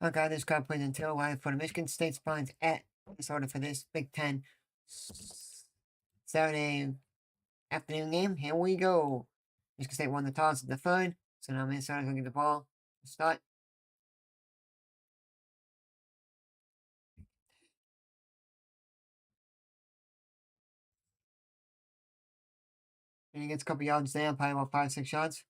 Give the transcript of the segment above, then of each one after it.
Okay, this got put into live for the Michigan State Spines at Minnesota for this Big Ten Saturday afternoon game. Here we go. Michigan State won the toss at the third, so now Minnesota's gonna get the ball to start. And he gets a couple yards there, probably about 5-6 yards.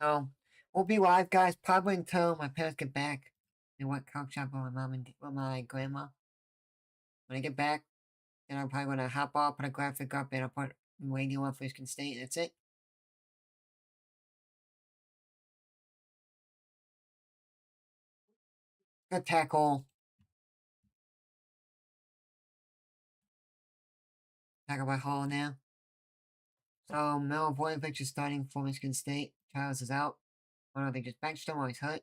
So we'll be live, guys, probably until my parents get back. And went cock shop with my mom and with my grandma. When I get back, then I'm probably gonna hop off, put a graphic up, and I'll put radio on for Michigan State. That's it. Good tackle. Tackle by Hall now. So Mel Voinovich is starting for Michigan State. Charles is out. I don't know, they just benched him while he's hurt.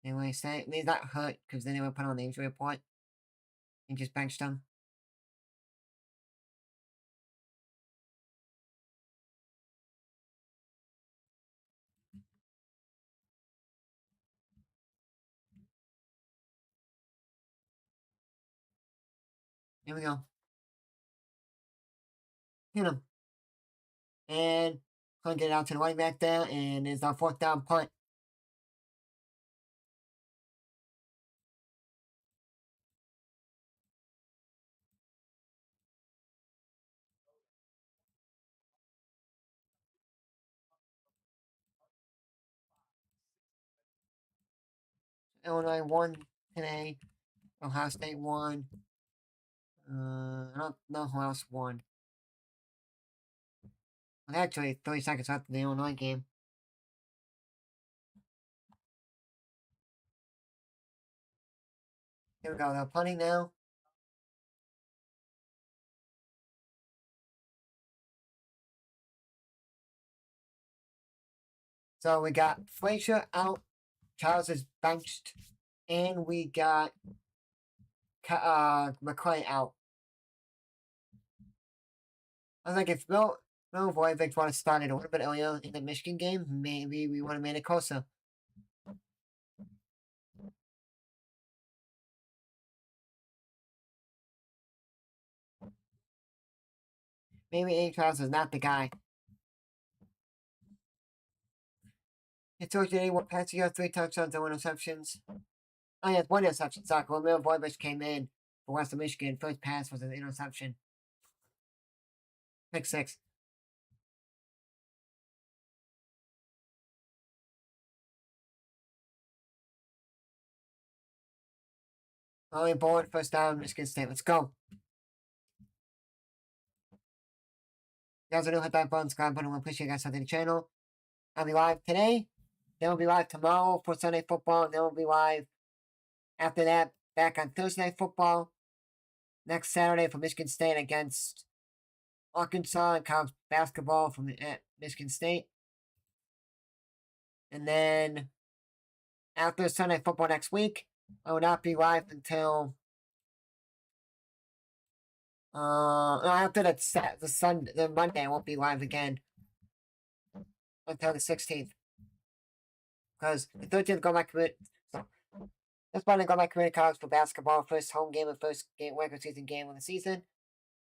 Anyway, say he's not hurt because they never put on the injury report. He just benched him. Here we go. Hit him. And gonna get it out to the running back there, and it's our 4th down punt. Illinois won today. Ohio State won. I don't know who else won. Well, actually, 30 seconds after the Illinois game. Here we go. They're punting now. So we got Frazier out. Charles is benched. And we got McCoy out. I was like, if Bill Voivich want to start it a little bit earlier in the Michigan game, maybe we would have made it closer. Maybe A. Charles is not the guy. It's today what passed you 3 touchdowns and 1 interceptions. Oh yeah, 1 interception. Sorry, Bill Voivich came in for Western Michigan. First pass was an interception. Pick 6. Only board, first down, Michigan State. Let's go. You guys are new, hit that button, subscribe button. We appreciate you guys on the channel. I'll be live today. Then we'll be live tomorrow for Sunday football. Then we'll be live after that back on Thursday Night Football. Next Saturday for Michigan State against Arkansas and college basketball from at Michigan State. And then after Sunday football next week, I will not be live until after the Monday. I won't be live again until the 16th. Because the 13th got my commit. So that's why I got my community college for basketball. First home game and first game regular season game of the season.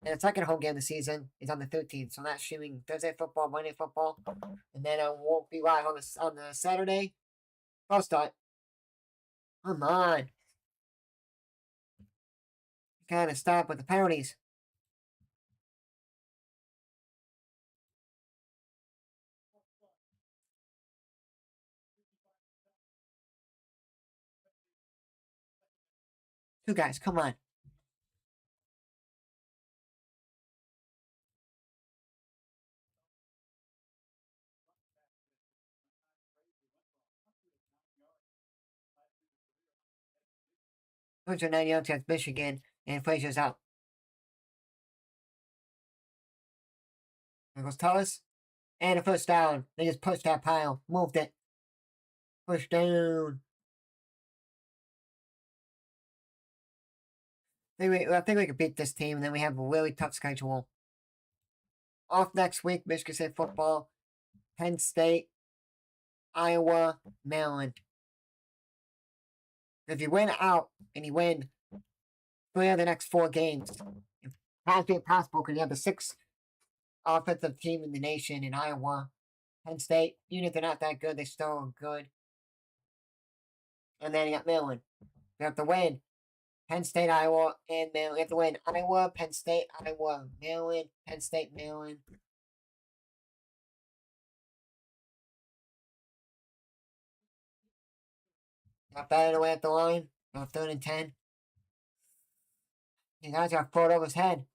And the second home game of the season is on the 13th. So I'm not streaming Thursday football, Monday football. And then I won't be live on the Saturday. I'll start. Come on. Gotta stop with the penalties. You guys, come on. Who's 90 yards against Michigan, and Frazier's out. There goes Tullis. And a first down. They just pushed that pile. Moved it. Push down. I think we could beat this team, and then we have a really tough schedule. Off next week, Michigan State football, Penn State, Iowa, Maryland. If you win out and you win 3 of the next 4 games, it has been possible because you have the 6th offensive team in the nation in Iowa. Penn State, even if they're not that good, they still are good. And then you got Maryland. You have to win Penn State, Iowa, and Maryland. You have to win Iowa, Penn State, Iowa, Maryland, Penn State, Maryland. Got better away at the line. Got 3rd and 10. You guys got thrown over his head.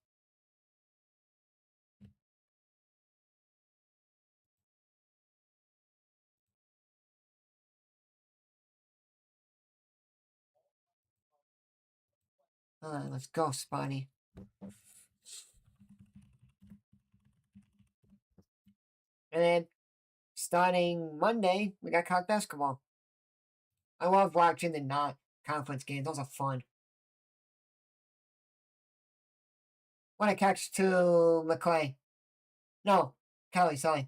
Alright, let's go, Spotty. And then, starting Monday, we got college basketball. I love watching the non-conference games. Those are fun. What a catch to McClay. No, Kelly, sorry.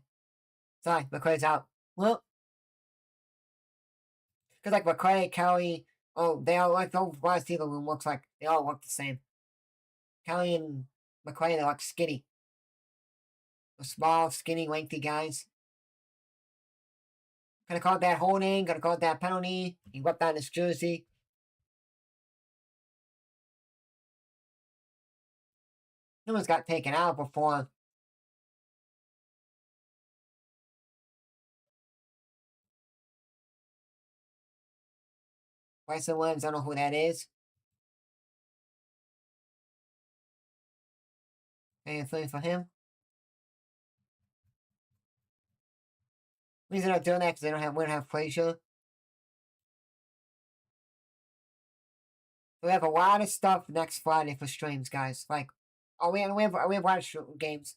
Sorry, McClay's out. Well, because like McClay, Kelly, oh, they all like the whole wide receiver room looks like they all look the same. Kelly and McClay, they look skinny. The small, skinny, lengthy guys. Gonna call that holding, gonna call that penalty. He whipped out his jersey. No one's got taken out before. Bryson Williams, I don't know who that is. Anything for him? The reason they're not doing that because we don't have Frazier. We have a lot of stuff next Friday for streams, guys. Like, we have a lot of games.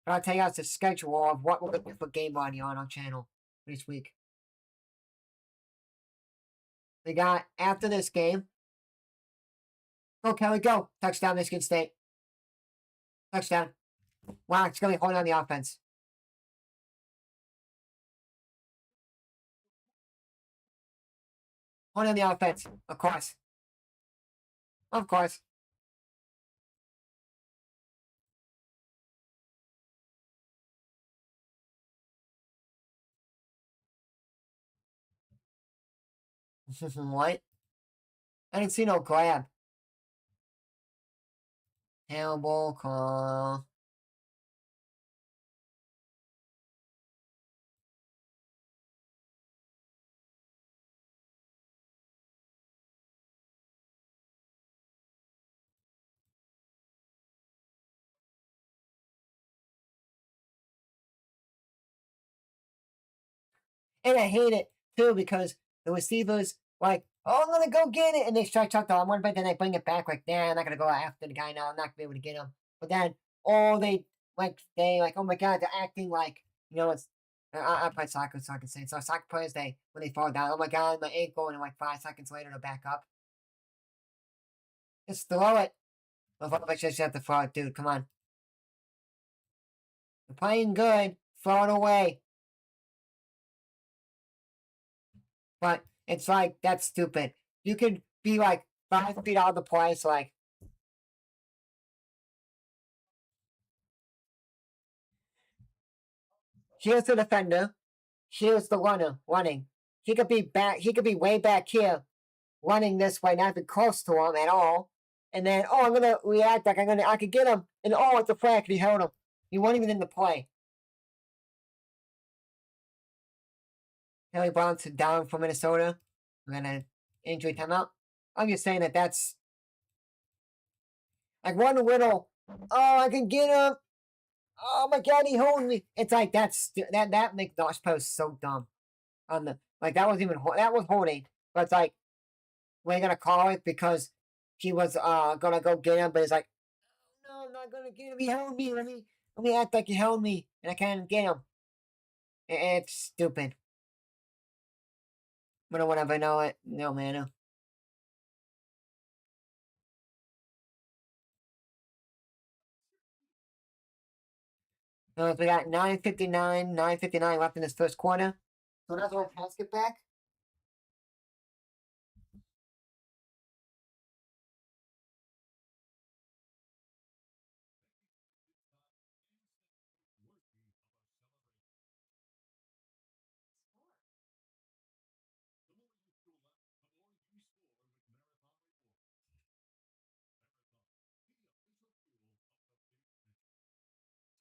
But I'll tell you guys the schedule of what we're looking for game audio on our channel this week. We got, after this game, go Kelly, go. Touchdown, Michigan State. Touchdown. Wow, it's going to be holding on the offense. Holding on the offense, of course. Of course. What? I didn't see no grab. Terrible call. And I hate it too because the receivers like, oh, I'm gonna go get it, and they strike chuck I'm gonna, but then they bring it back like, nah, I'm not gonna go after the guy now. I'm not gonna be able to get him. But then, oh, they oh my god, they're acting like, it's. I played soccer, so I can say it. So soccer players, when they fall down, oh my god, my ankle, and like 5 seconds later, they're back up. Just throw it. I just have to throw it, dude. Come on. You're playing good. Throw it away. But it's like, that's stupid. You could be like 5 feet out of the place, like. Here's the defender. Here's the runner running. He could be back. He could be way back here, running this way, not even close to him at all. And then, oh, I'm gonna react like I could get him. And oh, it's a flag. He held him. He wasn't even in the play. Haley Brown's down for Minnesota. We're gonna injury timeout. I'm just saying that's like one little. Oh, I can get him. Oh my god, he held me. It's like that makes Josh Post so dumb. On the that was holding, but it's like we're gonna call it because he was gonna go get him, but it's like, no, I'm not gonna get him. He held me. Let me act like he held me, and I can't get him. It's stupid. But whenever I know it, no man. So we got 9:59 left in this first quarter. So that's why Pats get back.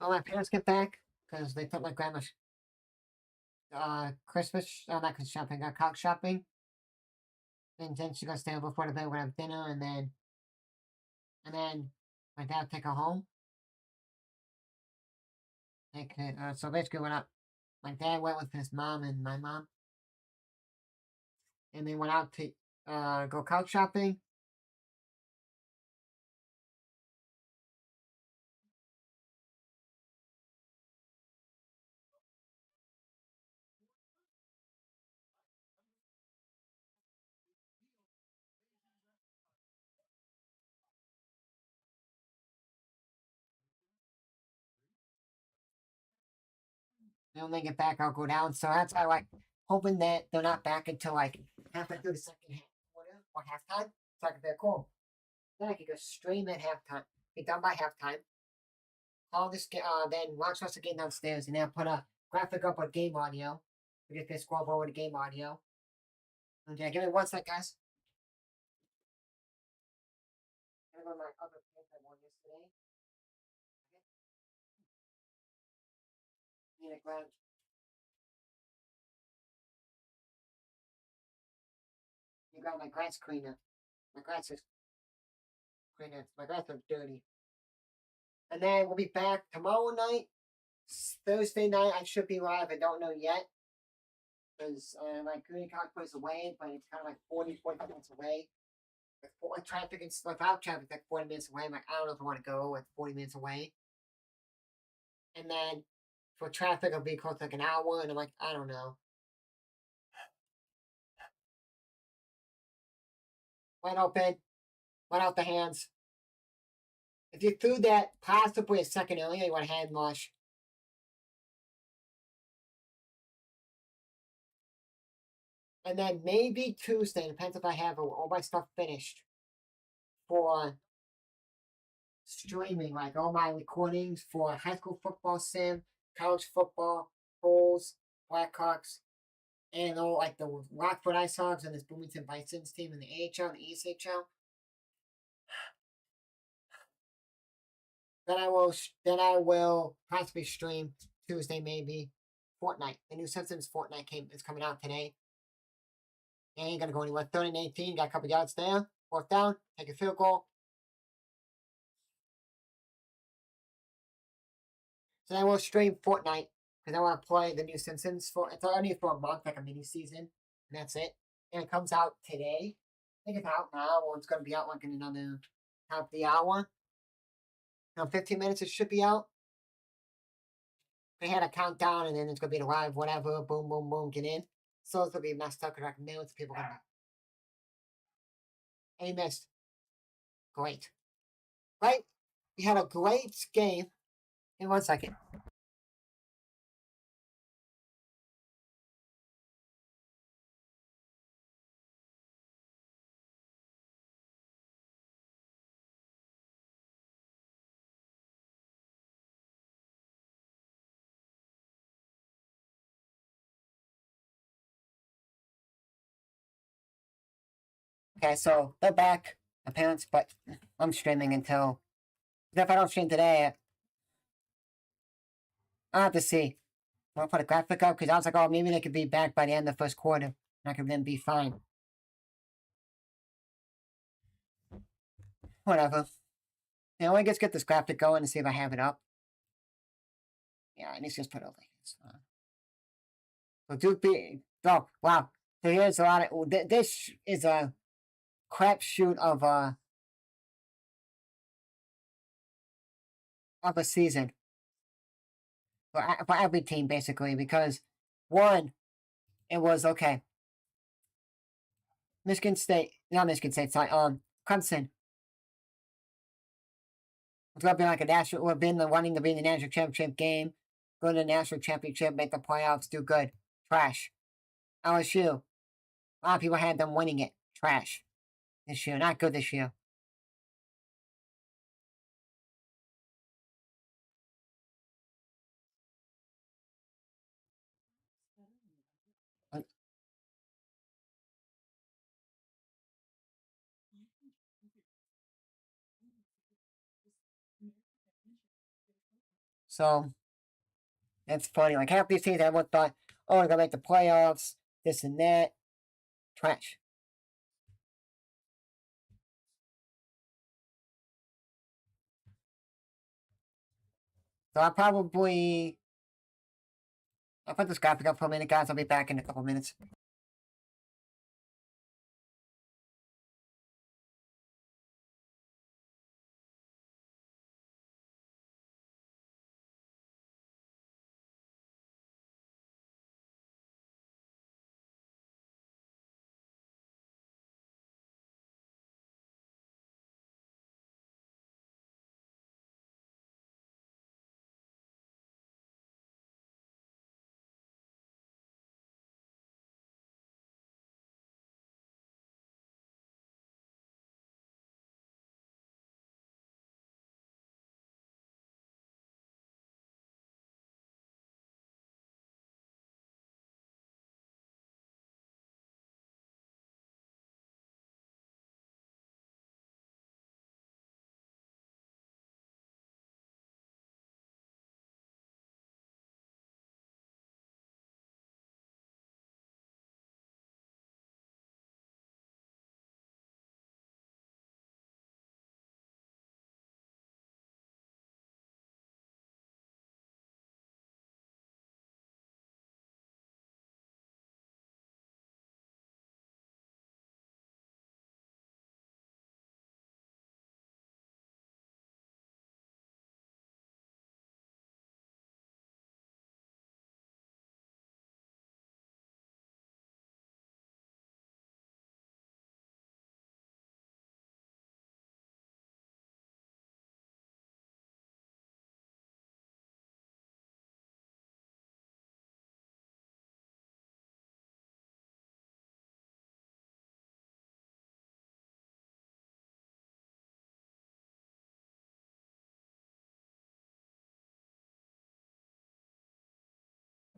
So my parents get back because they took my grandma Christmas, not Christmas shopping, cock shopping. And then she's gonna stay over for the bed. We're gonna have dinner, and then my dad take her home. So basically, went out. My dad went with his mom and my mom, and they went out to go couch shopping. And when they get back, I'll go down. So that's why, like, hoping that they're not back until like halfway through the second half quarter or halftime. So I can be cool. Then I can go stream at halftime. Be done by halftime. Call this, then watch us again downstairs, and then put a graphic up with game audio. We get this scoreboard with game audio. Okay, give me one sec, guys. I'm gonna go to my other page I won yesterday. Okay. Need a grab. You got my grass cleaner. My grass is cleaner. My grass is dirty. And then we'll be back tomorrow night. Thursday night, I should be live. I don't know yet. Because my green card plays away, but it's kind of like 40 minutes away. With traffic and stuff, without traffic, like 40 minutes away. I'm like, I don't know if I want to go with 40 minutes away. And then for traffic, it'll be close to like an hour. And I'm like, I don't know. Wide open. Wide out the hands. If you threw that possibly a second earlier, you want to hand wash. And then maybe Tuesday, depends if I have all my stuff finished for streaming, like all my recordings for high school football sim, college football, Bulls, Blackhawks, and all like the Rockford Ice Hogs and this Bloomington Bisons team in the AHL and the ESHL. Then I will possibly stream Tuesday, maybe Fortnite. The new Simpsons Fortnite is coming out today. Ain't gonna go anywhere. 30 and 18, got a couple yards there. Fourth down, take a field goal. So then we'll stream Fortnite because I want to play the new Simpsons for it's only for a month, like a mini season, and that's it. And it comes out today. I think it's out now, or it's gonna be out like in another half the hour. 15 minutes it should be out. They had a countdown, and then it's gonna be live, whatever. Boom, boom, boom, get in. So it's gonna be messed up because like millions of people gonna. And he missed. Great, right? We had a great game. In 1 second. Okay, so they're back, my parents, but I'm streaming until. If I don't stream today, I'll have to see. I'll put a graphic up because I was like, oh, maybe they could be back by the end of the first quarter. And I could then be fine. Whatever. Yeah, let me just get this graphic going and see if I have it up. Yeah, I need to just put it over here. So Duke beat. Oh, wow. So here's a lot of. This is a crapshoot of a season for every team basically because one, it was okay. Michigan State, not Michigan State, sorry, Clemson It's gonna be like a national. We've been wanting to be in the national championship game, go to the national championship, make the playoffs, do good. Trash. LSU. A lot of people had them winning it. Trash. This year, not good this year. So it's funny. Like half these teams, everyone thought, oh, they're gonna make the playoffs, this and that. Trash. So I'll put this graphic up for a minute, guys. I'll be back in a couple minutes.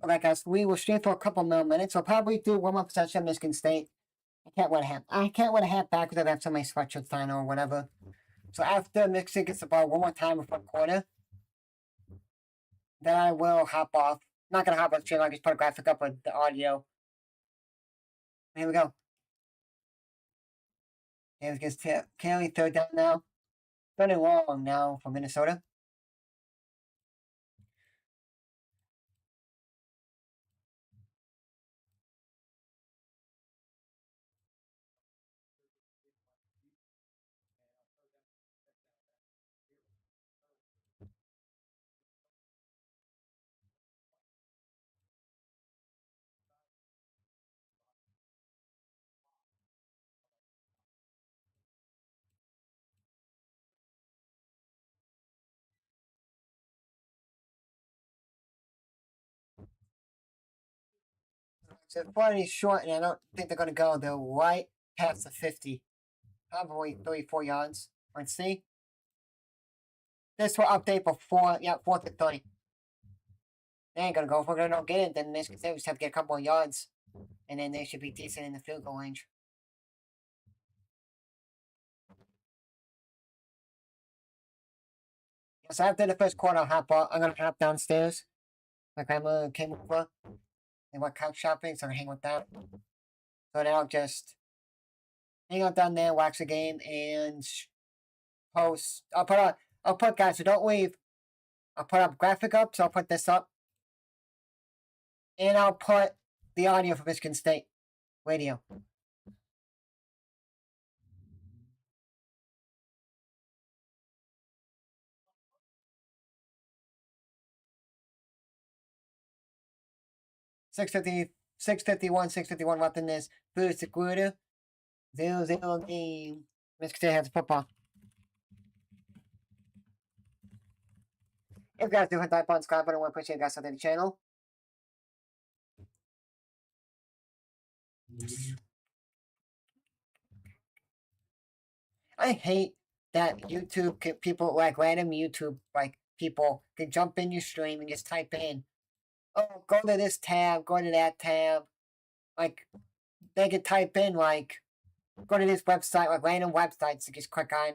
Alright, guys, we will stream for a couple more minutes. I'll probably do one more possession of Michigan State. I can't wear a hat back because I have somebody's sweatshirt final or whatever. So after Michigan gets the ball one more time before quarter, then I will hop off. I'm not gonna hop off the stream, I'll just put a graphic up with the audio. Here we go. Kansas gets Kelly third down now. Third and long now for Minnesota. So the 40 is short, and I don't think they're gonna go. They're right past the 50. Probably 34 yards. Let's see. This will update before, yeah, 4th and 30. They ain't gonna go. If we're gonna get it, then they just have to get a couple of yards. And then they should be decent in the field goal range. So after the first quarter, I'm gonna hop downstairs. My grandma came over. They went couch shopping, so I hang with them. So then I'll just hang out down there, watch the game, and post. I'll put guys, so don't leave. I'll put up graphic up, so I'll put this up. And I'll put the audio for Michigan State radio. $651 left in this boost quarter. 0-0 game. Michigan State has football. If you guys do hit that button, subscribe button, I appreciate you guys on the channel. I hate that YouTube people, like random YouTube like people can jump in your stream and just type in, oh, go to this tab, go to that tab. Like they could type in like, go to this website, like random websites to just click on.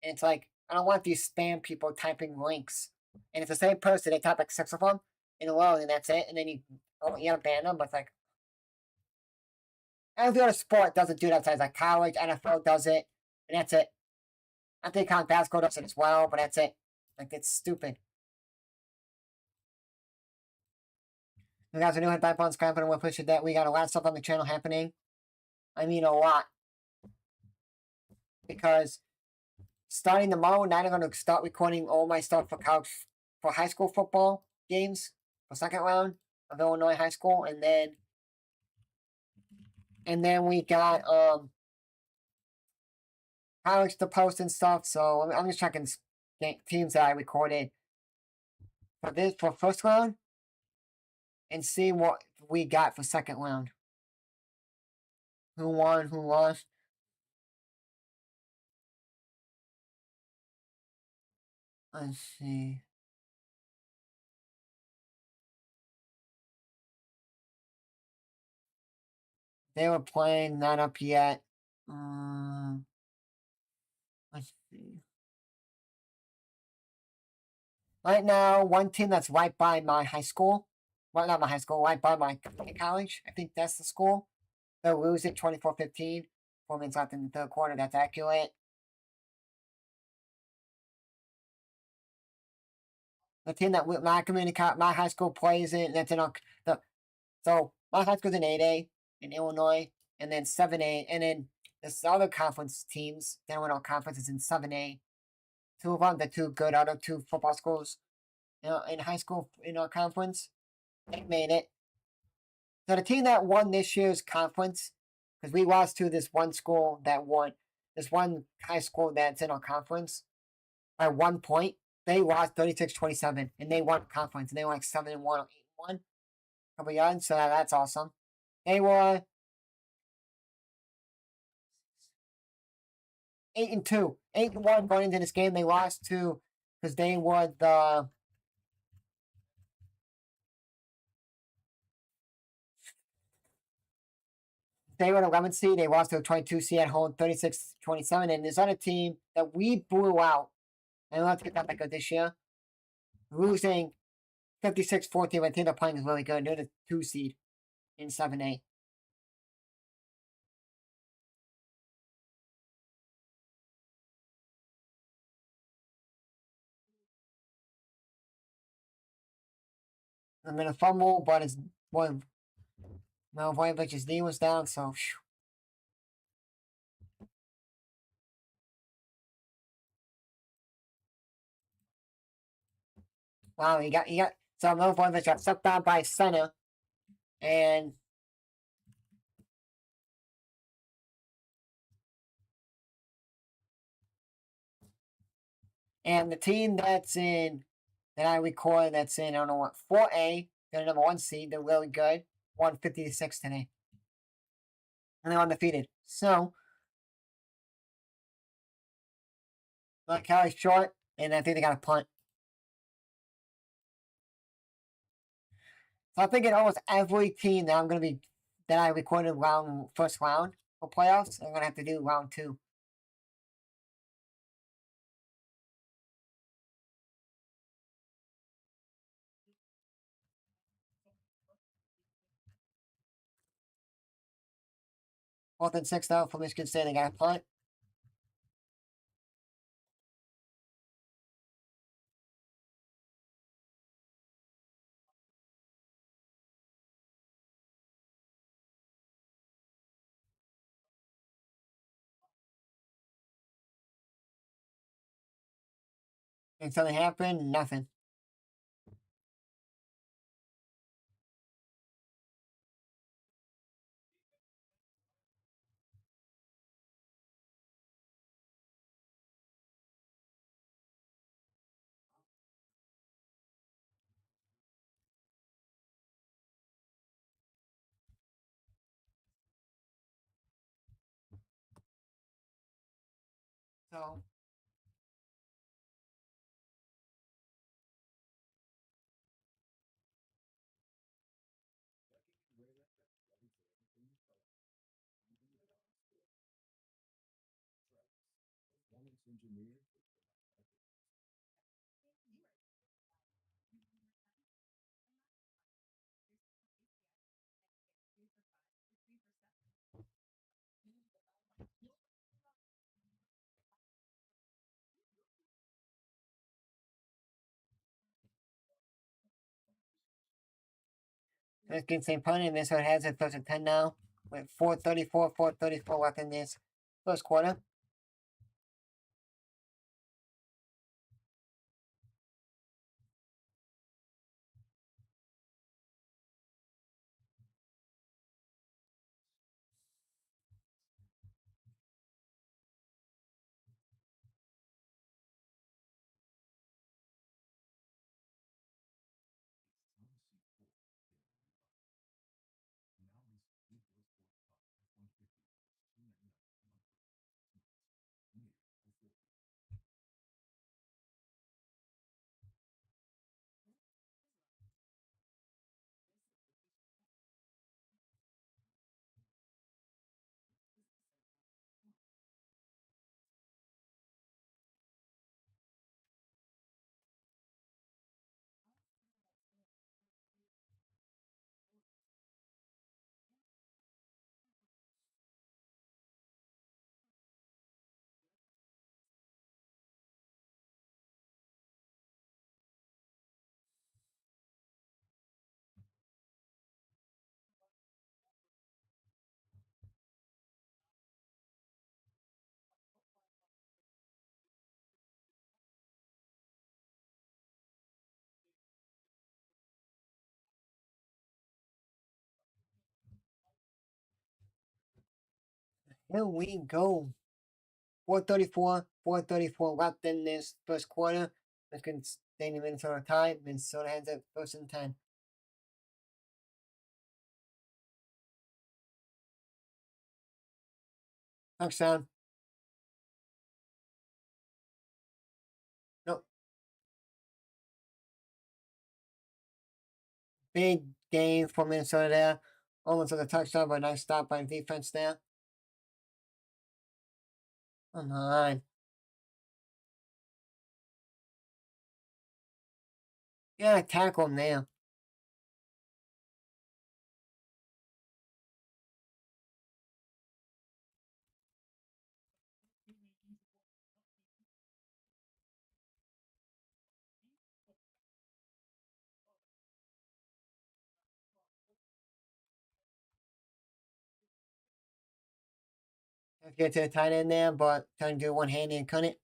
And it's like, I don't want these spam people typing links. And it's the same person, they type like 6 of them in a row, and that's it. And then you gotta ban them, but it's like, every other sport doesn't do that. Besides like college, NFL does it, and that's it. I think college basketball does it as well, but that's it. Like, it's stupid. You guys are new, hit that button, subscribe button, we'll push it that. We got a lot of stuff on the channel happening. I mean, a lot. Because starting tomorrow night, I'm going to start recording all my stuff for college, for high school football games, for second round of Illinois high school, and then we got college to post and stuff. So I'm just checking teams that I recorded for first round, and see what we got for second round. Who won, who lost. Let's see. They were playing, not up yet. Let's see. Right now, one team that's right by my high school, well, not my high school, right by my college, I think that's the school. They'll lose it 24-15. 4 minutes left in the third quarter, that's accurate. The team that my high school plays in, that's in so my high school's in 8A in Illinois, and then 7A, and then this other conference teams, then went on conferences in 7A. Two of them, the two good other two football schools, in high school in our conference, they made it. So the team that won this year's conference, because we lost to this one school that won, this one high school that's in our conference by 1 point. They lost 36-27, and they won conference, and they were like 7-1 or 8-1. A couple yards, so that's awesome. They were 8-2, 8-1 going into this game. They lost to, because they were the 11th seed. They lost to a 22 seed at home, 36-27. And this other team that we blew out, and we'll have to get that back good this year, losing 56-14. I think they're playing is really good. They're the 2 seed in 7A. I'm gonna fumble, but it's one. Milivojevich's knee was down, so. Phew. Wow, he got. So Milivojevich got sucked down by center, and the team that I record that's in, I don't know what, 4A, they're the number 1 seed, they're really good, won 50-6 today. And they're undefeated. So, Kelly's short, and I think they got a punt. So I'm thinking almost every team that I recorded first round for playoffs, I'm gonna have to do round 2. Fourth and 6 though for Michigan State, they got a punt. And something happened, nothing. So let's get St. Pony, Minnesota has it 10 now. With 4:34 left in this first quarter. Here we go. 4:34 left in this first quarter. Let's get staying in Minnesota time. Minnesota has it first and 10. Touchdown. Nope. Big game for Minnesota there. Almost like a touchdown, but nice stop by the defense there. Come on. Yeah, tackle him there. Let's get to the tight end there, but trying to do one handed and couldn't.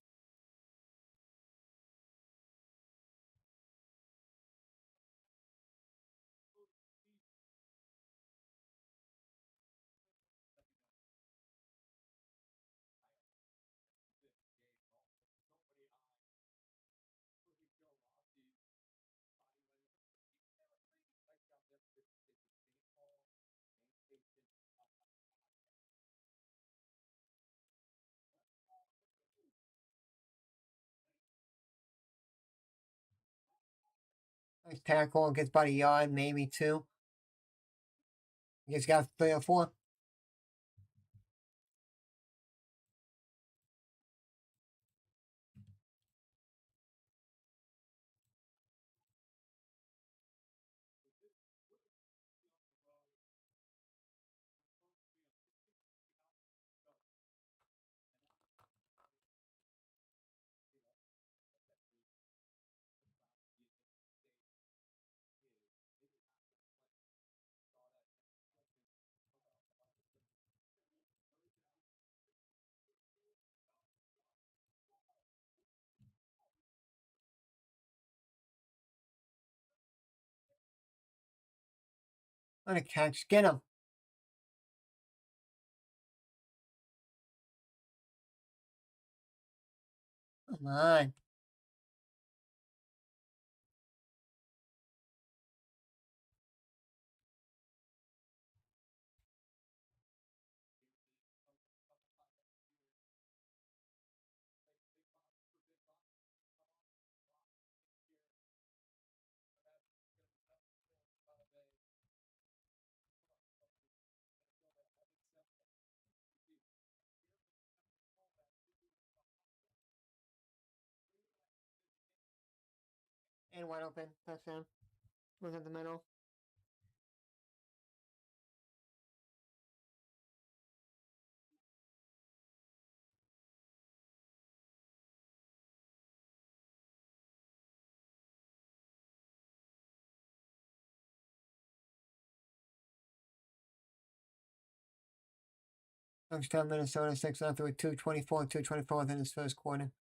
Nice tackle, gets about a yard, maybe two. He's got 3 or 4. What a catch. Get him. Come on. And wide open. Touchdown. Was at the middle. Youngstown, Minnesota, 6-0 with 2:24 within his first quarter.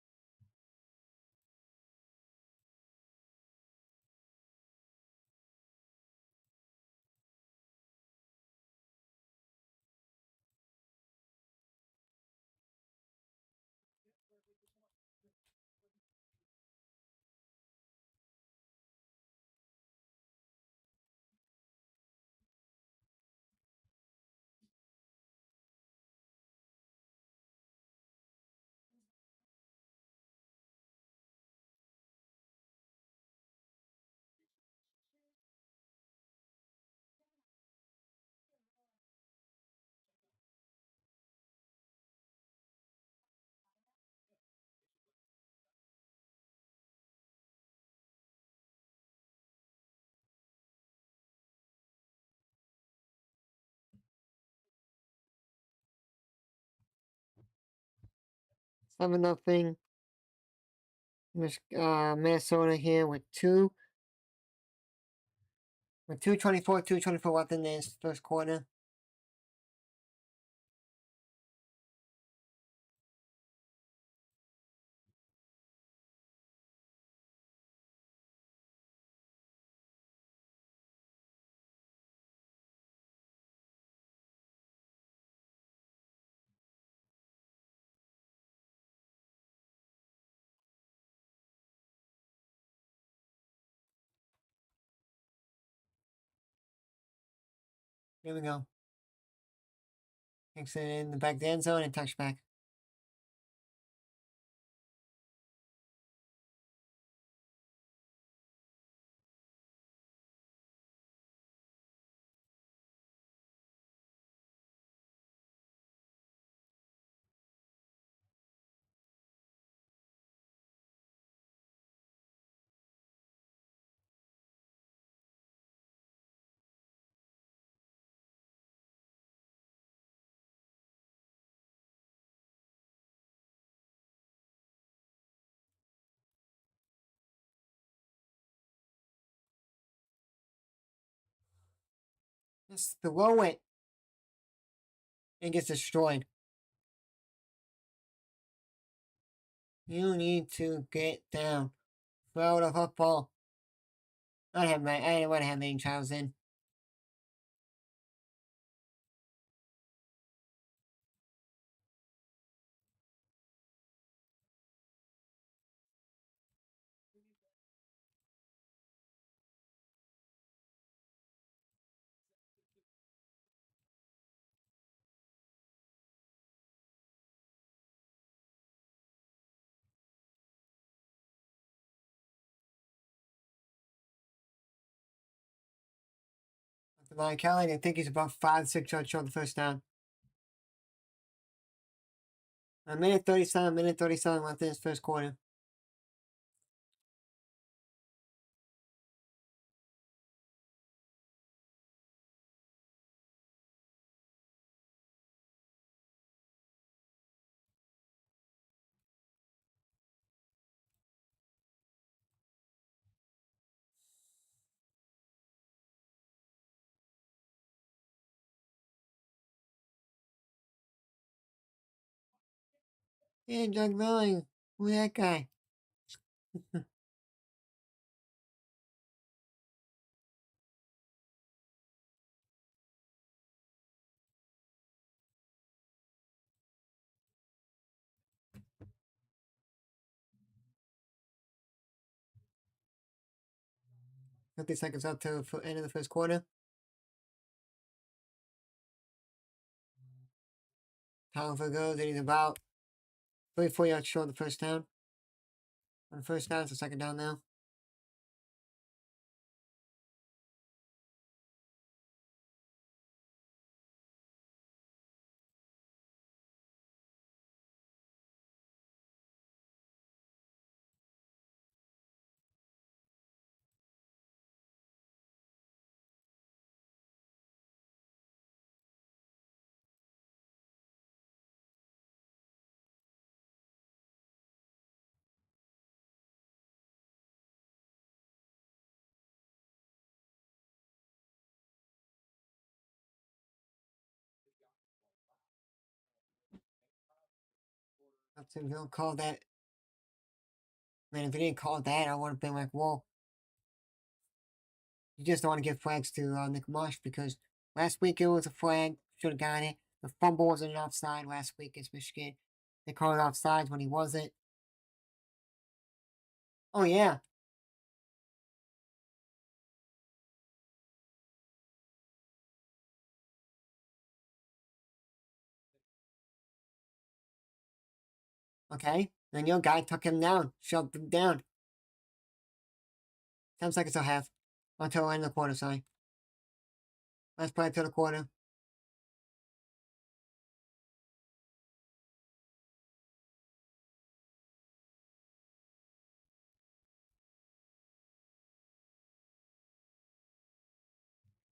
Seven nothing. Minnesota here with 2:24 left in this first quarter. Here we go. Kicks it in the back of the end zone and touchback. Just throw it and gets destroyed. You need to get down. Throw the football. I didn't want to have Main Childs in. Devon Kelly, I think he's about 5-6 yards short of the first down. Minute 37 left in his first quarter. Hey, Doug Milling. Who's that guy? 50 seconds up to the end of the first quarter. Talifer goes, and he's about 3-4 yards short of the first down. On the first down, it's a second down now. So if you don't call that, man, if you didn't call that, I would have been like, whoa. You just don't want to give flags to Nick Marsh because last week it was a flag, should have got it. The fumble wasn't an offside last week against Michigan. They called it offsides when he wasn't. Oh, yeah. Okay. Then your guy took him down, shoved him down. 10 seconds till half. Until the end of the quarter, sorry. Let's play to the quarter.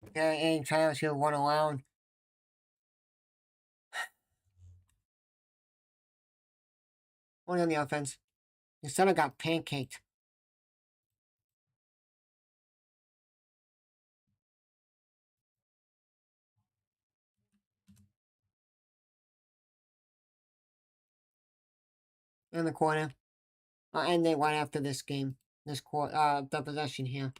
Okay, and China should have won around. Only on the offense. The center got pancaked. In the corner. And they went after this game. This quarter, the possession here.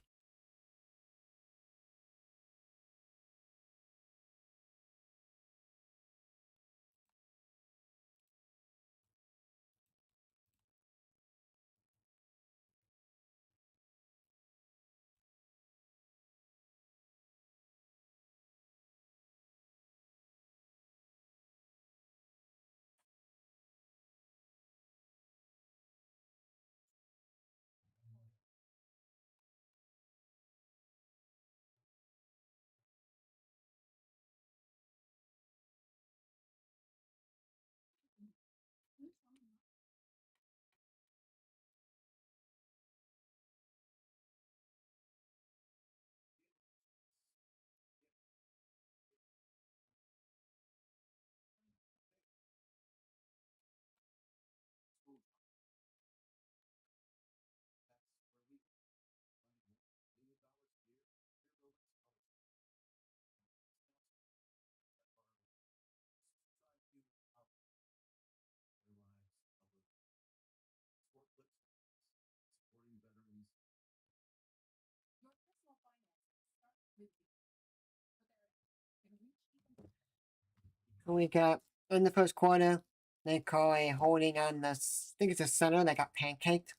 We got in the first quarter. They call a holding on the. I think it's a center that got pancaked.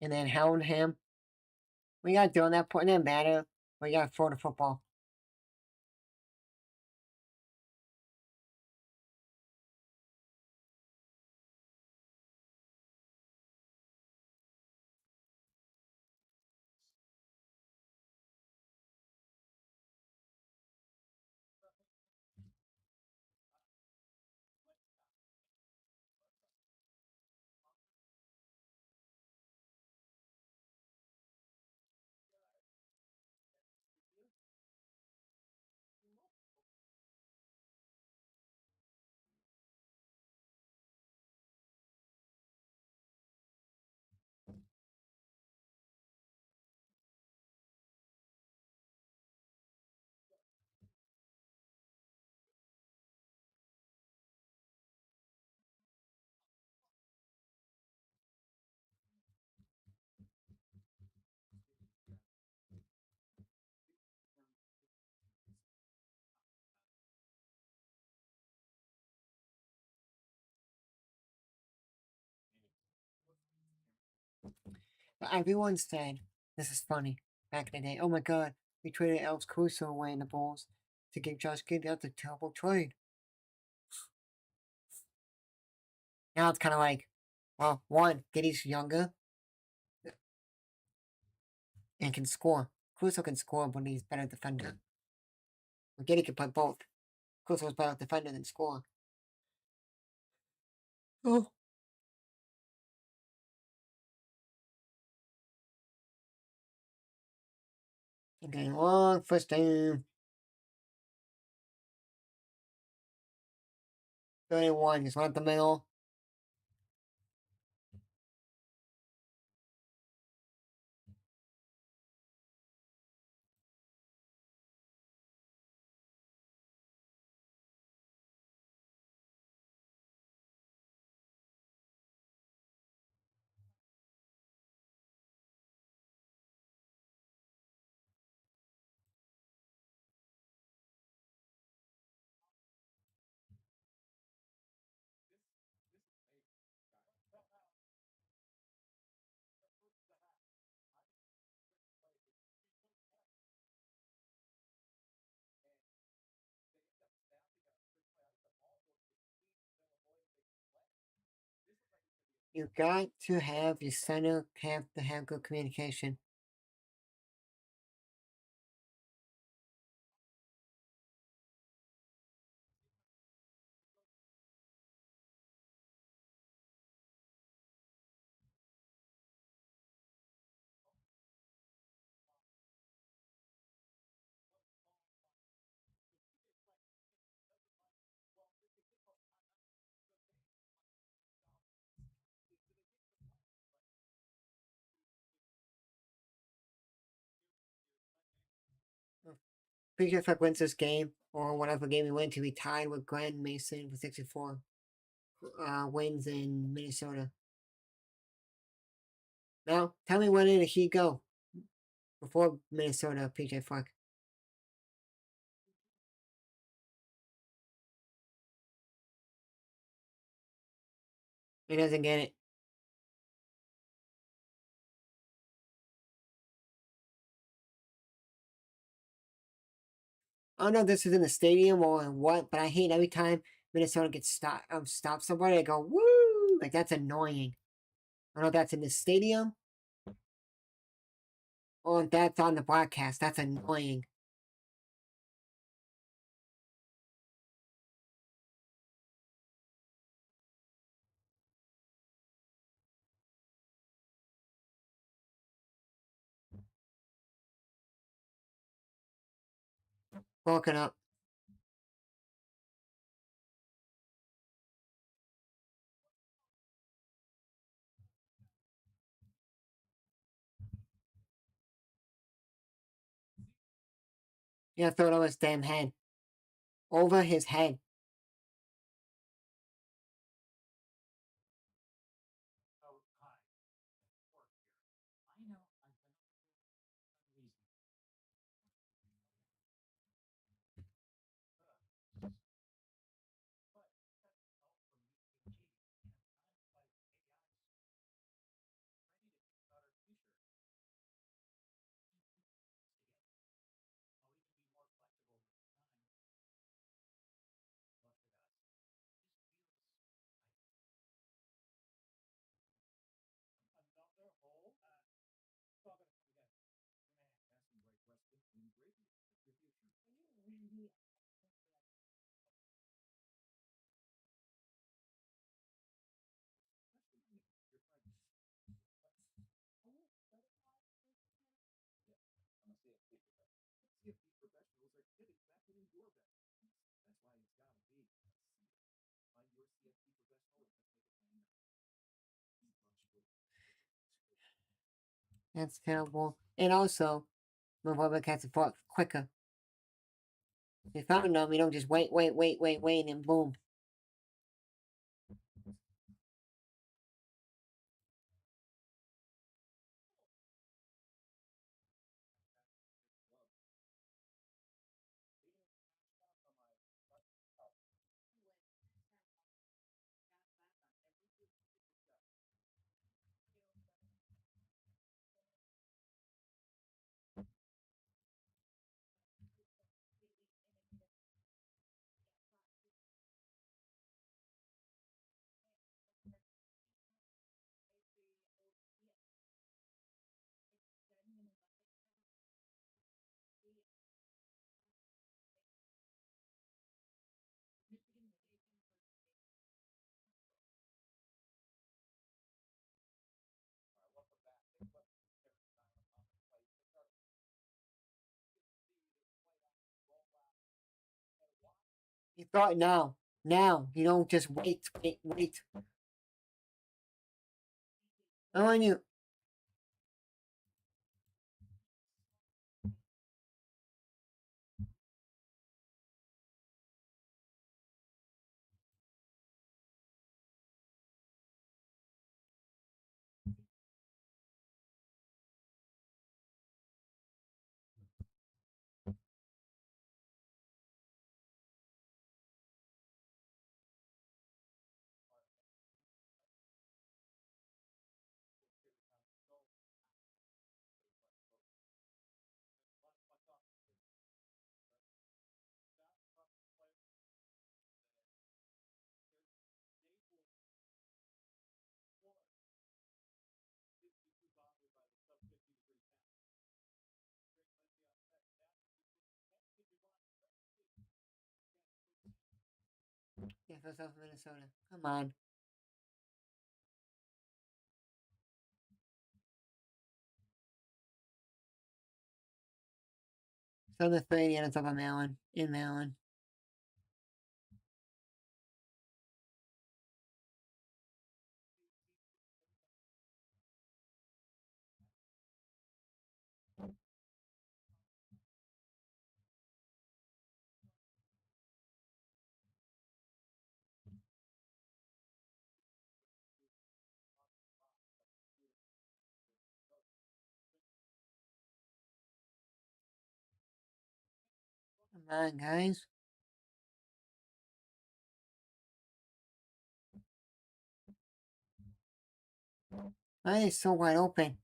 And then held him. We got doing that point. It didn't matter. We got to throw the football. But everyone said, this is funny, back in the day, oh my god, we traded Elvis Crusoe away in the Bulls to give Josh Giddey. That's a terrible trade. Now it's kind of like, well, one, Giddey's younger and can score. Crusoe can score, but he's better defender. Well, Giddey can play both. Crusoe's better defender than score. Oh. Okay, long first down. 31, just right the middle. You got to have your center have to have good communication. PJ Fleck wins this game, or whatever game he wins, to be tied with Grant Mason for 64 wins in Minnesota. Now, tell me when did he go before Minnesota, PJ Fleck? He doesn't get it. I don't know if this is in the stadium or what, but I hate every time Minnesota gets stop somebody. I go woo, like that's annoying. I don't know if that's in the stadium or if that's on the broadcast. That's annoying. Broken up. Yeah, throw it over his damn head. Over his head. That's terrible. And also, move over cats and fought quicker. They found them, you don't just wait, and boom. You thought now. Now. You don't just wait. I want you. First off, Minnesota. Come on. So the 30 ends up on Maryland. In Maryland. Come on, guys. Why is it so wide open?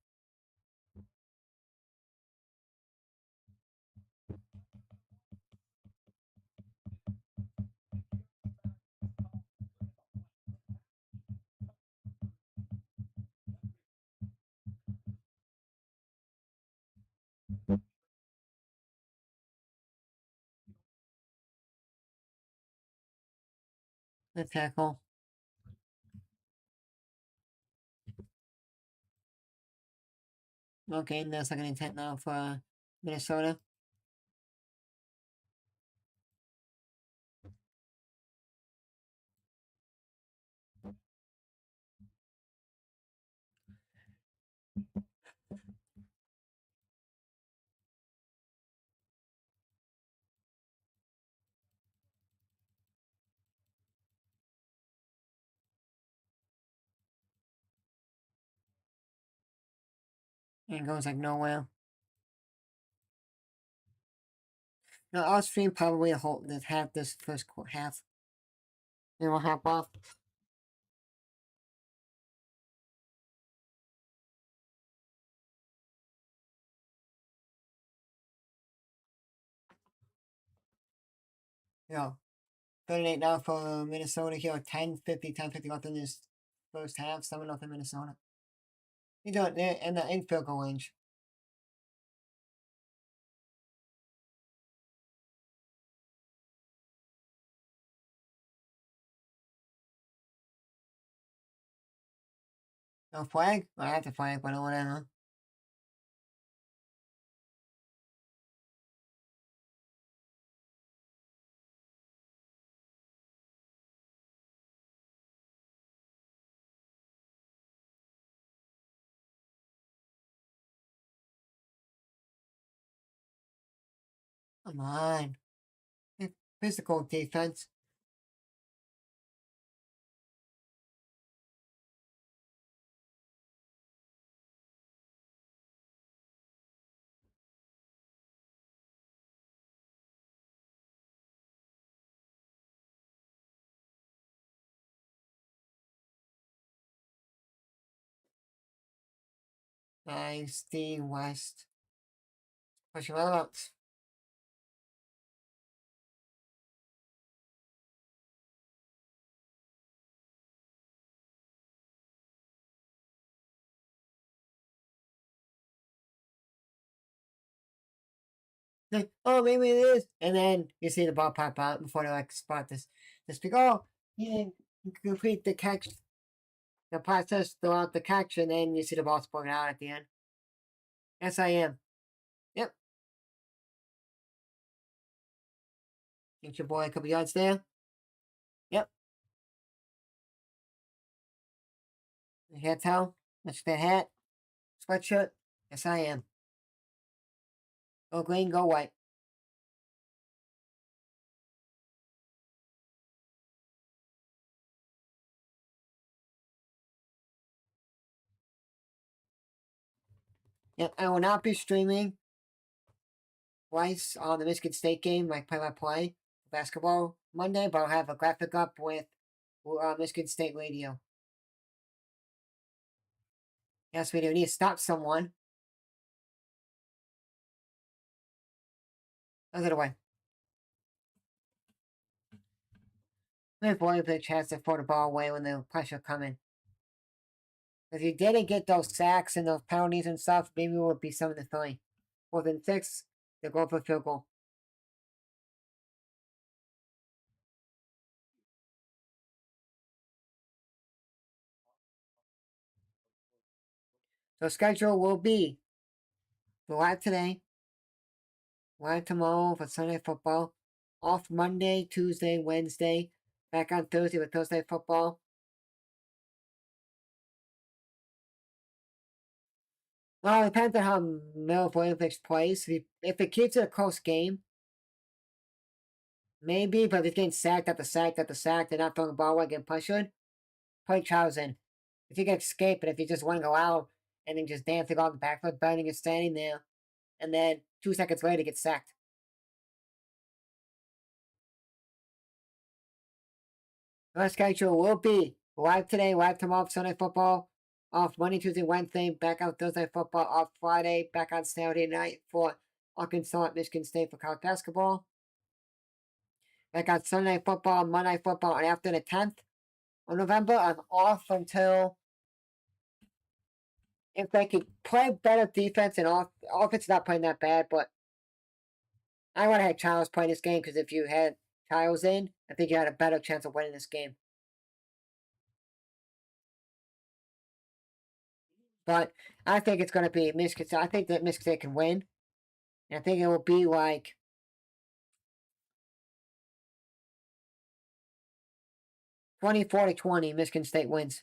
The tackle. Okay, no second intent now for Minnesota. And it goes like nowhere. No, I'll stream probably the whole this half this first half. Then we'll hop off. Yeah. 38 now for Minnesota here. 10-50 left in this first half. 7-0 Minnesota. You know, they're in the infield goal range. No flag? I have to flag, but whatever. Come on. Physical defense. Nice. D West. Push him out. Like, oh, maybe it is. And then you see the ball pop out before they like spot this big, oh, you didn't complete the catch, the process throughout the catch, and then you see the ball spoken out at the end. Yes, I am. Yep. Get your boy a couple yards there. Yep. The hair towel. Match that hat. Sweatshirt. Yes, I am. Go green, go white. Yep, I will not be streaming twice on the Michigan State game, like play-by-play basketball Monday, but I'll have a graphic up with Michigan State radio. Yes, we do need to stop someone. Other way. If Voinovich has to throw the ball away when the pressure coming. If you didn't get those sacks and those penalties and stuff, maybe it would be 7-3. 4-6, they're going for field goal. So schedule will be live today, live tomorrow for Sunday football, off Monday, Tuesday, Wednesday, back on Thursday with Thursday football. Well, it depends on how Middle Olympics plays. If it keeps it a close game, maybe, but if it's getting sacked after sacked after sacked, they're not throwing the ball away, getting pressured, play Charles in. If you can escape it, if you just want to go out and then just dancing on the backfoot, burning and standing there, and then 2 seconds later get sacked. Our schedule will be live today, live tomorrow, Sunday football, off Monday, Tuesday, Wednesday, back on Thursday football, off Friday, back on Saturday night for Arkansas at Michigan State for college basketball. Back on Sunday football, Monday football, and after the 10th of November, I'm off until if they could play better defense and offense not playing that bad, but I want to have Charles play this game because if you had Charles in, I think you had a better chance of winning this game. But I think it's going to be Michigan State. I think that Michigan State can win. And I think it will be like 24-20. Michigan State wins.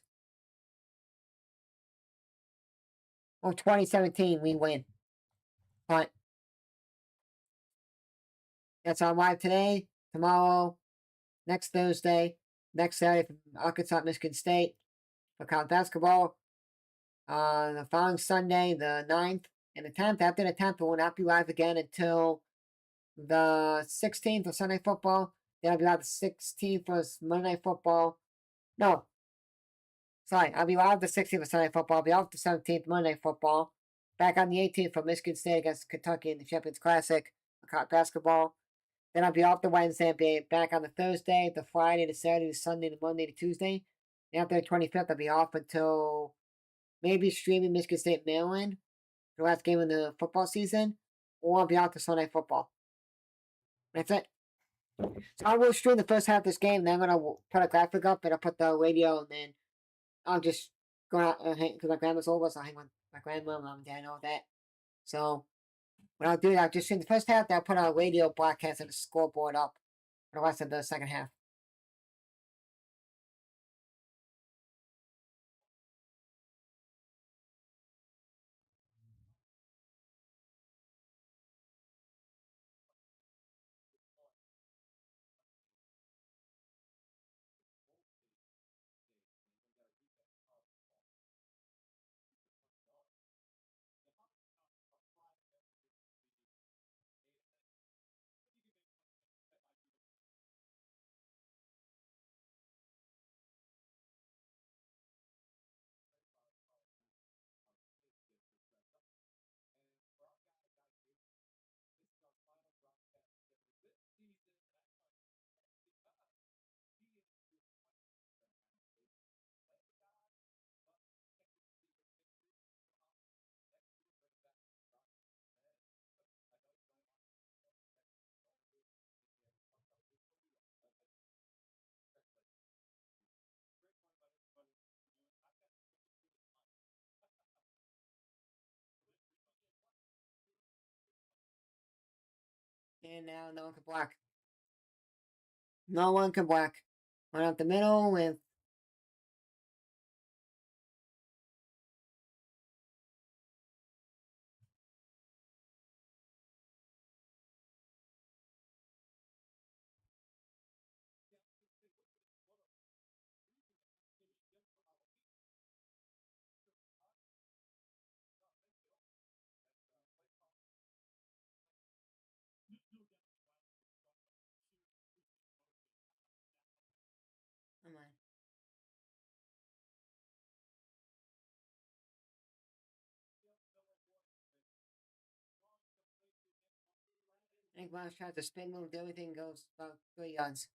Or 2017, we win. But that's on live today, tomorrow, next Thursday, next Saturday for Arkansas, Michigan State for college basketball. The following Sunday, the 9th and the 10th. After the 10th, it will not be live again until the 16th for Sunday football. Then I'll be live the 16th for Monday Night Football. No. Sorry, I'll be live the 16th for Sunday football. I'll be off the 17th Monday Night Football. Back on the 18th for Michigan State against Kentucky in the Champions Classic for basketball. Then I'll be off the Wednesday and be back on the Thursday, the Friday, the Saturday, the Sunday, the Monday, the Tuesday. And after the 25th, I'll be off until maybe streaming Michigan State Maryland, the last game of the football season, or I'll be out to Sunday football. That's it. So I will stream the first half of this game, then I'm gonna put a graphic up and I'll put the radio, and then I'll just go out and hang because my grandma's over, so I'll hang with my grandma, mom, and dad, and all that. So what I'll do, I'll just stream the first half, then I'll put a radio broadcast and a scoreboard up for the rest of the second half. And now no one can block. No one can block. Run up the middle with come on. I think Miles tries to spin move, everything goes about 3 yards.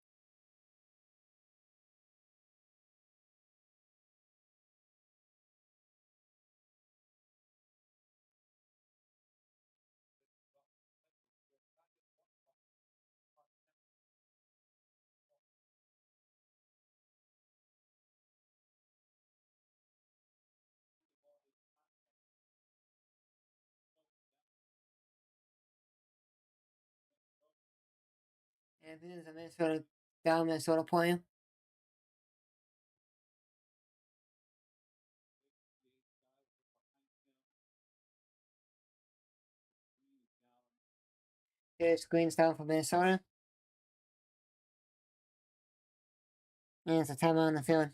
And this is a Minnesota down Minnesota playing. Here's screens down for Minnesota. And it's a timeout on the field.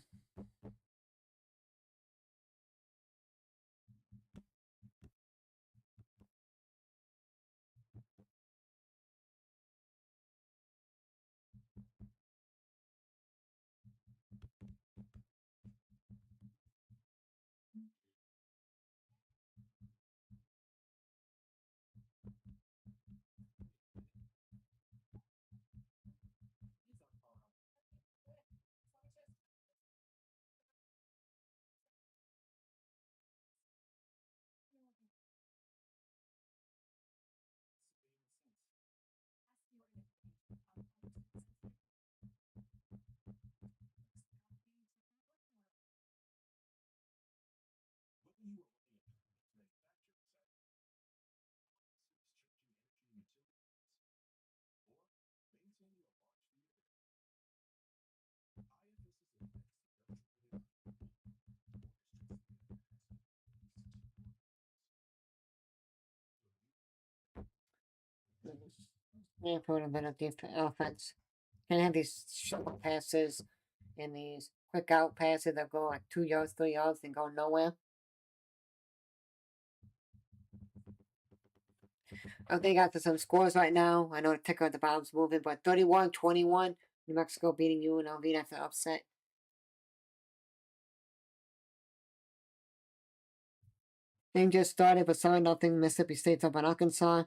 Yeah, for a bit of offense. Can have these short passes and these quick out passes that go like 2 yards, 3 yards, and go nowhere. I think after some scores right now, I know the ticker at the bottom's moving, but 31-21, New Mexico beating UNLV after upset. Game just started, but 7-0 Mississippi State's up on Arkansas.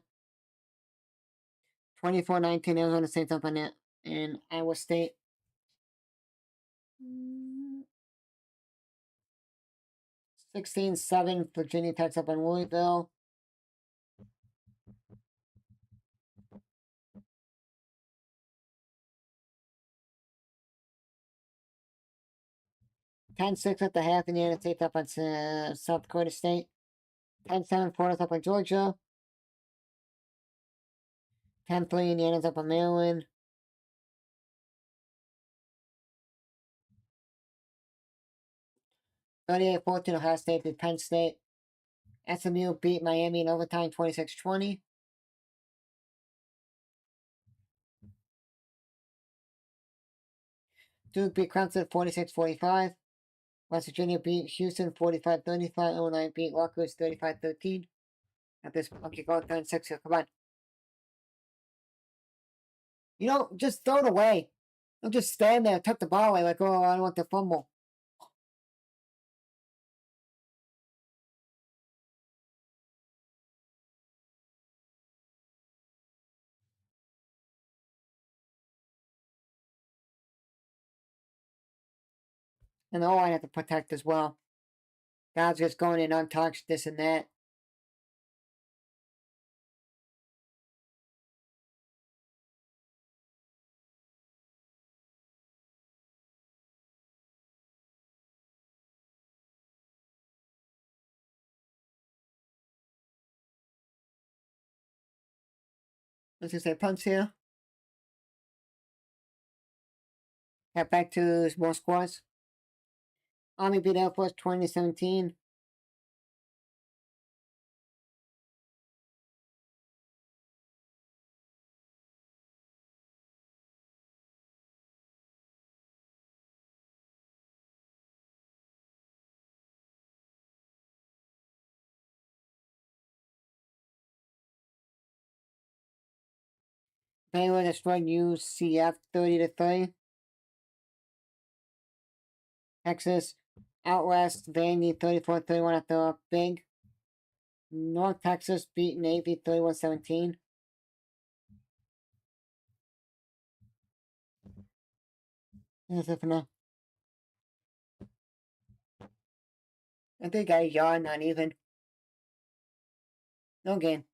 24-19 Arizona State's up on it in Iowa State. 16-7 Virginia Tech's up on Louisville. 10-6 at the half, and the United States up on South Dakota State. 10-7 Florida's up on Georgia. 10-3 Indiana's up on Maryland. 38-14 Ohio State beat Penn State. SMU beat Miami in overtime 26-20. Duke beat Clemson 46-45. West Virginia beat Houston 45-35. Illinois beat Rutgers 35-13. At this point, you go 10-6 here. Come on. You know, just throw it away. Don't just stand there, tuck the ball away like, oh, I don't want to fumble. And the O-line have to protect as well. Guys just going in untouched, this and that. Let's just say punts here. Head back to more scores. Army beat Air Force 20-17. Baylor destroyed UCF 30-3. Texas outlast Vandy 34-31 after big. North Texas beat Navy 31-17. That's it for now. I think I yawned, not even. No game.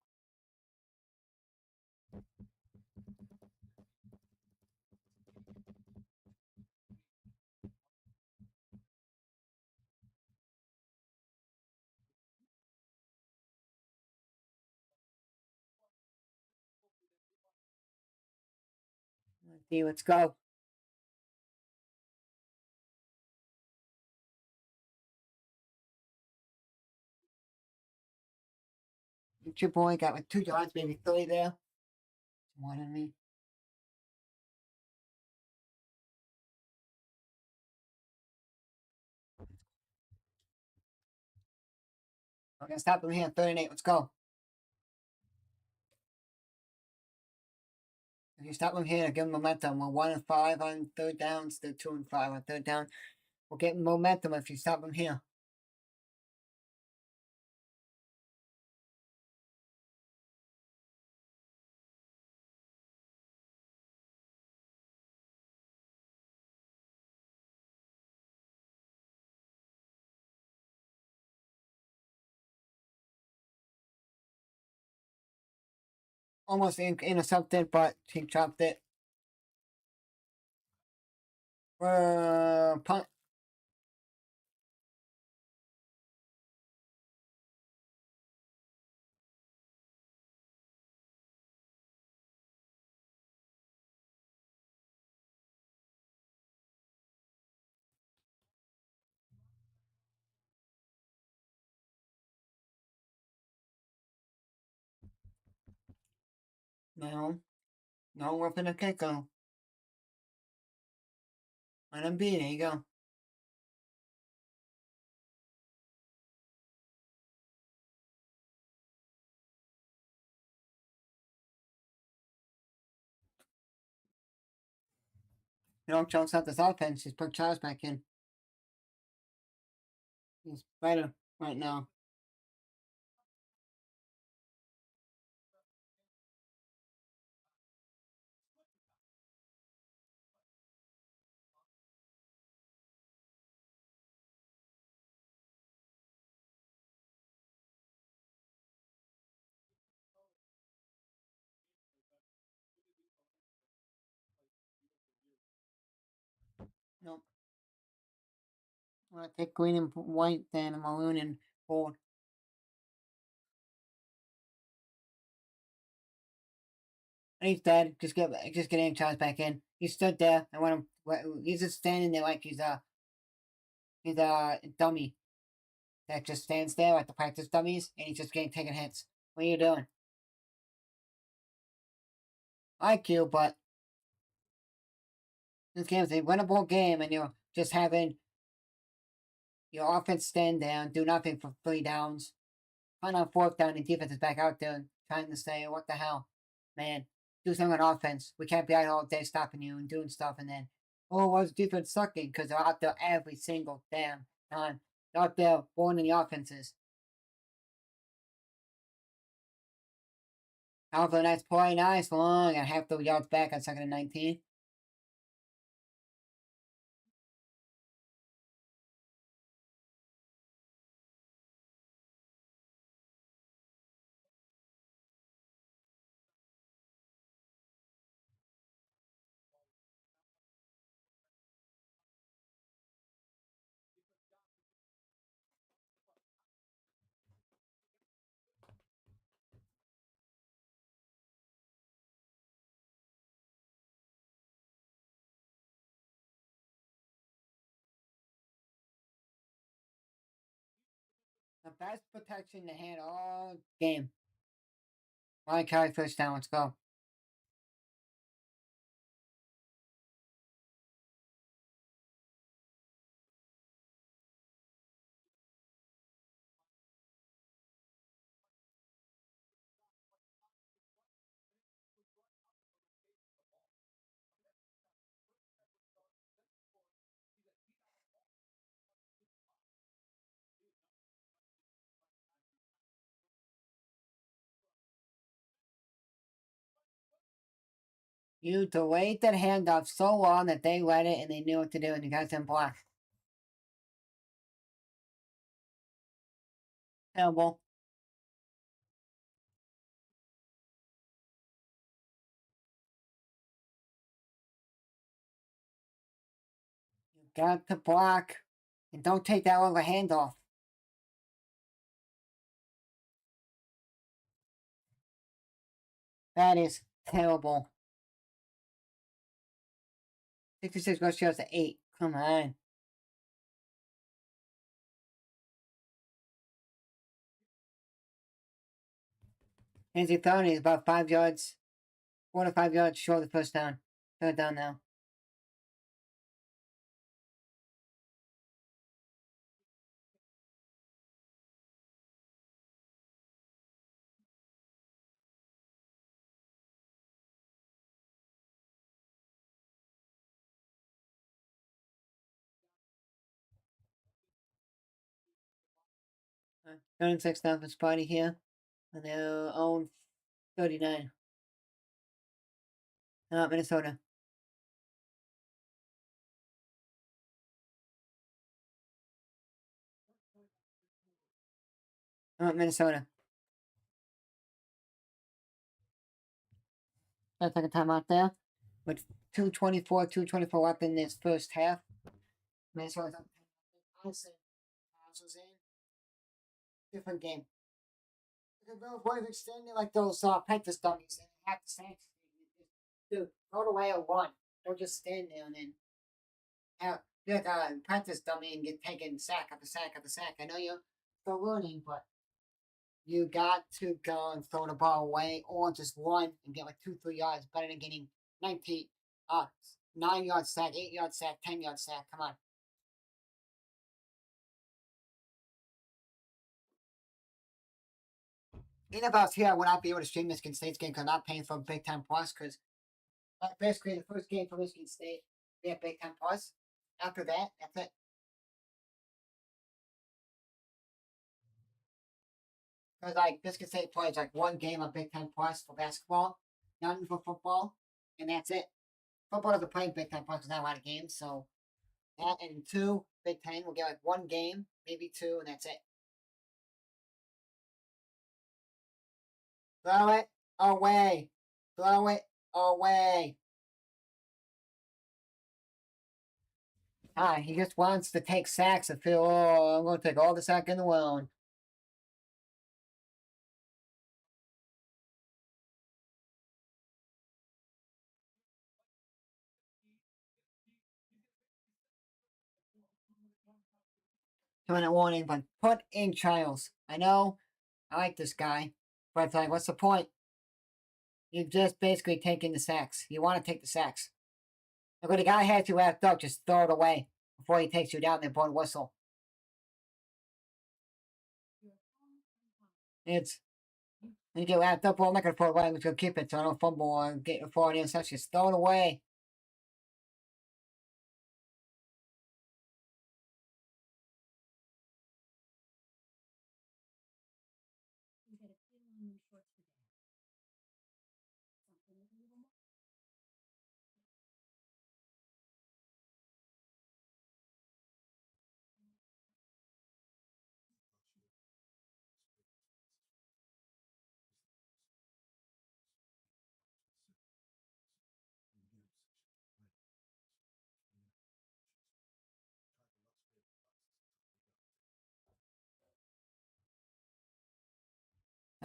let's go. Your boy got like 2 yards, maybe 3 there. More than me. We're gonna stop him here. 38. Let's go. If you stop him here, give him momentum. We're 1-5 on third down. Still 2-5 on third down. We'll get momentum if you stop him here. Almost intercepted, but he dropped it. Punt. No. No, we're gonna kick him. Let him be. There you go. You don't jump out this offense. Just put Charles back in. He's better right now. Nope. I'll take green and white, then maroon and gold. And he's dead. Just get Charles back in. He stood there. I want him. He's just standing there like he's a dummy that just stands there at the practice dummies, and he's just getting taking hits. What are you doing? IQ, but this game's a winnable game, and you're just having your offense stand down, do nothing for 3 downs. Find on 4th down, and defense is back out there trying to say, "What the hell, man? Do something on offense. We can't be out all day stopping you and doing stuff, and then, oh, why's defense sucking? Because they're out there every single damn time. They're out there born in the offenses." However, nice play, nice long, and half the yards back on 2nd and 19. The best protection they had all game. Ryan Kelly first down. Let's go. You delayed that handoff so long that they read it and they knew what to do, and you guys didn't block. Terrible. You got to block. And don't take that long a handoff. That is terrible. 66 goes to 8. Come on. Anthony Thornton is about 5 yards, 4 to 5 yards short of the first down. Third down now. Third and 6 down for Spidey here. On their own 39. Minnesota. Minnesota. Let's take a timeout there. With 2:24 left in this first half. Minnesota's up 10. Was in. Different game. The boys extending like those Panthers dummies and have the sacks. Dude, go away or run. Don't just stand there and then have like a Panthers dummy and get taken sack after sack after sack. I know you're still learning, but you got to go and throw the ball away or just run and get like 2-3 yards better than getting 19 9 yard sack, 8 yard sack, 10 yard sack. Come on. In about here, I would not be able to stream Michigan State's game because I'm not paying for Big Time Plus because basically the first game for Michigan State, we have Big Time Plus. After that, that's it. Because like Michigan State plays like one game on Big Time Plus for basketball, none for football, and that's it. Football doesn't play Big Time Plus because not a lot of games, so that and 2 Big Ten will get like one game, maybe 2, and that's it. Throw it away. Throw it away. He just wants to take sacks and feel, oh, I'm going to take all the sack in the world. Two-minute warning, but put in Childs. I know, I like this guy, but it's like, what's the point? You've just basically taken the sacks. You want to take the sacks. Look, when the guy has you wrapped up, just throw it away before he takes you down and blow the whistle. It's you get wrapped up. Well, I'm not gonna throw it away. I'm just gonna keep it so I don't fumble or get a forward interception. Just throw it away.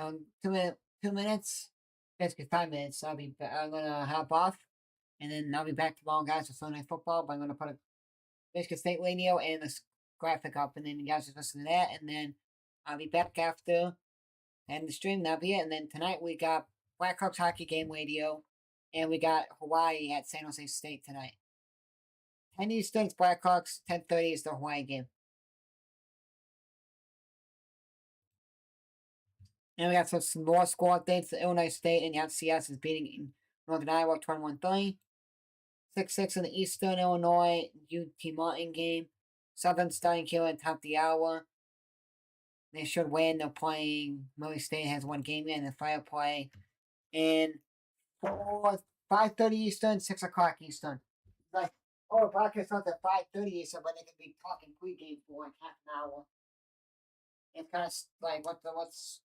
Um, 2 minutes, basically 5 minutes. I'm gonna hop off, and then I'll be back tomorrow, guys, for Sunday football. But I'm gonna put a Michigan State radio and this graphic up, and then you guys just listen to that, and then I'll be back after and the stream. That'll be it. And then tonight we got Blackhawks hockey game radio, and we got Hawaii at San Jose State tonight. 10 Eastern's Blackhawks, 10:30 is the Hawaii game. And we got some more score updates. Illinois State and FCS is beating Northern Iowa 21-3. 6-6 in the Eastern Illinois UT Martin game. Southern starting killer at top of the hour. They should win. They're playing. Murray State has one game in the Fire play. And 5:30 Eastern, 6 o'clock Eastern. Like, oh, the broadcast starts at 5:30 Eastern, but they can be talking pregame for like half an hour. It's kind of like what's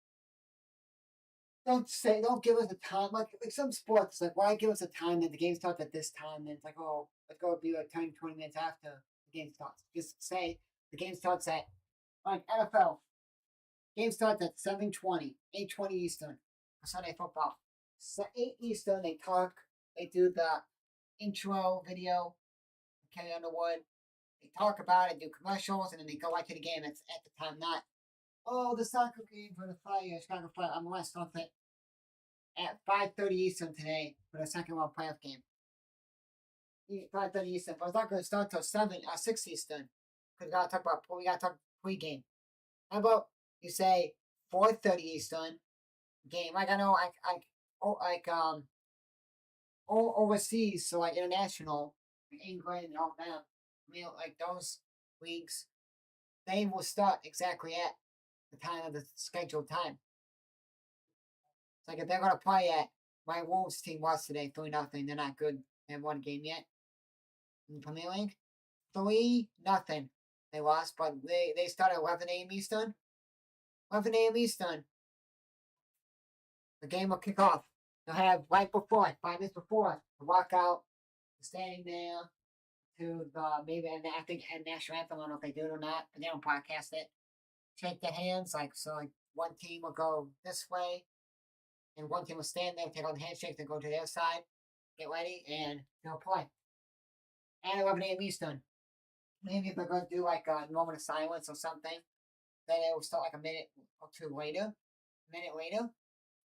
don't give us a time like some sports like why give us a time that the game starts at this time and it's like oh let's go be like 10, 20 minutes after the game starts. Just say the game starts at like NFL. Game starts at 7:20, 8:20 Eastern for Sunday football. 8 Eastern they talk, they do the intro video Carrie Underwood. They talk about it, do commercials, and then they go right to the game. It's at the time not, oh, the soccer game for the Fire, Chicago Fire. I'm West on it at 5:30 Eastern today for the second round playoff game. 5:30 Eastern, but it's not going to start till 6 Eastern. Because we gotta talk pregame. How about you say 4:30 Eastern game? Like I know, overseas, so like international, England and all that. I mean, like those leagues, they will start exactly at the time of the scheduled time. It's like if they're gonna play at my Wolves team was today 3-0. They're not good. They haven't won a game yet in the Premier League. 3-0. They lost, but they start at 11 a.m. Eastern. 11 a.m. Eastern. The game will kick off. They'll have right before, 5 minutes before, the walkout, standing there to the maybe I think a national anthem. I don't know if they do it or not, but they don't broadcast it. Shake their hands, like so. Like one team will go this way, and one team will stand there, take on the handshake, then go to their side, get ready, and they'll play. At 11 a.m. Eastern. Maybe if they're going to do like a moment of silence or something, then it will start like a minute or two later,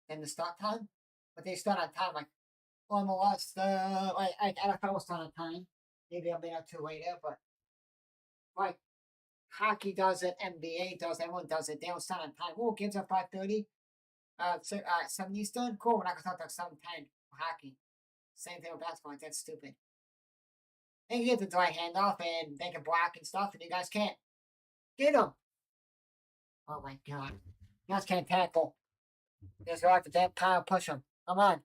than the start time. But they start on time, like almost, like NFL will start on time. Maybe a minute or two later, but like hockey does it, NBA does it, everyone does it. They don't start on time. Oh, games at 5:30. 7 Eastern. Cool. We're not gonna talk about 7:10 for hockey. Same thing with basketball. Like, that's stupid. They can get the dry handoff and they can block and stuff, and you guys can't. Get them. Oh my god. You guys can't tackle. You guys go after that pile, push them. Come on.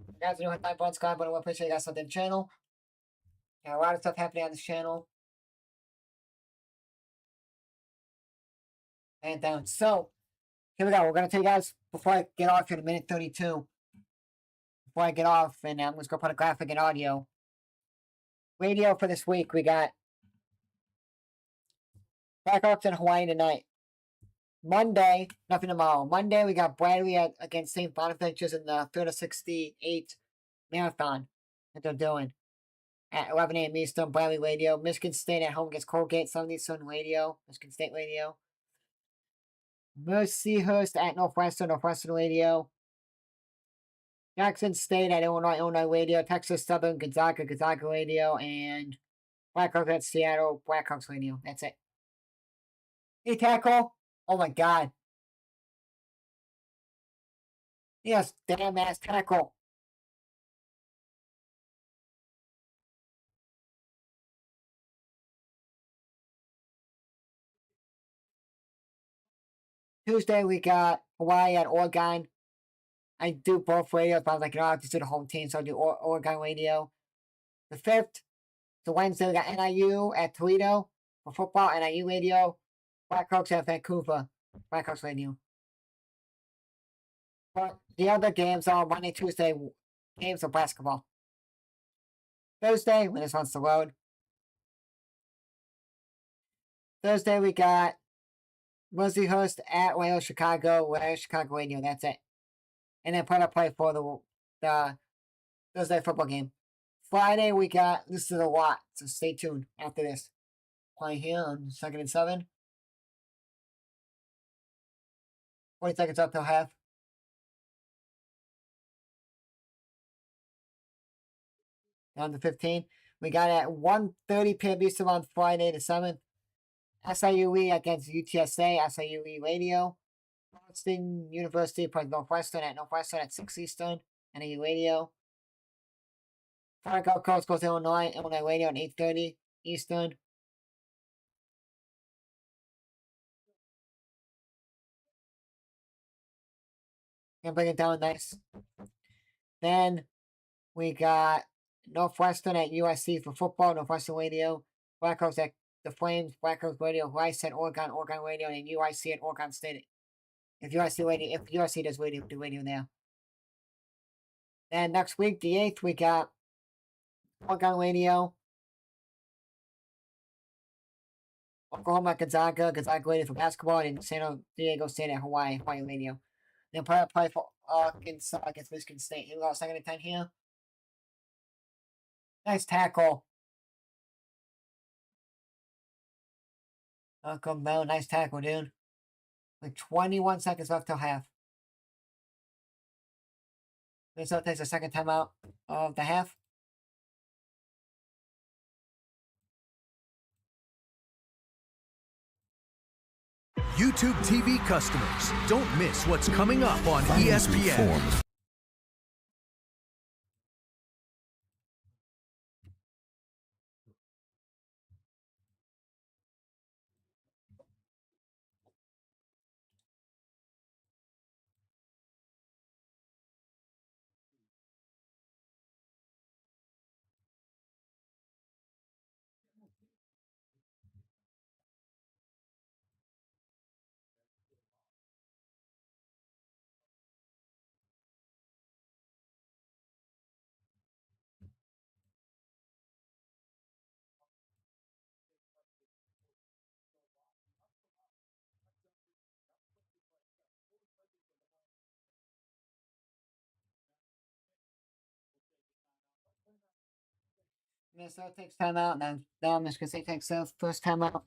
You guys know hit my button, Scott, but I appreciate you guys on the channel. Got a lot of stuff happening on this channel. And down. So, here we go. We're gonna tell you guys before I get off here in a minute 32. Before I get off, and I'm just gonna put a graphic and audio. Radio for this week, we got Blackhawks in Hawaii tonight. Monday, nothing tomorrow. Monday, we got Bradley against St. Bonaventure's in the 368 marathon that they're doing at 11 a.m. Eastern. Bradley Radio. Michigan State at home against Colgate. 7 Eastern Radio. Michigan State Radio. Mercyhurst at Northwestern. Northwestern Radio. Jackson State at Illinois Radio. Texas Southern. Gonzaga Radio. And Blackhawks at Seattle. Blackhawks Radio. That's it. Hey, tackle. Oh my god. Yes, damn ass tackle. Tuesday we got Hawaii at Oregon. I do both radios, but I was like, I'll just do the home team, so I'll do Oregon Radio. The 5th, the Wednesday, we got NIU at Toledo for football, NIU Radio. Blackhawks at Vancouver, Blackhawks Radio. But the other games are Monday, Tuesday games of basketball. Thursday, when this one's the road. Thursday, we got Mercyhurst at Loyola Chicago Radio. That's it. And then play for the Thursday football game. Friday, we got, this is a lot, so stay tuned after this. Play here on 2nd and 7. 40 seconds up till half. Down to 15. We got at 1:30 p.m. Eastern on Friday the 7th. SIUE against UTSA, SIUE Radio. Boston University plays Northwestern at 6 Eastern, NAU Radio. Fargo Coast goes to Illinois Radio at 8:30 Eastern. Gonna bring it down nice. Then we got Northwestern at USC for football, Northwestern Radio. Blackhawks at the Flames, Blackhawks Radio, Rice at Oregon Radio, and UIC at Oregon State. If USC does radio, do radio there. Then next week, the 8th, we got Oregon Radio. Oklahoma, Gonzaga, Gonzaga waited for basketball, and San Diego State at Hawaii, Hawaii Radio. Then play for Arkansas against Michigan State. Here we go, 2nd and 10 here. Nice tackle. Malcolm Bell, nice tackle, dude. Like 21 seconds left till half. Minnesota takes a second timeout of the half. YouTube TV customers, don't miss what's coming up on ESPN. Minnesota takes timeout, and then now Michigan State takes their first timeout.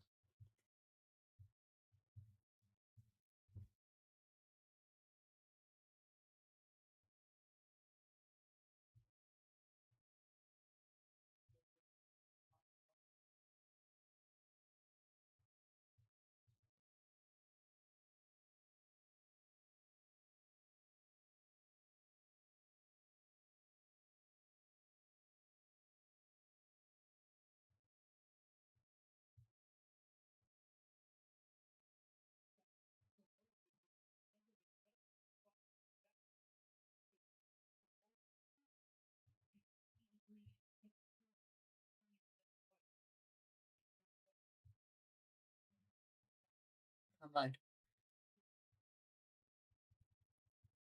Never mind.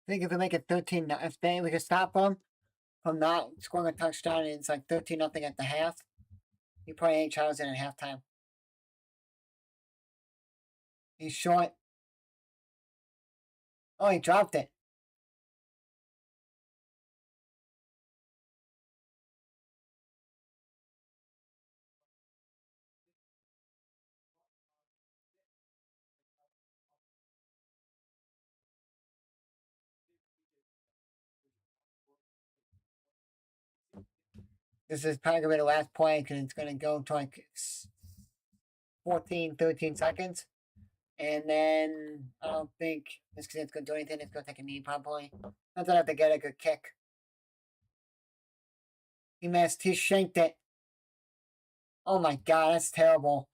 I think if we make it 13, if we can stop them from not scoring a touchdown, and it's like 13-0 at the half, he probably ain't Charles in at halftime. He's short. Oh, he dropped it. This is probably going to be the last play because it's going to go to like 14, 13 seconds. And then I don't think it's going to do anything. It's going to take a knee probably. Not that I have to get a good kick. He missed. He shanked it. Oh my god, that's terrible.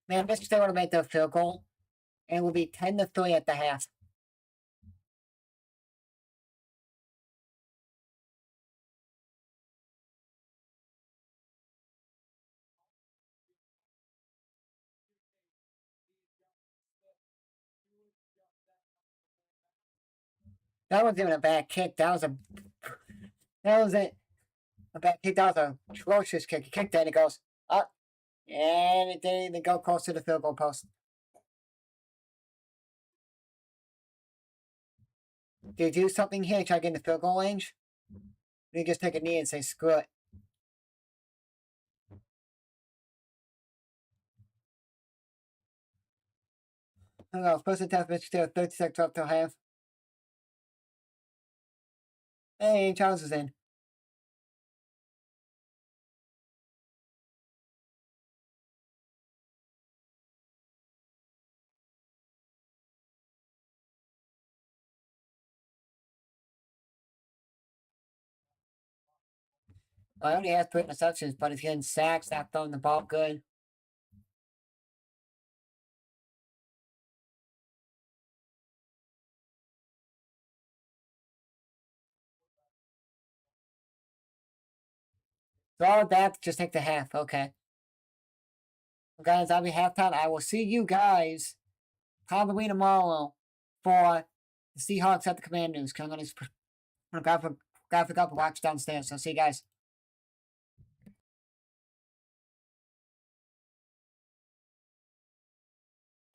Man, Michigan State would have made their field goal. And it will be 10-3 at the half. That wasn't even a bad kick. That was a bad kick. That was a atrocious kick. He kicked it and it goes up. And it didn't even go close to the field goal post. Did you do something here? Try to get in the field goal range? You just take a knee and say screw it. I don't know. First and 10, Michigan State, 30 seconds left till half. Hey, Charles is in. I only have 3 interceptions, but he's getting sacks, not throwing the ball good. So all of that, just take the half. Okay. Well, guys, that'll be halftime. I will see you guys probably tomorrow for the Seahawks at the Commanders. Because I'm going to grab a watch downstairs. So see you guys.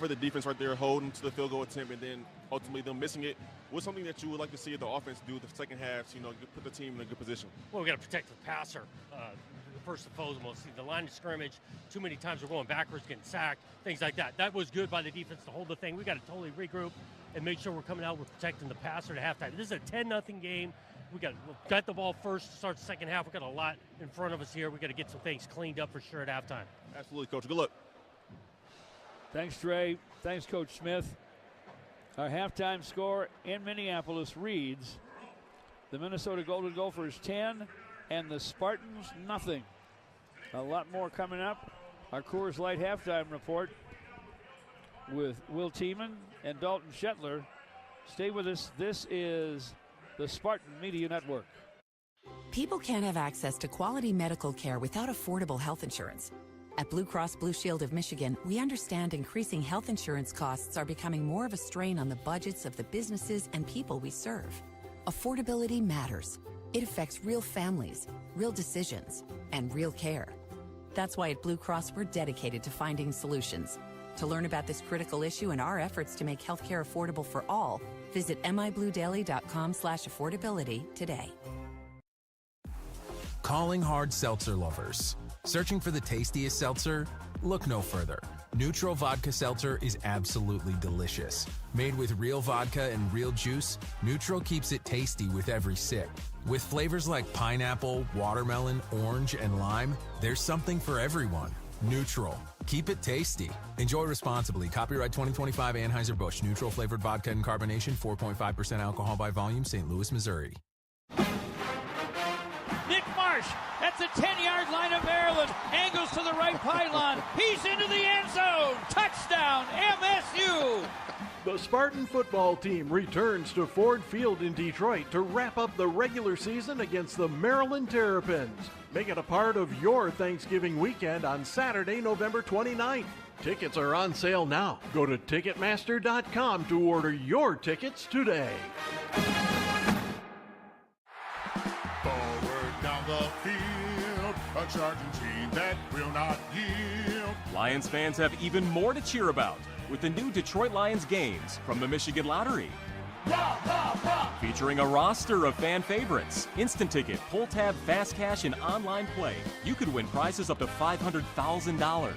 for the defense right there, holding to the field goal attempt, and then ultimately them missing it. What's something that you would like to see the offense do the second half to, put the team in a good position? Well, we got to protect the passer. First and foremost, the line of scrimmage, too many times we're going backwards, getting sacked, things like that. That was good by the defense to hold the thing. We got to totally regroup and make sure we're coming out, we're protecting the passer at halftime. This is a 10-0 game. We got the ball first to start the second half. We got a lot in front of us here. We got to get some things cleaned up for sure at halftime. Absolutely, Coach. Good luck. Thanks, Trey. Thanks, Coach Smith. Our halftime score in Minneapolis reads the Minnesota Golden Gophers 10 and the Spartans nothing. A lot more coming up. Our Coors Light halftime report with Will Tiemann and Dalton Shetler. Stay with us. This is the Spartan Media Network. People can't have access to quality medical care without affordable health insurance. At Blue Cross Blue Shield of Michigan, we understand increasing health insurance costs are becoming more of a strain on the budgets of the businesses and people we serve. Affordability matters. It affects real families, real decisions, and real care. That's why at Blue Cross we're dedicated to finding solutions. To learn about this critical issue and our efforts to make healthcare affordable for all, visit mibluedaily.com/affordability today. Calling hard seltzer lovers. Searching for the tastiest seltzer? Look no further. Neutral Vodka Seltzer is absolutely delicious. Made with real vodka and real juice, Neutral keeps it tasty with every sip. With flavors like pineapple, watermelon, orange, and lime, there's something for everyone. Neutral. Keep it tasty. Enjoy responsibly. Copyright 2025 Anheuser-Busch. Neutral flavored vodka and carbonation, 4.5% alcohol by volume, St. Louis, Missouri. Nick Marsh at the 10-yard line of Maryland. Angles to the right pylon. He's into the end zone. Touchdown, MSU. The Spartan football team returns to Ford Field in Detroit to wrap up the regular season against the Maryland Terrapins. Make it a part of your Thanksgiving weekend on Saturday, November 29th. Tickets are on sale now. Go to Ticketmaster.com to order your tickets today. Forward down the field, a charging team that will not yield. Lions fans have even more to cheer about with the new Detroit Lions games from the Michigan Lottery. Featuring a roster of fan favorites, instant ticket, pull tab, fast cash, and online play. You could win prizes up to $500,000.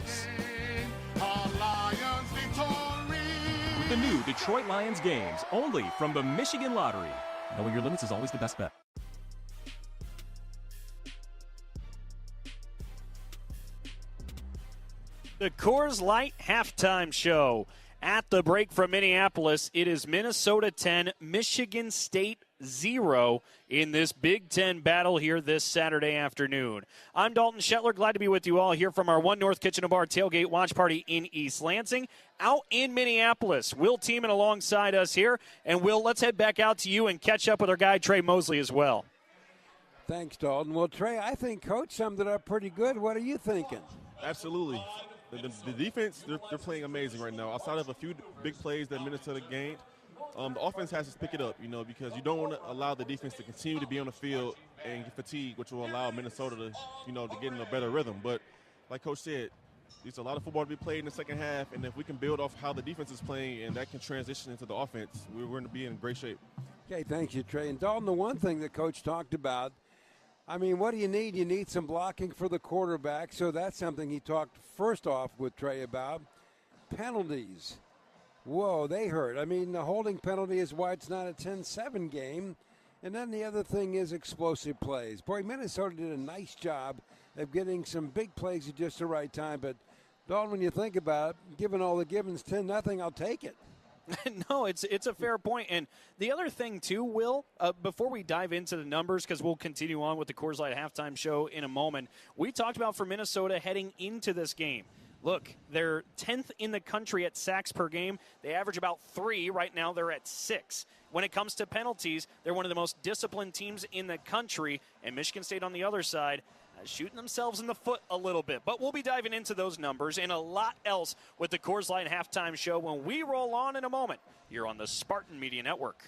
With the new Detroit Lions games, only from the Michigan Lottery. Knowing your limits is always the best bet. The Coors Light halftime show. At the break from Minneapolis, it is Minnesota 10, Michigan State 0 in this Big Ten battle here this Saturday afternoon. I'm Dalton Shetler, glad to be with you all here from our One North Kitchen and Bar tailgate watch party in East Lansing. Out in Minneapolis, Will Tiemann alongside us here. And Will, let's head back out to you and catch up with our guy Trey Mosley as well. Thanks, Dalton. Well, Trey, I think Coach summed it up pretty good. What are you thinking? Absolutely. The defense, they're playing amazing right now. Outside of a few big plays that Minnesota gained, the offense has to pick it up, because you don't want to allow the defense to continue to be on the field and get fatigued, which will allow Minnesota to, to get in a better rhythm. But like Coach said, there's a lot of football to be played in the second half, and if we can build off how the defense is playing and that can transition into the offense, we're going to be in great shape. Okay, thank you, Trey. And Dalton, the one thing that Coach talked about, I mean, what do you need? You need some blocking for the quarterback. So that's something he talked first off with Trey about. Penalties. Whoa, they hurt. I mean, the holding penalty is why it's not a 10-7 game. And then the other thing is explosive plays. Boy, Minnesota did a nice job of getting some big plays at just the right time. But, Dalton, when you think about it, given all the givens, 10-0, I'll take it. No, it's a fair point. And the other thing, too, Will, before we dive into the numbers, because we'll continue on with the Coors Light halftime show in a moment, we talked about for Minnesota heading into this game. Look, they're 10th in the country at sacks per game. They average about 3. Right now they're at 6. When it comes to penalties, they're one of the most disciplined teams in the country. And Michigan State on the other side, shooting themselves in the foot a little bit. But we'll be diving into those numbers and a lot else with the Coors Light halftime show when we roll on in a moment. You're on the Spartan Media Network.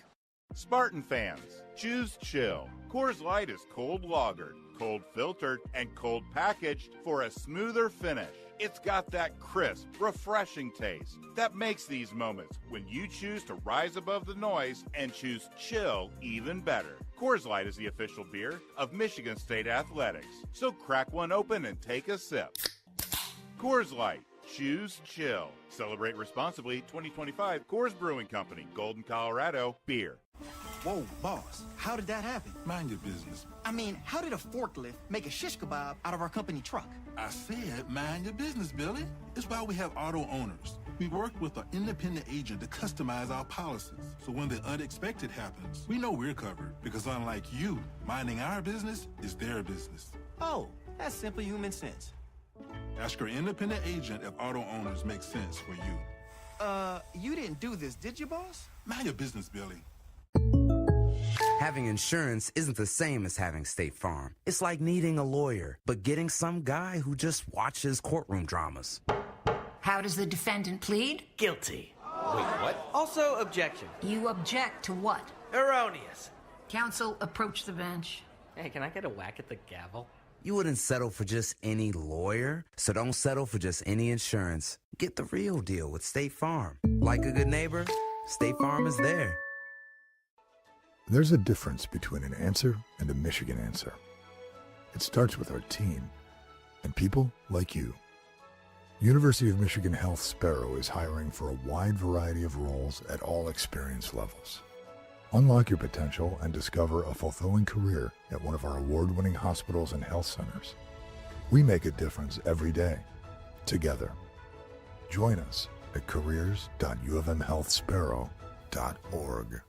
Spartan fans, choose chill. Coors Light is cold lagered, cold filtered, and cold packaged for a smoother finish. It's got that crisp, refreshing taste that makes these moments when you choose to rise above the noise and choose chill even better. Coors Light is the official beer of Michigan State Athletics, so crack one open and take a sip. Coors Light. Choose chill. Celebrate responsibly. 2025 Coors Brewing Company, Golden, Colorado. Beer. Whoa, boss, how did that happen? Mind your business. I mean, how did a forklift make a shish kebab out of our company truck? I said mind your business, Billy. It's why we have auto owners. We work with an independent agent to customize our policies. So when the unexpected happens, we know we're covered. Because unlike you, minding our business is their business. Oh, that's simple human sense. Ask your independent agent if auto owners make sense for you. You didn't do this, did you, boss? Mind your business, Billy. Having insurance isn't the same as having State Farm. It's like needing a lawyer, but getting some guy who just watches courtroom dramas. How does the defendant plead? Guilty. Wait, what? Also, objection. You object to what? Erroneous. Counsel, approach the bench. Hey, can I get a whack at the gavel? You wouldn't settle for just any lawyer, so don't settle for just any insurance. Get the real deal with State Farm. Like a good neighbor, State Farm is there. There's a difference between an answer and a Michigan answer. It starts with our team and people like you. University of Michigan Health Sparrow is hiring for a wide variety of roles at all experience levels. Unlock your potential and discover a fulfilling career at one of our award-winning hospitals and health centers. We make a difference every day, together. Join us at careers.uofmhealthsparrow.org.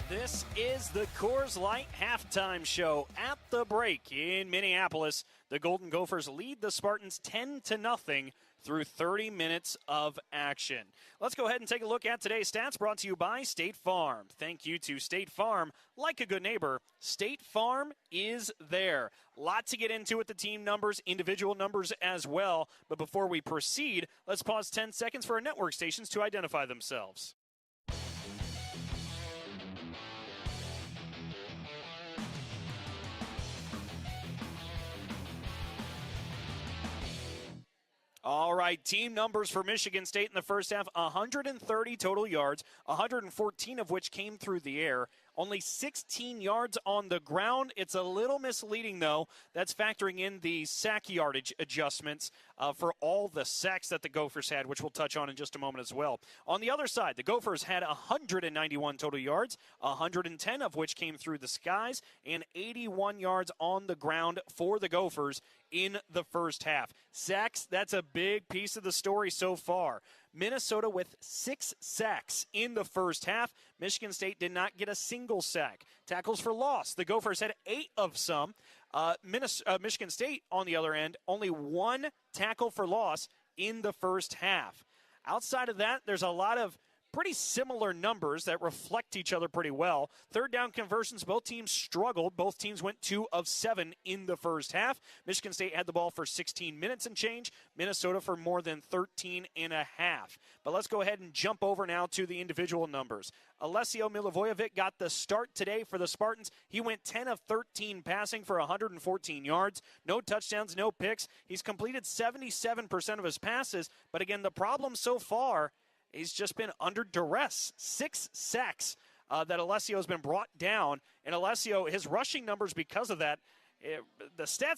This is the Coors Light halftime show. At the break in Minneapolis, the Golden Gophers lead the Spartans 10-0 through 30 minutes of action. Let's go ahead and take a look at today's stats, brought to you by State Farm. Thank you to State Farm. Like a good neighbor, State Farm is there. Lot to get into with the team numbers, individual numbers as well. But before we proceed, let's pause 10 seconds for our network stations to identify themselves. All right, team numbers for Michigan State in the first half: 130 total yards, 114 of which came through the air. Only 16 yards on the ground. It's a little misleading, though. That's factoring in the sack yardage adjustments for all the sacks that the Gophers had, which we'll touch on in just a moment as well. On the other side, the Gophers had 191 total yards, 110 of which came through the skies, and 81 yards on the ground for the Gophers in the first half. Sacks, that's a big piece of the story so far. Minnesota with 6 sacks in the first half. Michigan State did not get a single sack. Tackles for loss, the Gophers had 8 of some. Michigan State, on the other end, only 1 tackle for loss in the first half. Outside of that, there's a lot of pretty similar numbers that reflect each other pretty well. Third down conversions, both teams struggled. Both teams went 2 of 7 in the first half. Michigan State had the ball for 16 minutes and change. Minnesota for more than 13 and a half. But let's go ahead and jump over now to the individual numbers. Alessio Milivojevic got the start today for the Spartans. He went 10 of 13 passing for 114 yards. No touchdowns, no picks. He's completed 77% of his passes. But again, the problem so far, he's just been under duress. 6 sacks that Alessio has been brought down. And Alessio, his rushing numbers because of that, the stat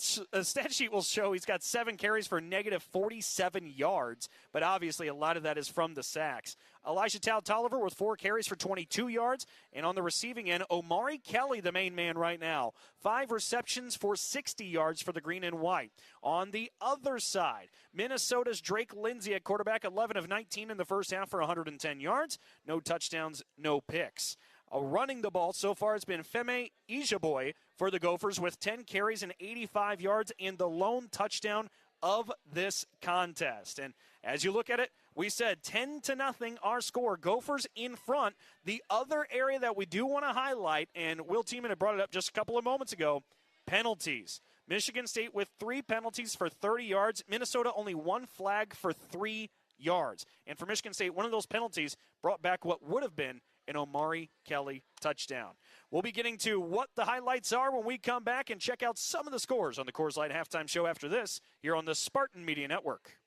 sheet will show he's got 7 carries for negative 47 yards. But obviously a lot of that is from the sacks. Elijah Tolliver with 4 carries for 22 yards. And on the receiving end, Omari Kelly, the main man right now. 5 receptions for 60 yards for the green and white. On the other side, Minnesota's Drake Lindsay at quarterback, 11 of 19 in the first half for 110 yards. No touchdowns, no picks. Running the ball so far has been Femi Ijaboy for the Gophers with 10 carries and 85 yards and the lone touchdown of this contest. And as you look at it, we said 10-0 our score. Gophers in front. The other area that we do want to highlight, and Will Tiemann had brought it up just a couple of moments ago, penalties. Michigan State with 3 penalties for 30 yards. Minnesota only 1 flag for 3 yards. And for Michigan State, one of those penalties brought back what would have been an Omari Kelly touchdown. We'll be getting to what the highlights are when we come back and check out some of the scores on the Coors Light Halftime Show after this here on the Spartan Media Network.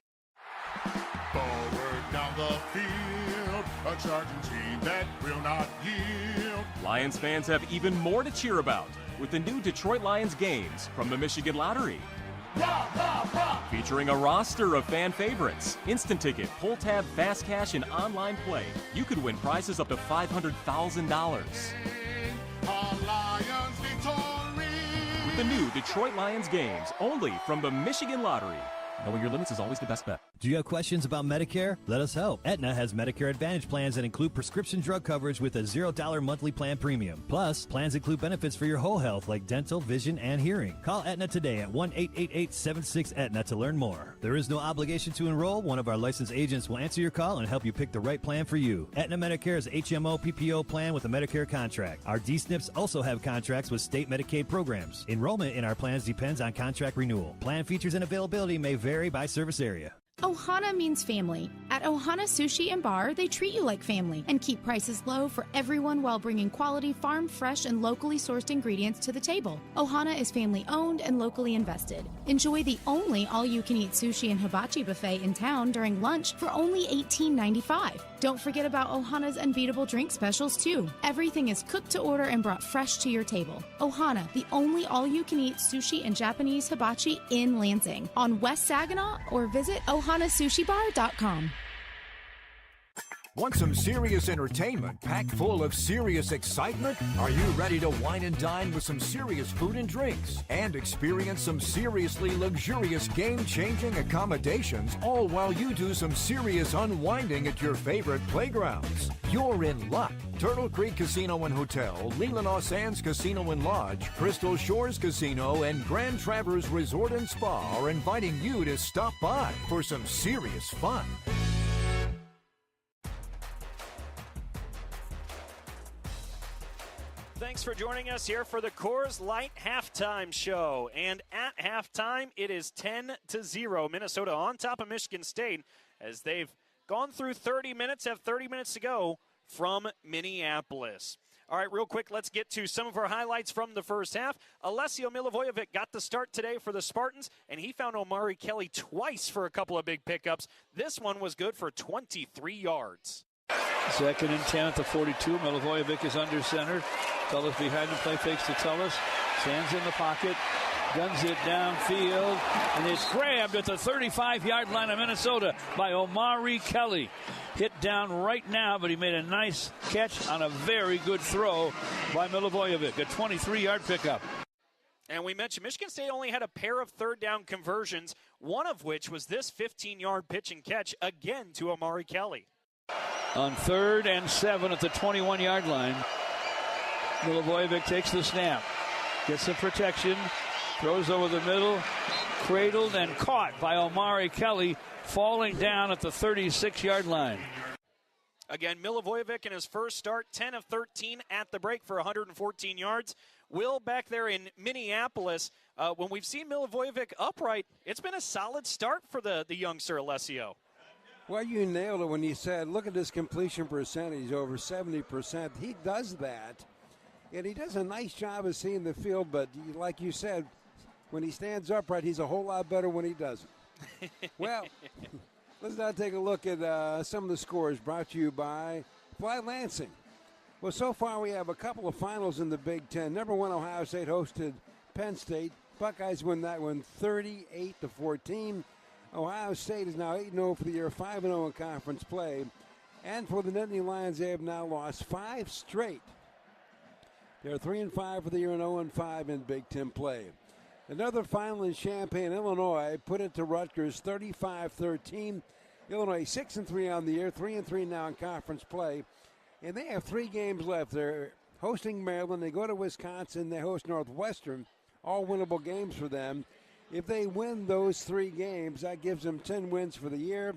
Forward down the field, a charging team that will not yield. Lions fans have even more to cheer about with the new Detroit Lions games from the Michigan Lottery. Rah, rah, rah. Featuring a roster of fan favorites, instant ticket, pull tab, fast cash, and online play. You could win prizes up to $500,000. Our Lions victory. With the new Detroit Lions games, only from the Michigan Lottery. Knowing your limits is always the best bet. Do you have questions about Medicare? Let us help. Aetna has Medicare Advantage plans that include prescription drug coverage with a $0 monthly plan premium. Plus, plans include benefits for your whole health like dental, vision, and hearing. Call Aetna today at 1-888-76-AETNA to learn more. There is no obligation to enroll. One of our licensed agents will answer your call and help you pick the right plan for you. Aetna Medicare is HMO PPO plan with a Medicare contract. Our D-SNPs also have contracts with state Medicaid programs. Enrollment in our plans depends on contract renewal. Plan features and availability may vary by service area. Ohana means family. At Ohana Sushi and Bar, they treat you like family and keep prices low for everyone while bringing quality, farm fresh, and locally sourced ingredients to the table. Ohana is family owned and locally invested. Enjoy the only all-you-can-eat sushi and hibachi buffet in town during lunch for only $18.95. Don't forget about Ohana's unbeatable drink specials, too. Everything is cooked to order and brought fresh to your table. Ohana, the only all-you-can-eat sushi and Japanese hibachi in Lansing. On West Saginaw, or visit ohanasushibar.com. Want some serious entertainment packed full of serious excitement? Are you ready to wine and dine with some serious food and drinks and experience some seriously luxurious game-changing accommodations, all while you do some serious unwinding at your favorite playgrounds? You're in luck. Turtle Creek Casino and Hotel, Leelanau Sands Casino and Lodge, Crystal Shores Casino, and Grand Traverse Resort and Spa are inviting you to stop by for some serious fun. Thanks for joining us here for the Coors Light Halftime Show. And at halftime, it is 10-0. Minnesota on top of Michigan State as they've gone through 30 minutes, have 30 minutes to go from Minneapolis. All right, real quick, let's get to some of our highlights from the first half. Alessio Milivojevic got the start today for the Spartans, and he found Omari Kelly twice for a couple of big pickups. This one was good for 23 yards. 2nd and 10 at the 42. Milivojevic is under center. Tullis behind him, play fakes to Tullis. Stands in the pocket, guns it downfield, and it's grabbed at the 35-yard line of Minnesota by Omari Kelly. Hit down right now, but he made a nice catch on a very good throw by Milivojevic. A 23-yard pickup. And we mentioned Michigan State only had a pair of third down conversions, one of which was this 15-yard pitch and catch again to Omari Kelly. On 3rd and 7 at the 21-yard line, Milivojevic takes the snap, gets some protection, throws over the middle, cradled and caught by Omari Kelly, falling down at the 36-yard line. Again, Milivojevic in his first start, 10 of 13 at the break for 114 yards. Will back there in Minneapolis, when we've seen Milivojevic upright, it's been a solid start for the youngster Alessio. Well, you nailed it when you said, look at his completion percentage, over 70%. He does that, and he does a nice job of seeing the field, but like you said, when he stands upright, he's a whole lot better when he doesn't. Well, let's now take a look at some of the scores brought to you by Fly Lansing. Well, so far we have a couple of finals in the Big Ten. Number 1, Ohio State hosted Penn State. Buckeyes win that one 38-14. Ohio State is now 8-0 for the year, 5-0 in conference play. And for the Nittany Lions, they have now lost 5 straight. They're 3-5 for the year and 0-5 in Big Ten play. Another final in Champaign, Illinois, put it to Rutgers 35-13. Illinois 6-3 on the year, 3-3 now in conference play. And they have 3 games left. They're hosting Maryland. They go to Wisconsin. They host Northwestern. All winnable games for them. If they win those 3 games, that gives them 10 wins for the year,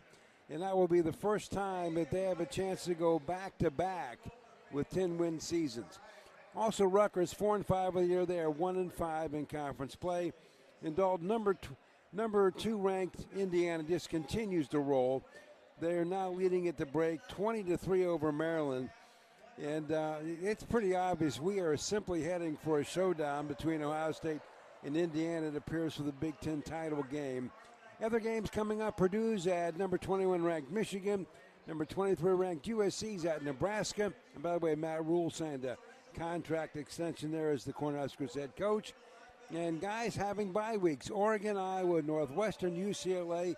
and that will be the first time that they have a chance to go back-to-back with 10-win seasons. Also, Rutgers 4-5 of the year. They are 1-5 in conference play. And Dalton, number 2 ranked Indiana just continues to roll. They are now leading at the break 20-3 over Maryland. And it's pretty obvious we are simply heading for a showdown between Ohio State and Indiana, it appears, for the Big Ten title game. Other games coming up: Purdue's at number 21 ranked Michigan. Number 23 ranked USC's at Nebraska. And by the way, Matt Rule signed a contract extension there as the Cornhuskers head coach. And guys having bye weeks: Oregon, Iowa, Northwestern, UCLA,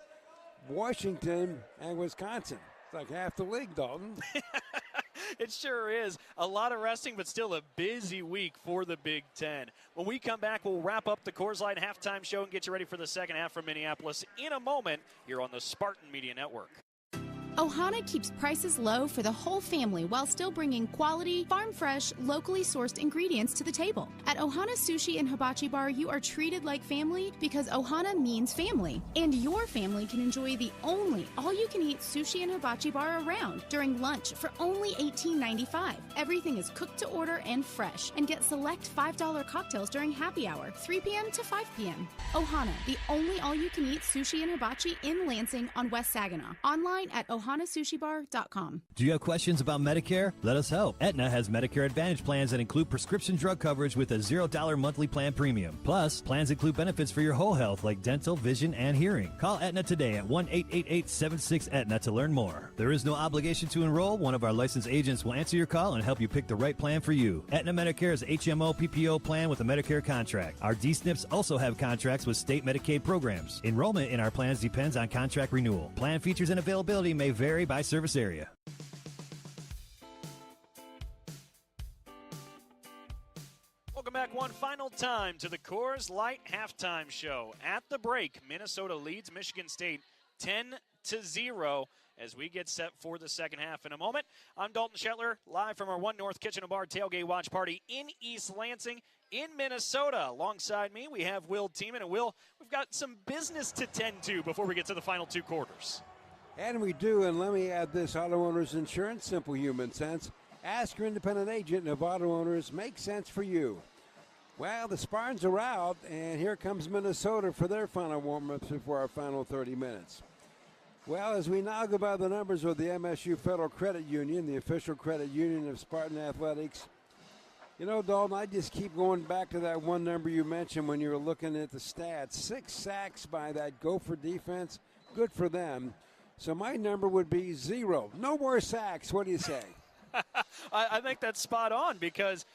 Washington, and Wisconsin. It's like half the league, Dalton. It sure is. A lot of resting, but still a busy week for the Big Ten. When we come back, we'll wrap up the Coors Light halftime show and get you ready for the second half from Minneapolis in a moment here on the Spartan Media Network. Ohana keeps prices low for the whole family while still bringing quality, farm-fresh, locally sourced ingredients to the table. At Ohana Sushi and Hibachi Bar, you are treated like family because Ohana means family. And your family can enjoy the only all-you-can-eat sushi and hibachi bar around during lunch for only $18.95. Everything is cooked to order and fresh. And get select $5 cocktails during happy hour, 3 p.m. to 5 p.m. Ohana, the only all-you-can-eat sushi and hibachi in Lansing on West Saginaw. Online at ohanasushibar.com. Do you have questions about Medicare? Let us help. Aetna has Medicare Advantage plans that include prescription drug coverage with a $0 monthly plan premium. Plus, plans include benefits for your whole health like dental, vision, and hearing. Call Aetna today at 1-888-76-AETNA to learn more. There is no obligation to enroll. One of our licensed agents will answer your call and help you pick the right plan for you. Aetna Medicare is HMO PPO plan with a Medicare contract. Our D-SNPs also have contracts with state Medicaid programs. Enrollment in our plans depends on contract renewal. Plan features and availability may vary by service area. Welcome back one final time to the Coors Light halftime show. At the break, Minnesota leads Michigan State 10-0 as we get set for the second half in a moment. I'm Dalton Shetler, live from our One North Kitchen and Bar tailgate watch party in East Lansing in Minnesota. Alongside me, we have Will Tiemann. And Will, we've got some business to tend to before we get to the final two quarters. And we do, and let me add this: auto owners insurance, simple human sense. Ask your independent agent if auto owners make sense for you. Well, the Spartans are out, and here comes Minnesota for their final warm-ups before our final 30 minutes. Well, as we now go by the numbers of the MSU Federal Credit Union, the official credit union of Spartan Athletics, you know, Dalton, I just keep going back to that one number you mentioned when you were looking at the stats. 6 sacks by that Gopher defense. Good for them. So my number would be 0. No more sacks. What do you say? I think that's spot on because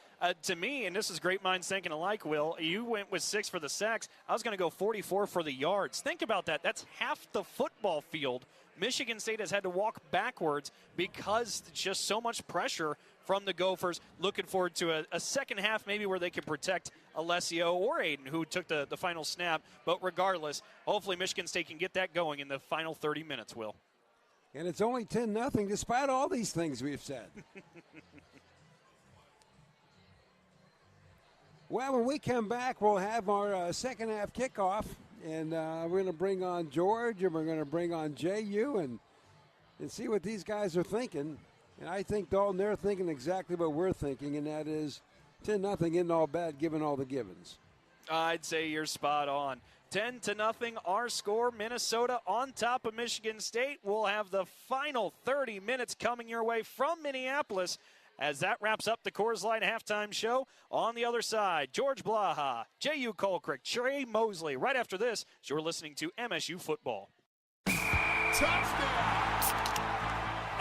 to me, and this is great minds thinking alike, Will, you went with 6 for the sacks. I was going to go 44 for the yards. Think about that. That's half the football field. Michigan State has had to walk backwards because just so much pressure from the Gophers. Looking forward to a second half maybe where they can protect Alessio or Aiden, who took the final snap. But regardless, hopefully Michigan State can get that going in the final 30 minutes, Will. And it's only 10-0 despite all these things we've said. Well, when we come back, we'll have our second half kickoff. And we're going to bring on George, and we're going to bring on JU and see what these guys are thinking. And I think, Dalton, they're thinking exactly what we're thinking, and that is 10-0 isn't all bad given all the givens. I'd say you're spot on. 10-0 our score. Minnesota on top of Michigan State. We'll have the final 30 minutes coming your way from Minneapolis as that wraps up the Coors Light halftime show. On the other side, George Blaha, J.U. Colcrick, Trey Mosley. Right after this, you're listening to MSU Football. Touchdown!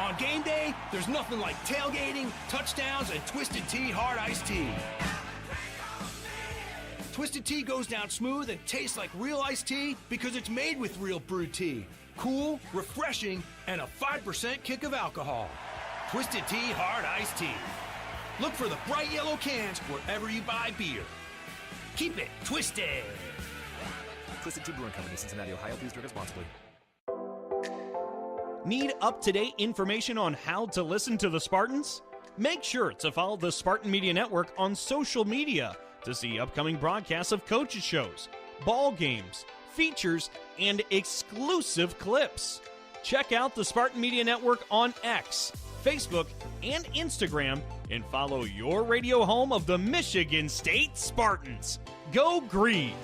On game day, there's nothing like tailgating, touchdowns, and Twisted Tea Hard Iced Tea. Twisted Tea goes down smooth and tastes like real iced tea because it's made with real brewed tea. Cool, refreshing, and a 5% kick of alcohol. Twisted Tea Hard Iced Tea. Look for the bright yellow cans wherever you buy beer. Keep it twisted. Twisted Tea Brewing Company, Cincinnati, Ohio. Please drink responsibly. Need up-to-date information on how to listen to the Spartans? Make sure to follow the Spartan Media Network on social media to see upcoming broadcasts of coaches' shows, ball games, features, and exclusive clips. Check out the Spartan Media Network on X, Facebook, and Instagram, and follow your radio home of the Michigan State Spartans. Go Green!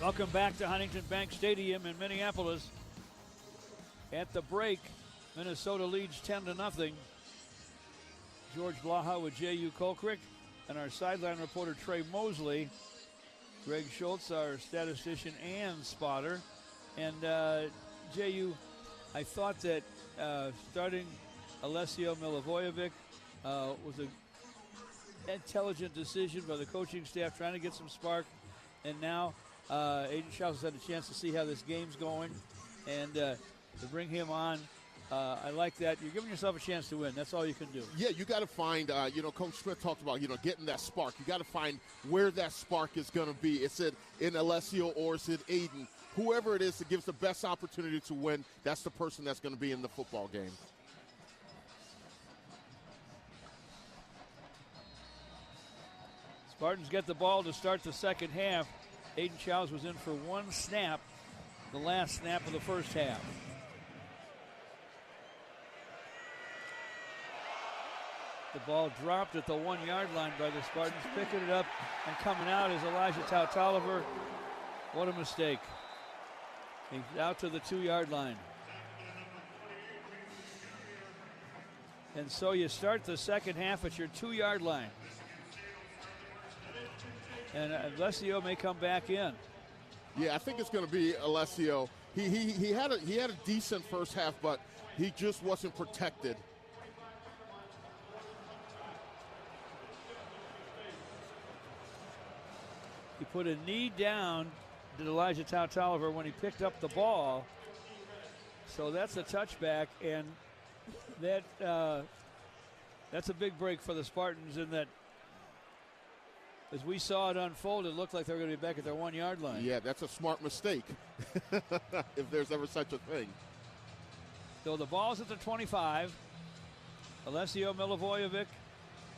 Welcome back to Huntington Bank Stadium in Minneapolis. At the break, Minnesota leads 10-0. George Blaha with J.U. Colcrick and our sideline reporter Trey Mosley. Greg Schultz, our statistician and spotter. And J.U., I thought that starting Alessio Milivojevic was an intelligent decision by the coaching staff trying to get some spark. And now Aiden Schaus has had a chance to see how this game's going. And to bring him on, I like that. You're giving yourself a chance to win. That's all you can do. Yeah, you got to find, Coach Smith talked about, getting that spark. You got to find where that spark is going to be. Is it in Alessio or is it Aiden? Whoever it is that gives the best opportunity to win, that's the person that's going to be in the football game. Spartans get the ball to start the second half. Aiden Schaus was in for one snap, the last snap of the first half. The ball dropped at the 1 yard line by the Spartans. Picking it up and coming out is Elijah Tautoliver. What a mistake. He's out to the 2 yard line. And so you start the second half at your 2 yard line. And Alessio may come back in. Yeah, I think it's going to be Alessio. He had a decent first half, but he just wasn't protected. He put a knee down, did Elijah Tautoliver, when he picked up the ball. So that's a touchback, and that's a big break for the Spartans in that as we saw it unfold, it looked like they were going to be back at their 1 yard line. Yeah, that's a smart mistake, if there's ever such a thing. So the ball's at the 25. Alessio Milivojevic,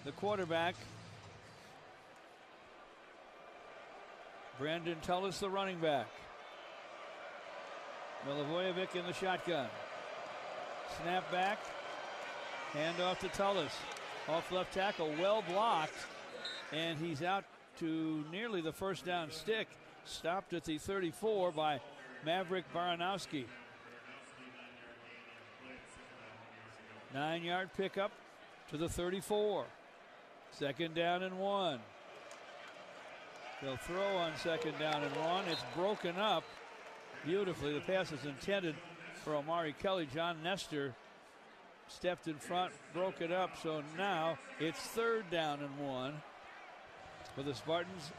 the quarterback. Brandon Tullis, the running back. Milivojevic in the shotgun. Snap back. Hand off to Tullis. Off left tackle, well blocked. And he's out to nearly the first down stick. Stopped at the 34 by Maverick Baranowski. 9 yard pickup to the 34. Second down and 1. They'll throw on second down and 1. It's broken up beautifully. The pass is intended for Omari Kelly. John Nestor stepped in front, broke it up. So now it's third down and 1 for the Spartans,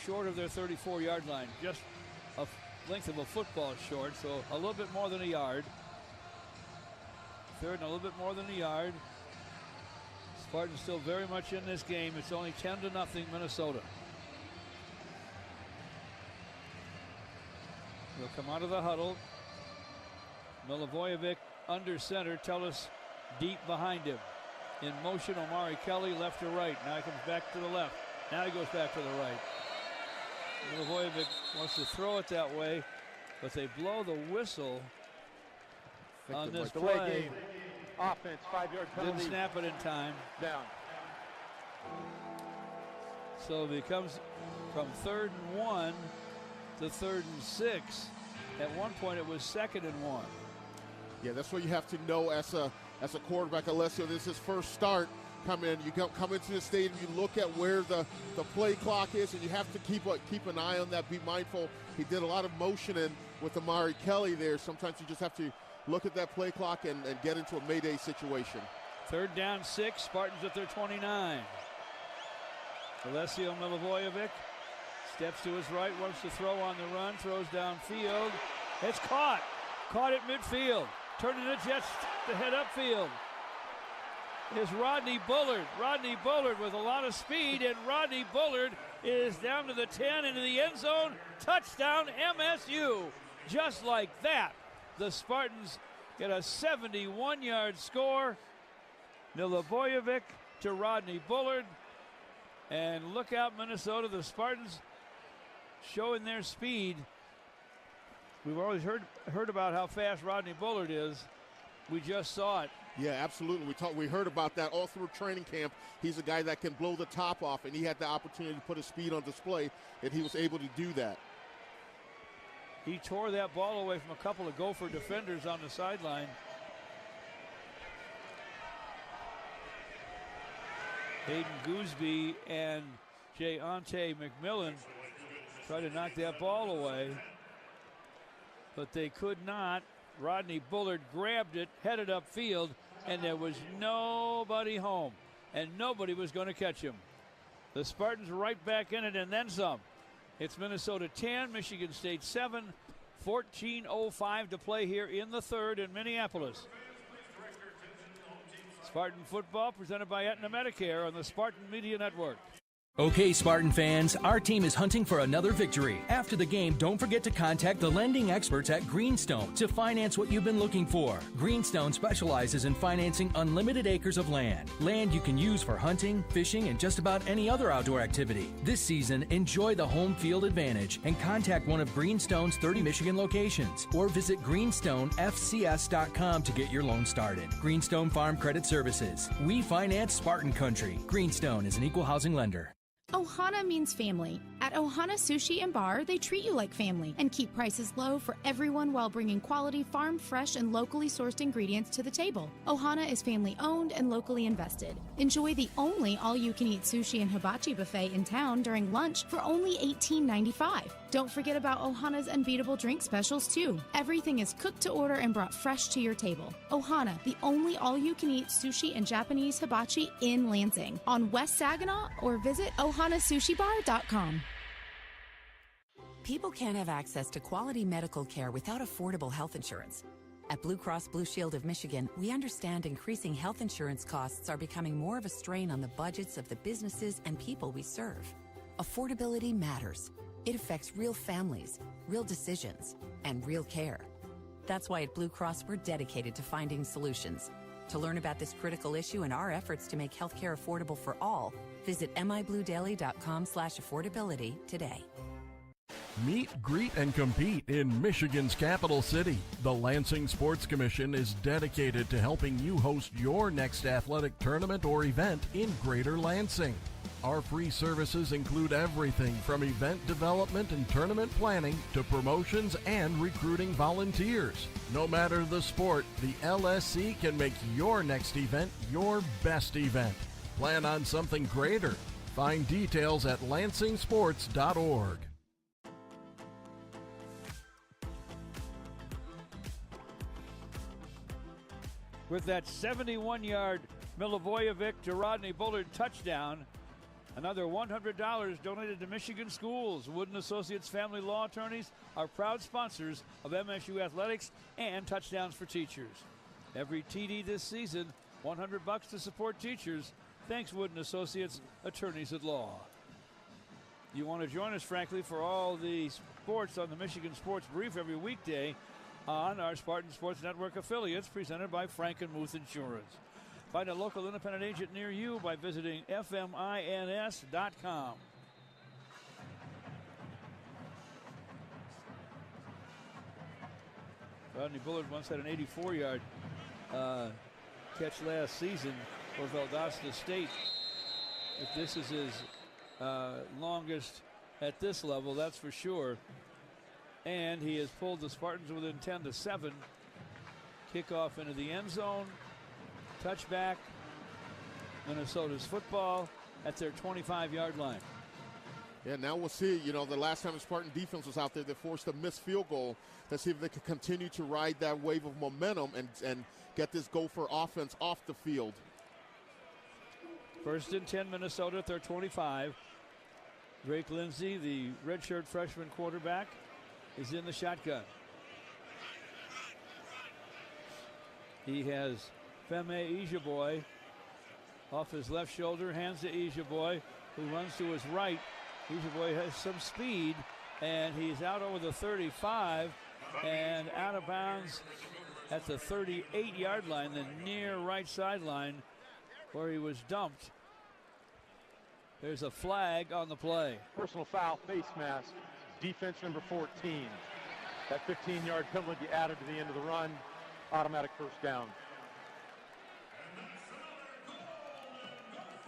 short of their 34 yard line. Just a length of a football short, so a little bit more than a yard. Third and a little bit more than a yard. Spartans still very much in this game. It's only 10-0 Minnesota. They'll come out of the huddle. Milivojevic under center. Tullis deep behind him. In motion, Omari Kelly left to right. Now he comes back to the left. Now he goes back to the right. Milivojevic wants to throw it that way, but they blow the whistle on this play. Game. Offense, 5 yard penalty. Didn't snap it in time. Down. So it becomes from 3rd and 1 to 3rd and 6. At one point it was 2nd and 1. Yeah, that's what you have to know as a quarterback. Alessio, this is his first start. Come into the stadium, you look at where the play clock is, and you have to keep an eye on that, be mindful. He did a lot of motioning with Omari Kelly there. Sometimes you just have to look at that play clock and get into a mayday situation. 3rd down 6, Spartans at their 29. Alessio Milivojevic steps to his right, wants to throw on the run, throws downfield. It's caught at midfield. Turning the Jets to head upfield is Rodney Bullard. Rodney Bullard with a lot of speed, and Rodney Bullard is down to the 10 into the end zone. Touchdown MSU. Just like that, the Spartans get a 71-yard score. Milivojevic to Rodney Bullard. And look out, Minnesota, the Spartans showing their speed. We've always heard about how fast Rodney Bullard is. We just saw it Yeah, absolutely. We heard about that all through training camp. He's a guy that can blow the top off, and he had the opportunity to put his speed on display, and he was able to do that. He tore that ball away from a couple of Gopher defenders on the sideline. Hayden Gooseby and Jayante McMillan tried to knock that ball away, but they could not. Rodney Bullard grabbed it, headed upfield, and there was nobody home, and nobody was going to catch him. The Spartans right back in it and then some. It's Minnesota 10, Michigan State 7, 14:05 to play here in the third in Minneapolis. Spartan football presented by Aetna Medicare on the Spartan Media Network. Okay, Spartan fans, our team is hunting for another victory. After the game, don't forget to contact the lending experts at Greenstone to finance what you've been looking for. Greenstone specializes in financing unlimited acres of land you can use for hunting, fishing, and just about any other outdoor activity. This season, enjoy the home field advantage and contact one of Greenstone's 30 Michigan locations or visit greenstonefcs.com to get your loan started. Greenstone Farm Credit Services. We finance Spartan country. Greenstone is an equal housing lender. Ohana means family. At Ohana Sushi and Bar, they treat you like family and keep prices low for everyone while bringing quality farm fresh and locally sourced ingredients to the table. Ohana is family owned and locally invested. Enjoy the only all-you-can-eat sushi and hibachi buffet in town during lunch for only $18.95. Don't forget about Ohana's unbeatable drink specials too. Everything is cooked to order and brought fresh to your table. Ohana, the only all-you-can-eat sushi and Japanese hibachi in Lansing. On West Saginaw or visit ohanasushibar.com. People can't have access to quality medical care without affordable health insurance. At Blue Cross Blue Shield of Michigan, we understand increasing health insurance costs are becoming more of a strain on the budgets of the businesses and people we serve. Affordability matters. It affects real families, real decisions, and real care. That's why at Blue Cross we're dedicated to finding solutions. To learn about this critical issue and our efforts to make healthcare affordable for all, visit mibluedaily.com/affordability today. Meet, greet, and compete in Michigan's capital city. The Lansing Sports Commission is dedicated to helping you host your next athletic tournament or event in Greater Lansing. Our free services include everything from event development and tournament planning to promotions and recruiting volunteers. No matter the sport, the LSC can make your next event your best event. Plan on something greater. Find details at lansingsports.org. With that 71-yard Milivojevic to Rodney Bullard touchdown, another $100 donated to Michigan schools. Wooden Associates Family Law Attorneys are proud sponsors of MSU Athletics and Touchdowns for Teachers. Every TD this season, $100 to support teachers. Thanks, Wooden Associates Attorneys at Law. You want to join us, frankly, for all the sports on the Michigan Sports Brief every weekday on our Spartan Sports Network affiliates, presented by Frankenmuth Insurance. Find a local independent agent near you by visiting fmins.com. Rodney Bullard once had an 84-yard catch last season for Valdosta State. If this is his longest at this level, that's for sure. And he has pulled the Spartans within 10-7. Kickoff into the end zone. Touchback. Minnesota's football at their 25-yard line. Yeah, now we'll see. You know, the last time the Spartan defense was out there, they forced a missed field goal. Let's see if they can continue to ride that wave of momentum and get this Gopher offense off the field. First and 10, Minnesota at their 25. Drake Lindsey, the redshirt freshman quarterback, is in the shotgun. He has Femi Ijaboy off his left shoulder, hands to Ijaboy, who runs to his right. Ijaboy has some speed, and he's out over the 35 and out of bounds at the 38-yard line, the near right sideline where he was dumped. There's a flag on the play. Personal foul, face mask, defense number 14. That 15-yard penalty added to the end of the run, automatic first down.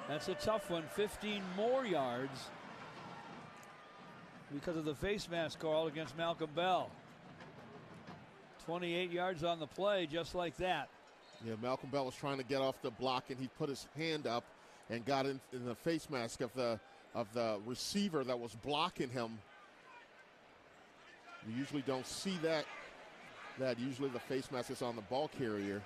That's a tough one. 15 more yards because of the face mask call against Malcolm Bell. 28 yards on the play, just like that. Yeah, Malcolm Bell was trying to get off the block, and he put his hand up and got in the face mask of the receiver that was blocking him. You usually don't see that. Usually the face mask is on the ball carrier.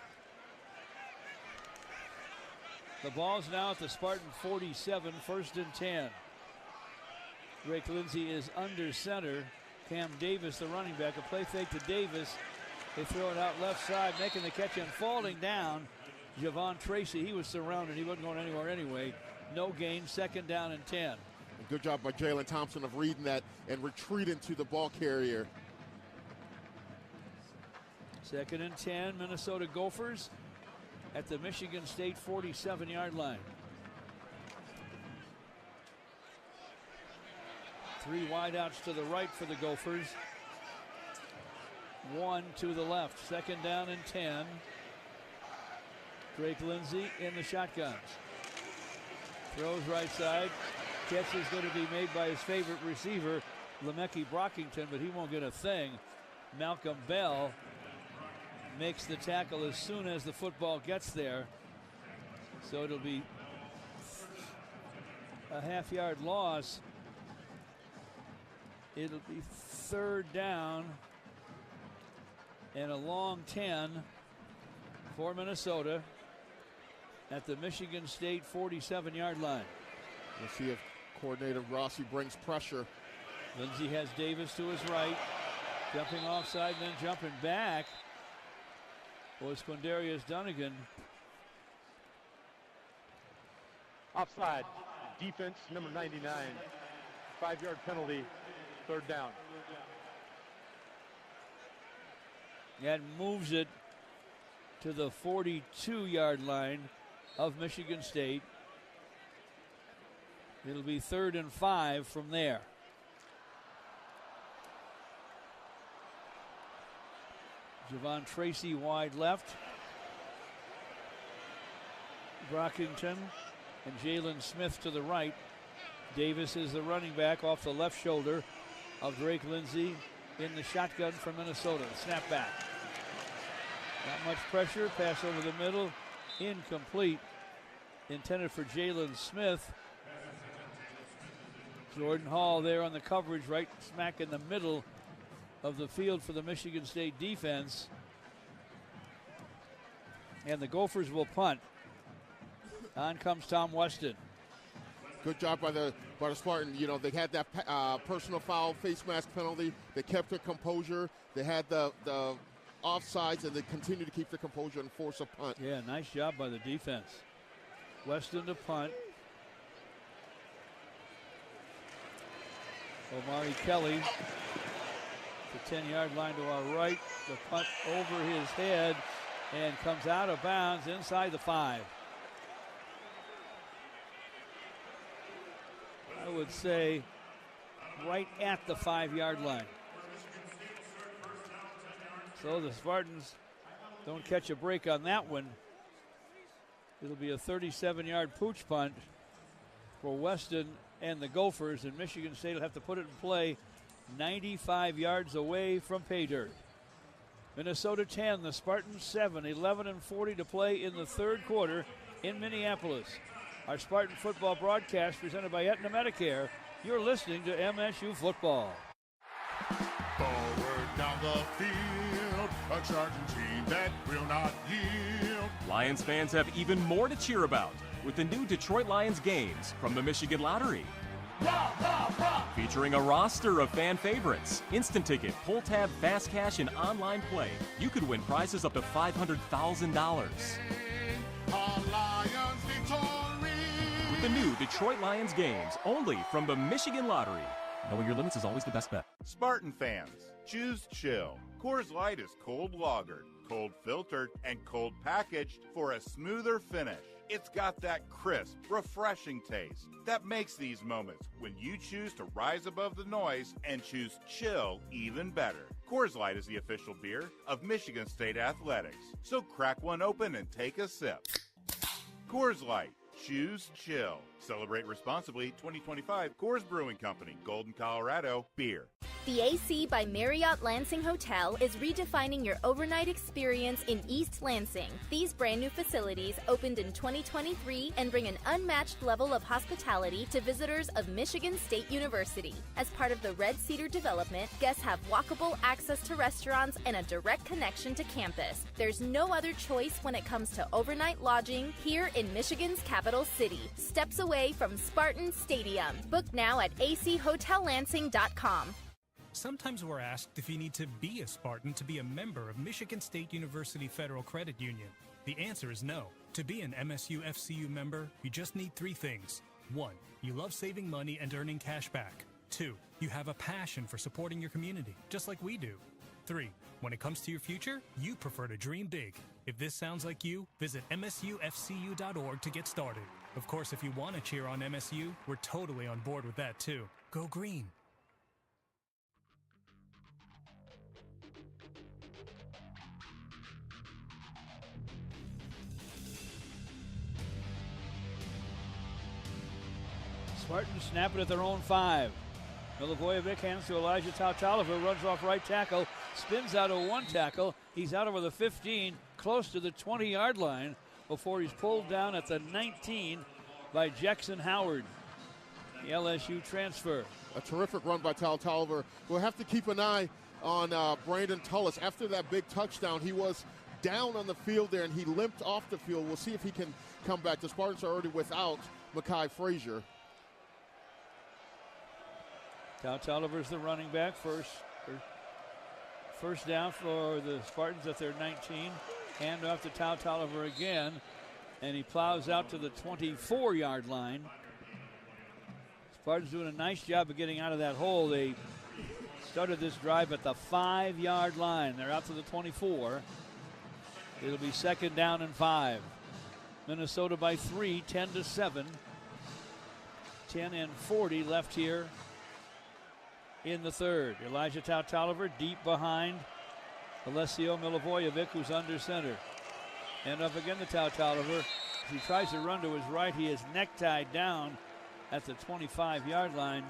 The ball's now at the Spartan 47, 1st and 10. Drake Lindsay is under center. Cam Davis, the running back, a play fake to Davis. They throw it out left side, making the catch and falling down. Javon Tracy, he was surrounded. He wasn't going anywhere anyway. No gain, 2nd down and 10. Good job by Jalen Thompson of reading that and retreating to the ball carrier. 2nd and 10, Minnesota Gophers at the Michigan State 47-yard line. 3 wideouts to the right for the Gophers. 1 to the left. 2nd down and 10. Drake Lindsay in the shotguns. Throws right side. Catch is going to be made by his favorite receiver, Lemeke Brockington, but he won't get a thing. Malcolm Bell makes the tackle as soon as the football gets there. So it'll be a half-yard loss. It'll be 3rd down and a long 10 for Minnesota at the Michigan State 47-yard line. We'll see if coordinator Rossi brings pressure. Lindsay has Davis to his right. Jumping offside, then jumping back was Quindarius Dunnigan. Offside. Defense, number 99. 5-yard penalty. 3rd down. And moves it to the 42-yard line of Michigan State. It'll be 3rd and 5 from there. Javon Tracy wide left. Brockington and Jalen Smith to the right. Davis is the running back off the left shoulder of Drake Lindsay in the shotgun for Minnesota. Snap back. Not much pressure. Pass over the middle. Incomplete. Intended for Jalen Smith. Jordan Hall there on the coverage, right smack in the middle of the field for the Michigan State defense. And the Gophers will punt. On comes Tom Weston. Good job by the Spartan. You know, they had that personal foul face mask penalty. They kept their composure. They had the offsides, and they continue to keep their composure and force a punt. Yeah, nice job by the defense. Weston to punt. Omari Kelly, the 10-yard line to our right. The punt over his head and comes out of bounds inside the 5. I would say right at the 5-yard line. So the Spartans don't catch a break on that one. It'll be a 37-yard pooch punt for Weston and the Gophers, and Michigan State will have to put it in play 95 yards away from pay dirt. Minnesota 10, the Spartans 7, 11:40 to play in the 3rd quarter in Minneapolis. Our Spartan football broadcast presented by Aetna Medicare. You're listening to MSU Football. Forward down the field, a charging team that will not yield. Lions fans have even more to cheer about with the new Detroit Lions games from the Michigan Lottery. Featuring a roster of fan favorites, instant ticket, pull tab, fast cash, and online play, you could win prizes up to $500,000. Our Lions victory. With the new Detroit Lions games, only from the Michigan Lottery. Knowing your limits is always the best bet. Spartan fans, choose chill. Coors Light is cold lagered, cold filtered, and cold packaged for a smoother finish. It's got that crisp, refreshing taste that makes these moments when you choose to rise above the noise and choose chill even better. Coors Light is the official beer of Michigan State Athletics, so crack one open and take a sip. Coors Light, Choose chill. Celebrate responsibly. 2025 Coors Brewing Company, Golden, Colorado. Beer. The AC by Marriott Lansing Hotel is redefining your overnight experience in East Lansing. These brand new facilities opened in 2023 and bring an unmatched level of hospitality to visitors of Michigan State University. As part of the Red Cedar development, guests have walkable access to restaurants and a direct connection to campus. There's no other choice when it comes to overnight lodging here in Michigan's capital city, steps away from Spartan Stadium. Book now at achhotellansing.com. Sometimes we're asked if you need to be a Spartan to be a member of Michigan State University Federal Credit Union. The answer is no. To be an MSU FCU member, you just need 3 things. 1. You love saving money and earning cash back. 2. You have a passion for supporting your community, just like we do. 3. When it comes to your future, you prefer to dream big. If this sounds like you, visit msufcu.org to get started. Of course, if you want to cheer on MSU, we're totally on board with that too. Go green. Spartans snap it at their own 5. Milivojevic hands to Elijah Tautaliver, runs off right tackle, spins out of 1 tackle. He's out over the 15, close to the 20-yard line before he's pulled down at the 19 by Jackson Howard, the LSU transfer. A terrific run by Tautaliver. We'll have to keep an eye on Brandon Tullis. After that big touchdown, he was down on the field there, and he limped off the field. We'll see if he can come back. The Spartans are already without Mekhi Frazier. Tautaliver's the running back. First down for the Spartans at their 19. Hand off to Tautaliver again, and he plows out to the 24-yard line. Spartans doing a nice job of getting out of that hole. They started this drive at the 5-yard line. They're out to the 24. It'll be 2nd down and 5. Minnesota by 3, 10-7. 10:40 left here in the 3rd. Elijah Tautaliver deep behind Alessio Milivojevic, who's under center. And up again to Tautaliver. As he tries to run to his right, he is necktied down at the 25-yard line.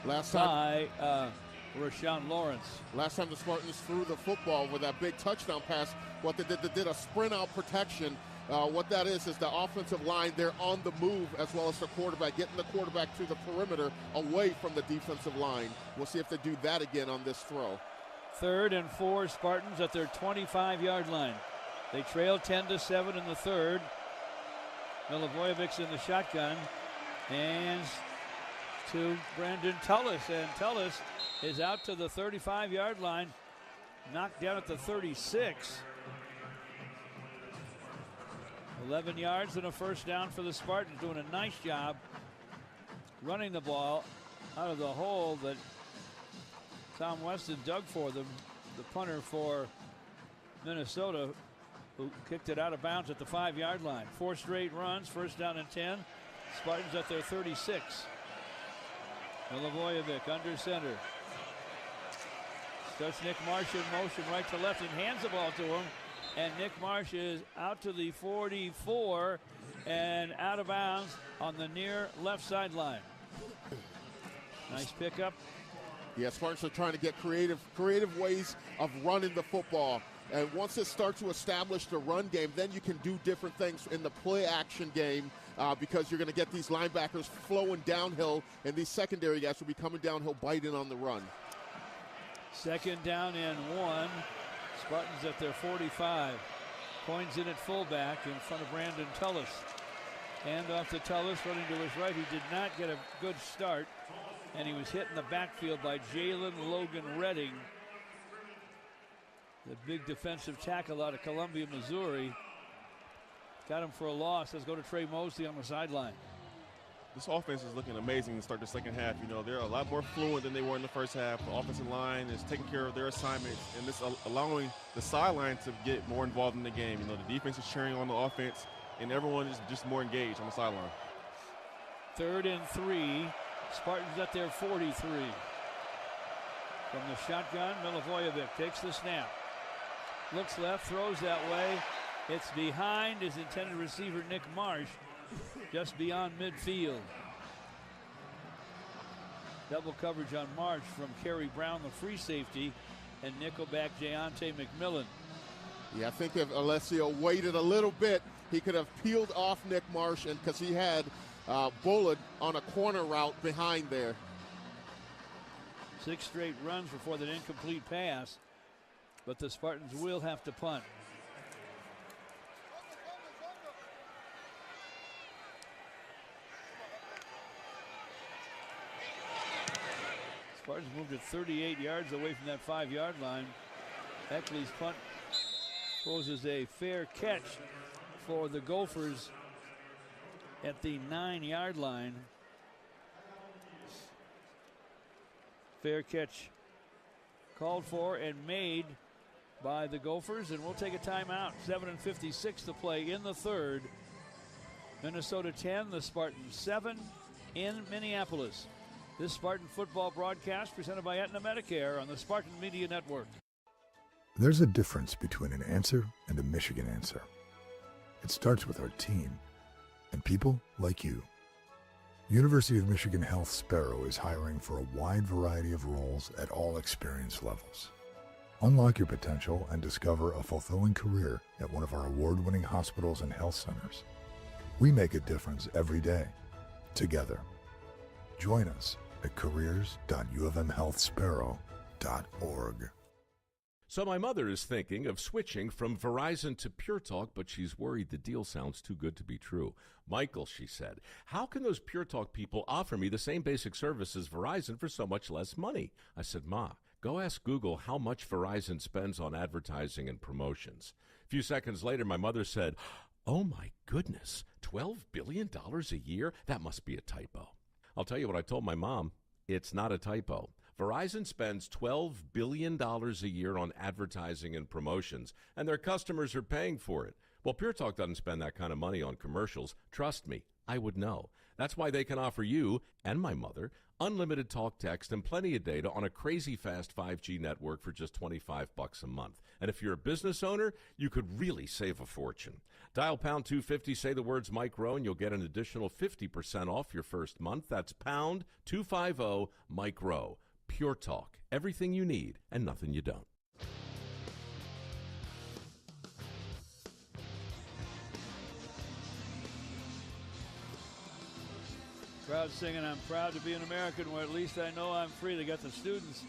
Last time by Rashawn Lawrence. Last time the Spartans threw the football with that big touchdown pass, what they did a sprint out protection. What that is the offensive line, they're on the move, as well as the quarterback, getting the quarterback to the perimeter away from the defensive line. We'll see if they do that again on this throw. 3rd and 4, Spartans at their 25-yard line. They trail 10-7 in the 3rd. Milivojevic's in the shotgun. Hands to Brandon Tullis, and Tullis is out to the 35-yard line, knocked down at the 36. 11 yards and a first down for the Spartans, doing a nice job running the ball out of the hole that Tom Weston dug for them, the punter for Minnesota, who kicked it out of bounds at the 5-yard line. 4 straight runs, first down and 10. Spartans at their 36. Milivojevic under center. Starts Nick Marsh in motion right to left and hands the ball to him. And Nick Marsh is out to the 44 and out of bounds on the near left sideline. Nice pickup. Yeah, Spartans are trying to get creative ways of running the football. And once it starts to establish the run game, then you can do different things in the play action game because you're going to get these linebackers flowing downhill, and these secondary guys will be coming downhill, biting on the run. 2nd down and 1. Spartans at their 45. Coins in at fullback in front of Brandon Tullis. Hand off to Tullis, running to his right. He did not get a good start, and he was hit in the backfield by Jalen Logan Redding, the big defensive tackle out of Columbia, Missouri. Got him for a loss. Let's go to Trey Mosley on the sideline. This offense is looking amazing to start the second half. You know, they're a lot more fluent than they were in the first half. The offensive line is taking care of their assignments, and this allowing the sideline to get more involved in the game. You know, the defense is cheering on the offense, and everyone is just more engaged on the sideline. 3rd and 3. Spartans at their 43. From the shotgun, Milivojevic takes the snap. Looks left, throws that way, It's behind his intended receiver, Nick Marsh, just beyond midfield. Double coverage on Marsh from Kerry Brown, the free safety, and nickelback Jayante McMillan. Yeah, I think if Alessio waited a little bit, he could have peeled off Nick Marsh, and because he had Bullard on a corner route behind there. 6 straight runs before that incomplete pass, but the Spartans will have to punt. Spartans moved it 38 yards away from that 5-yard line. Eckley's punt poses a fair catch for the Gophers at the 9-yard line. Fair catch called for and made by the Gophers, and we'll take a timeout. 7:56 to play in the third. Minnesota 10, the Spartans 7 in Minneapolis. This Spartan football broadcast presented by Aetna Medicare on the Spartan Media Network. There's a difference between an answer and a Michigan answer. It starts with our team and people like you. University of Michigan Health Sparrow is hiring for a wide variety of roles at all experience levels. Unlock your potential and discover a fulfilling career at one of our award-winning hospitals and health centers. We make a difference every day, together. Join us at careers.ufmhealthsparrow.org. So my mother is thinking of switching from Verizon to Pure Talk, but she's worried the deal sounds too good to be true. Michael, she said, how can those Pure Talk people offer me the same basic service as Verizon for so much less money? I said, Ma, go ask Google how much Verizon spends on advertising and promotions. A few seconds later, my mother said, oh my goodness, $12 billion a year? That must be a typo. I'll tell you what I told my mom. It's not a typo. Verizon spends $12 billion a year on advertising and promotions, and their customers are paying for it. Well, Pure Talk doesn't spend that kind of money on commercials. Trust me, I would know. That's why they can offer you and my mother unlimited talk, text, and plenty of data on a crazy fast 5G network for just $25 a month. And if you're a business owner, you could really save a fortune. Dial pound 250, say the words Mike Rowe, and you'll get an additional 50% off your first month. That's pound 250 Mike Rowe. Pure Talk. Everything you need and nothing you don't. Crowd singing, I'm proud to be an American, where at least I know I'm free. They got the students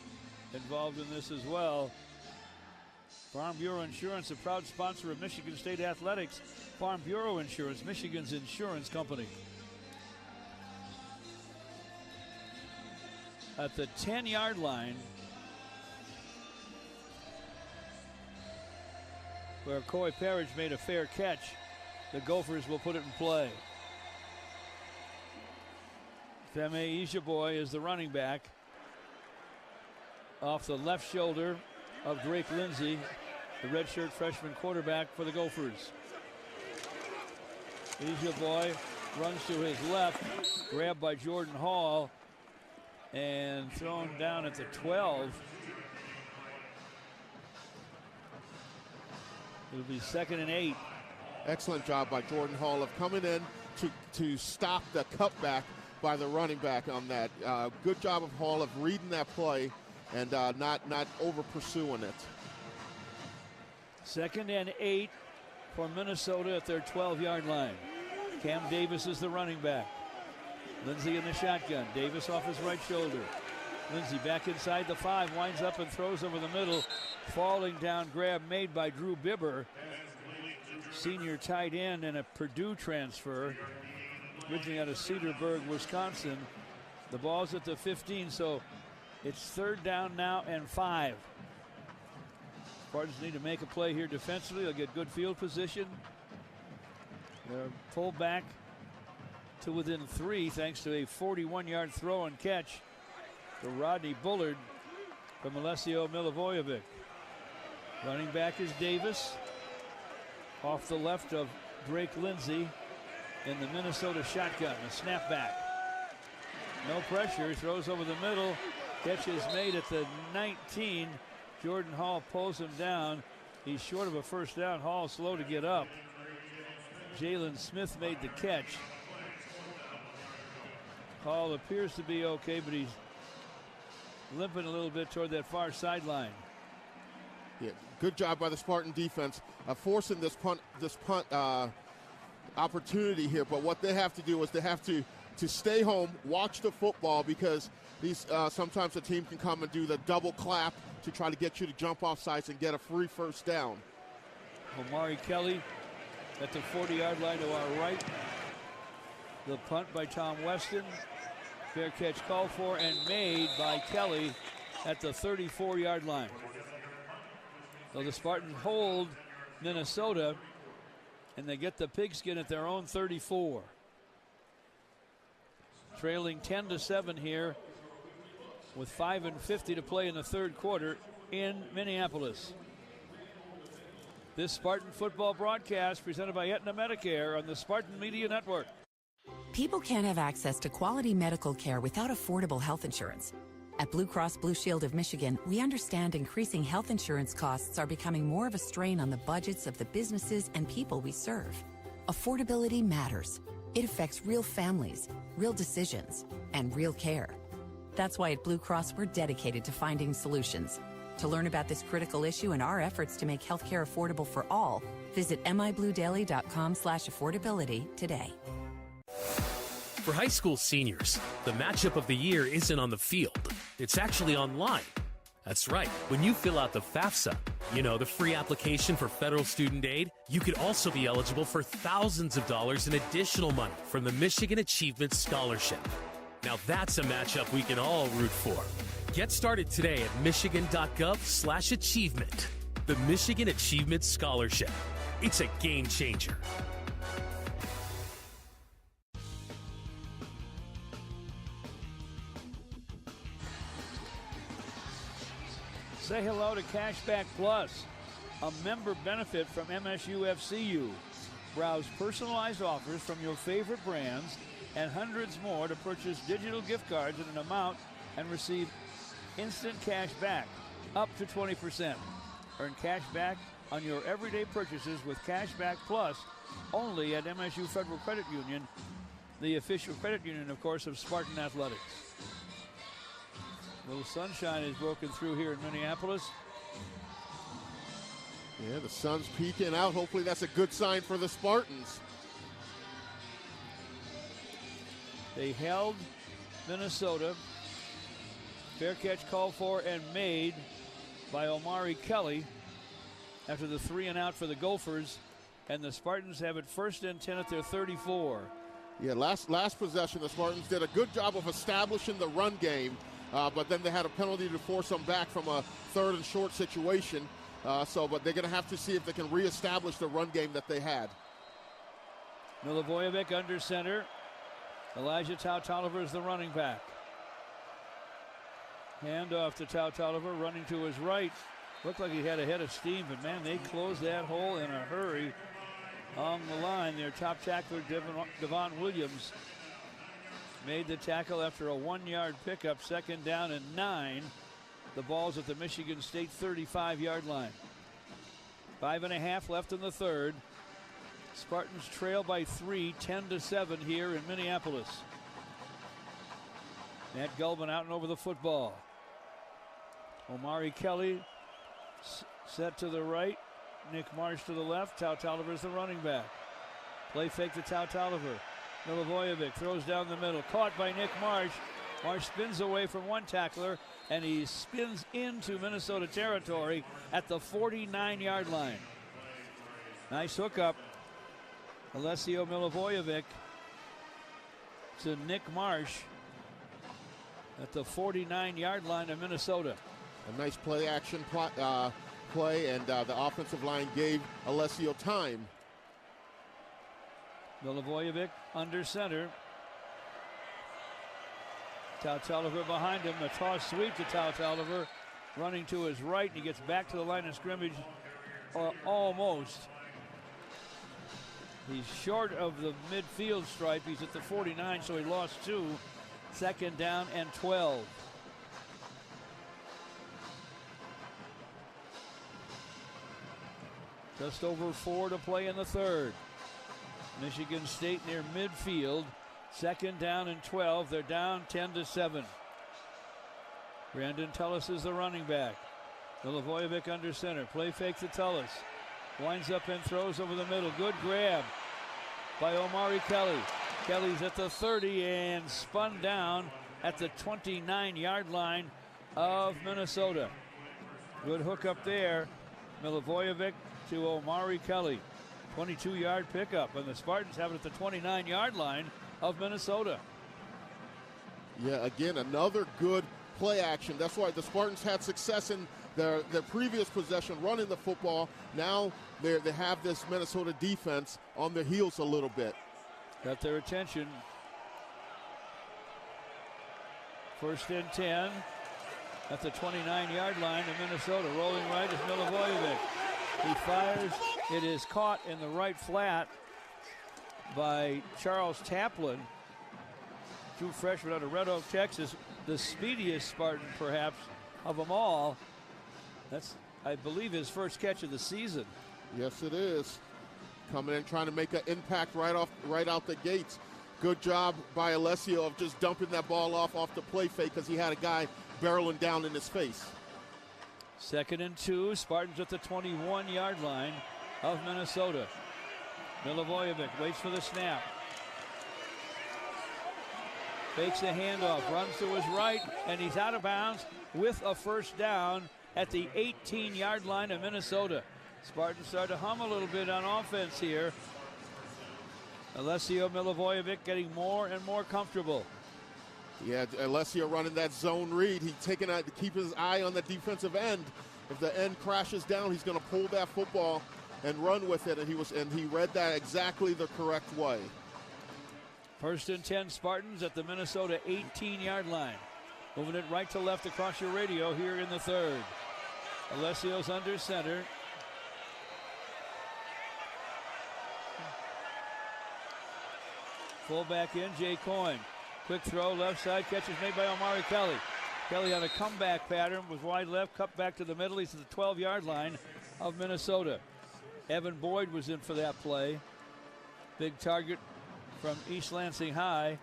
involved in this as well. Farm Bureau Insurance, a proud sponsor of Michigan State Athletics. Farm Bureau Insurance, Michigan's insurance company. At the 10-yard line, where Coy Parrish made a fair catch, the Gophers will put it in play. Femi Ishaboy is the running back. Off the left shoulder of Drake Lindsay, the redshirt freshman quarterback for the Gophers. Ishaboy runs to his left, grabbed by Jordan Hall, and thrown down at the 12. It'll be 2nd and 8. Excellent job by Jordan Hall of coming in to stop the cutback by the running back on that. Good job of Hall of reading that play and not over pursuing it. 2nd and 8 for Minnesota at their 12-yard line. Cam Davis is the running back. Lindsey in the shotgun. Davis off his right shoulder. Lindsey back inside the 5, winds up and throws over the middle. Falling down grab made by Drew Bibber, senior tight end and a Purdue transfer, originally out of Cedarburg, Wisconsin. The ball's at the 15, so it's 3rd down now and 5. Spartans need to make a play here defensively. They'll get good field position. They're pulled back to within 3 thanks to a 41-yard throw and catch to Rodney Bullard from Alessio Milivojevic. Running back is Davis. Off the left of Drake Lindsay in the Minnesota shotgun. A snapback. No pressure. He throws over the middle. Catch is made at the 19. Jordan Hall pulls him down. He's short of a first down. Hall slow to get up. Jalen Smith made the catch. Hall appears to be okay, but he's limping a little bit toward that far sideline. Yeah, good job by the Spartan defense forcing this punt opportunity here. But what they have to do is they have to stay home, watch the football, because these sometimes a team can come and do the double clap to try to get you to jump off sides and get a free first down. Omari Kelly at the 40-yard line to our right. The punt by Tom Weston. Fair catch called for and made by Kelly at the 34-yard line. So the Spartans hold Minnesota, and they get the pigskin at their own 34. Trailing 10-7 here with 5:50 to play in the third quarter in Minneapolis. This Spartan football broadcast presented by Aetna Medicare on the Spartan Media Network. People can't have access to quality medical care without affordable health insurance. At Blue Cross Blue Shield of Michigan, we understand increasing health insurance costs are becoming more of a strain on the budgets of the businesses and people we serve. Affordability matters. It affects real families, real decisions, and real care. That's why at Blue Cross, we're dedicated to finding solutions. To learn about this critical issue and our efforts to make healthcare affordable for all, visit mibluedaily.com/affordability today. For high school seniors, the matchup of the year isn't on the field. It's actually online. That's right. When you fill out the FAFSA, the free application for federal student aid, you could also be eligible for thousands of dollars in additional money from the Michigan Achievement Scholarship. Now that's a matchup we can all root for. Get started today at michigan.gov/achievement. The Michigan Achievement Scholarship. It's a game changer. Say hello to Cashback Plus, a member benefit from MSU FCU. Browse personalized offers from your favorite brands and hundreds more to purchase digital gift cards in an amount and receive instant cash back, up to 20%. Earn cash back on your everyday purchases with Cashback Plus only at MSU Federal Credit Union, the official credit union, of course, of Spartan Athletics. A little sunshine is broken through here in Minneapolis. Yeah, the sun's peeking out. Hopefully that's a good sign for the Spartans. They held Minnesota. Fair catch called for and made by Omari Kelly after the 3-and-out for the Gophers. And the Spartans have it 1st and 10 at their 34. Yeah, last possession, the Spartans did a good job of establishing the run game. But then they had a penalty to force them back from a 3rd and short situation. But they're going to have to see if they can reestablish the run game that they had. Milivojevic under center. Elijah Tautoliver is the running back. Handoff to Tautoliver, running to his right. Looked like he had a head of steam, but man, they closed that hole in a hurry on the line. Their top tackler, Devon Williams, made the tackle after a 1-yard pickup, 2nd down and 9. The ball's at the Michigan State 35-yard line. 5.5 left in the third. Spartans trail by 3, 10-7 here in Minneapolis. Matt Gulbin out and over the football. Omari Kelly set to the right. Nick Marsh to the left. Tautoliver is the running back. Play fake to Tautoliver. Milivojevic throws down the middle. Caught by Nick Marsh. Marsh spins away from one tackler, and he spins into Minnesota territory at the 49-yard line. Nice hookup. Alessio Milivojevic to Nick Marsh at the 49-yard line of Minnesota. A nice play-action play, and the offensive line gave Alessio time. Milivojevic under center. Tautoliver behind him. A toss sweep to Tautoliver, running to his right, and he gets back to the line of scrimmage almost. He's short of the midfield stripe. He's at the 49, so he lost 2. 2nd down and 12. Just over 4 to play in the third. Michigan State near midfield. Second down and 12. They're down 10-7. Brandon Tullis is the running back. Milivojevic under center. Play fake to Tullis. Winds up and throws over the middle. Good grab by Omari Kelly. Kelly's at the 30 and spun down at the 29-yard line of Minnesota. Good hook up there. Milivojevic to Omari Kelly. 22-yard pickup, and the Spartans have it at the 29-yard line of Minnesota. Yeah, again, another good play action. That's why the Spartans had success in their previous possession running the football. Now they have this Minnesota defense on their heels a little bit. Got their attention. First and 10 at the 29-yard line of Minnesota. Rolling right is Milivojevic. He fires. It is caught in the right flat by Charles Taplin. True freshman out of Red Oak, Texas. The speediest Spartan, perhaps, of them all. That's, I believe, his first catch of the season. Yes, it is. Coming in, trying to make an impact right out the gates. Good job by Alessio of just dumping that ball off the play fake because he had a guy barreling down in his face. Second and 2. Spartans at the 21-yard line of Minnesota. Milivojevic waits for the snap. Fakes a handoff, runs to his right, and he's out of bounds with a first down at the 18-yard line of Minnesota. Spartans start to hum a little bit on offense here. Alessio Milivojevic getting more and more comfortable. Yeah, Alessio running that zone read. He's taking out to keep his eye on the defensive end. If the end crashes down, he's going to pull that football and run with it, and he read that exactly the correct way. First and 10 Spartans at the Minnesota 18-yard line. Moving it right to left across your radio here in the third. Alessio's under center. Fullback in, Jay Coyne. Quick throw, left side, catch is made by Omari Kelly. Kelly on a comeback pattern, was wide left, cut back to the middle. He's at the 12-yard line of Minnesota. Evan Boyd was in for that play. Big target from East Lansing High.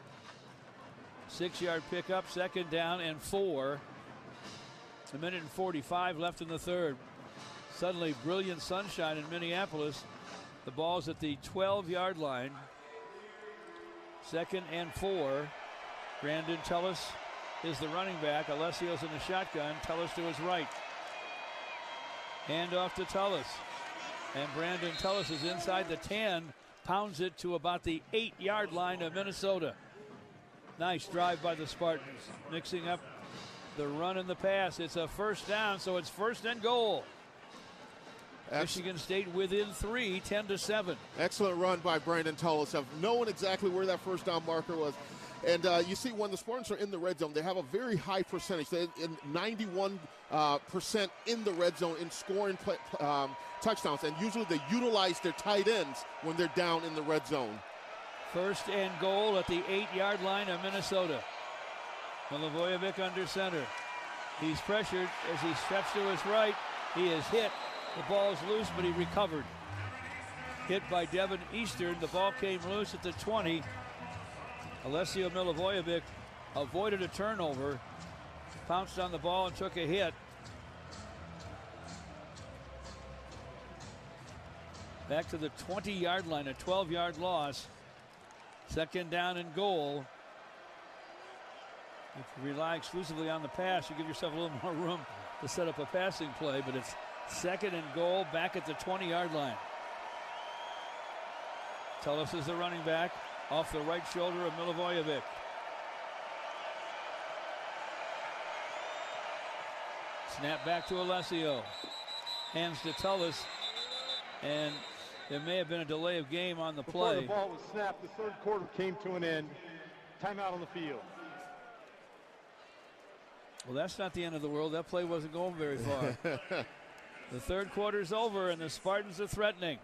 6-yard pickup, second down and 4. A minute and 45 left in the third. Suddenly brilliant sunshine in Minneapolis. The ball's at the 12-yard line. Second and 4. Brandon Tullis is the running back. Alessio's in the shotgun. Tullis to his right. Hand off to Tullis. And Brandon Tullis is inside the 10. Pounds it to about the 8-yard line of Minnesota. Nice drive by the Spartans. Mixing up the run and the pass. It's a first down, so it's first and goal. Michigan State within 3, 10-7. Excellent run by Brandon Tullis of knowing exactly where that first down marker was. And you see, when the Spartans are in the red zone, they have a very high percentage. They're in 91% in the red zone in scoring touchdowns. And usually they utilize their tight ends when they're down in the red zone. First and goal at the 8-yard line of Minnesota. Milivojevic under center. He's pressured as he steps to his right. He is hit. The ball's loose, but he recovered. Hit by Devin Eastern. The ball came loose at the 20. Alessio Milivojevic avoided a turnover, pounced on the ball and took a hit. Back to the 20-yard line, a 12-yard loss. Second down and goal. If you rely exclusively on the pass, you give yourself a little more room to set up a passing play, but it's second and goal back at the 20-yard line. Tullis is the running back off the right shoulder of Milivojevic. Snap back to Alessio. Hands to Tullis, and there may have been a delay of game on the play. Before the ball was snapped, the third quarter came to an end. Timeout on the field. Well, that's not the end of the world. That play wasn't going very far. The third quarter's over, and the Spartans are threatening.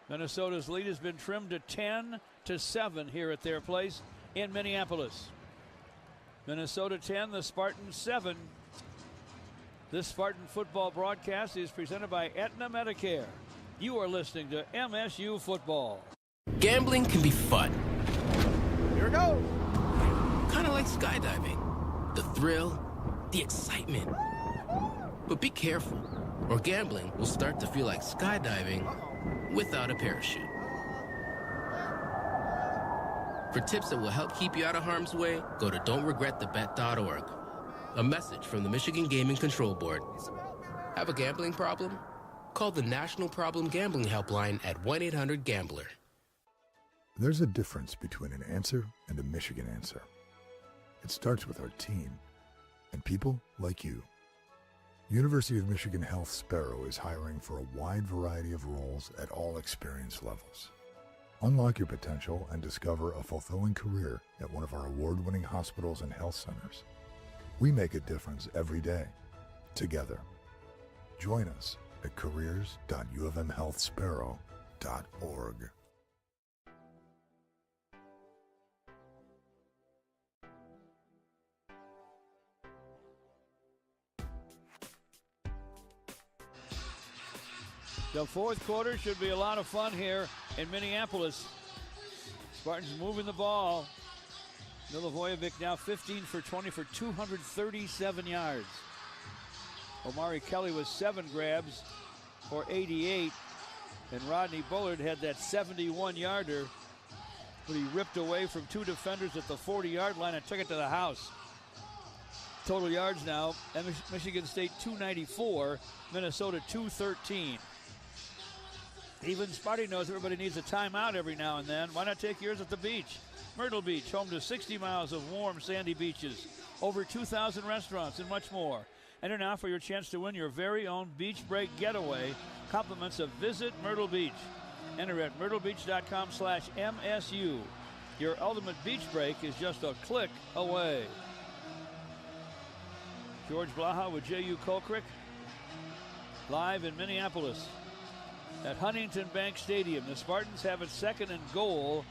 Minnesota's lead has been trimmed to 10-7 here at their place in Minneapolis. Minnesota 10, the Spartans 7. This Spartan football broadcast is presented by Aetna Medicare. You are listening to MSU Football. Gambling can be fun. Here it goes. Kind of like skydiving. The thrill, the excitement. But be careful, or gambling will start to feel like skydiving without a parachute. For tips that will help keep you out of harm's way, go to don'tregretthebet.org. A message from the Michigan Gaming Control Board. Have a gambling problem? Call the National Problem Gambling Helpline at 1-800-GAMBLER. There's a difference between an answer and a Michigan answer. It starts with our team and people like you. University of Michigan Health Sparrow is hiring for a wide variety of roles at all experience levels. Unlock your potential and discover a fulfilling career at one of our award-winning hospitals and health centers. We make a difference every day, together. Join us at careers.ufmhealthsparrow.org. The fourth quarter should be a lot of fun here in Minneapolis. Spartans moving the ball. Milivojevic now 15 for 20 for 237 yards. Omari Kelly was 7 grabs for 88. And Rodney Bullard had that 71-yarder, but he ripped away from 2 defenders at the 40-yard line and took it to the house. Total yards now, Michigan State 294, Minnesota 213. Even Sparty knows everybody needs a timeout every now and then. Why not take yours at the beach? Myrtle Beach, home to 60 miles of warm, sandy beaches, over 2,000 restaurants, and much more. Enter now for your chance to win your very own beach break getaway. Compliments of Visit Myrtle Beach. Enter at myrtlebeach.com/MSU. Your ultimate beach break is just a click away. George Blaha with J.U. Colcrick, live in Minneapolis at Huntington Bank Stadium. The Spartans have it 2nd and goal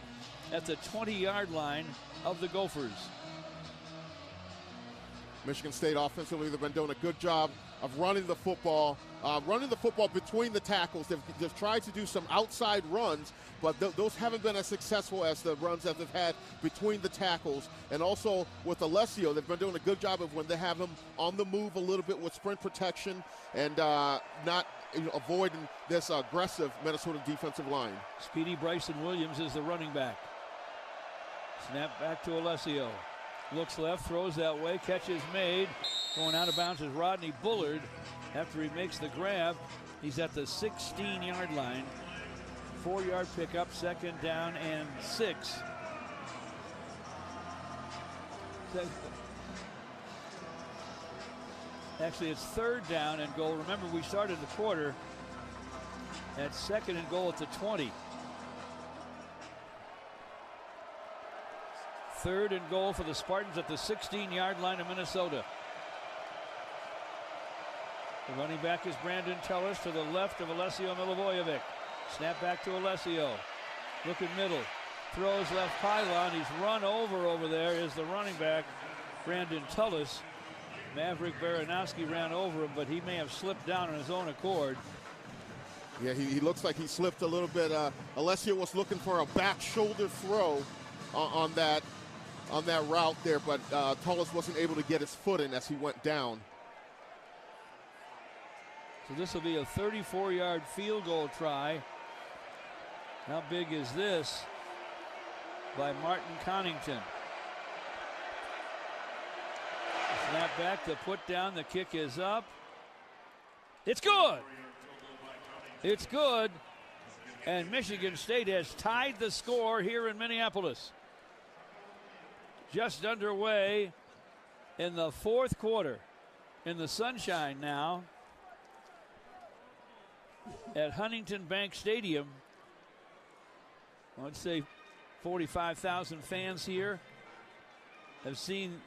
at the 20-yard line of the Gophers. Michigan State offensively, they've been doing a good job of running the football between the tackles. They've tried to do some outside runs, but those haven't been as successful as the runs that they've had between the tackles. And also with Alessio, they've been doing a good job of when they have him on the move a little bit with sprint protection and not avoiding this aggressive Minnesota defensive line. Speedy Bryson Williams is the running back. Snap back to Alessio. Looks left, throws that way, catch is made. Going out of bounds is Rodney Bullard. After he makes the grab, he's at the 16-yard line. 4-yard pickup, 2nd down and 6. Actually, it's 3rd down and goal. Remember, we started the quarter at 2nd and goal at the 20. 3rd and goal for the Spartans at the 16-yard line of Minnesota. The running back is Brandon Tellis to the left of Alessio Milivojevic. Snap back to Alessio. Look at middle. Throws left pylon. He's run over there is the running back, Brandon Tellis. Maverick Baranowski ran over him, but he may have slipped down on his own accord. Yeah, he looks like he slipped a little bit. Alessio was looking for a back shoulder throw on that route there, but Tullis wasn't able to get his foot in as he went down. So this will be a 34-yard field goal try. How big is this? By Martin Connington. Snap back, the put down, the kick is up. It's good. It's good. And Michigan State has tied the score here in Minneapolis. Just underway in the 4th quarter. In the sunshine now at Huntington Bank Stadium. Let's say 45,000 fans here have seen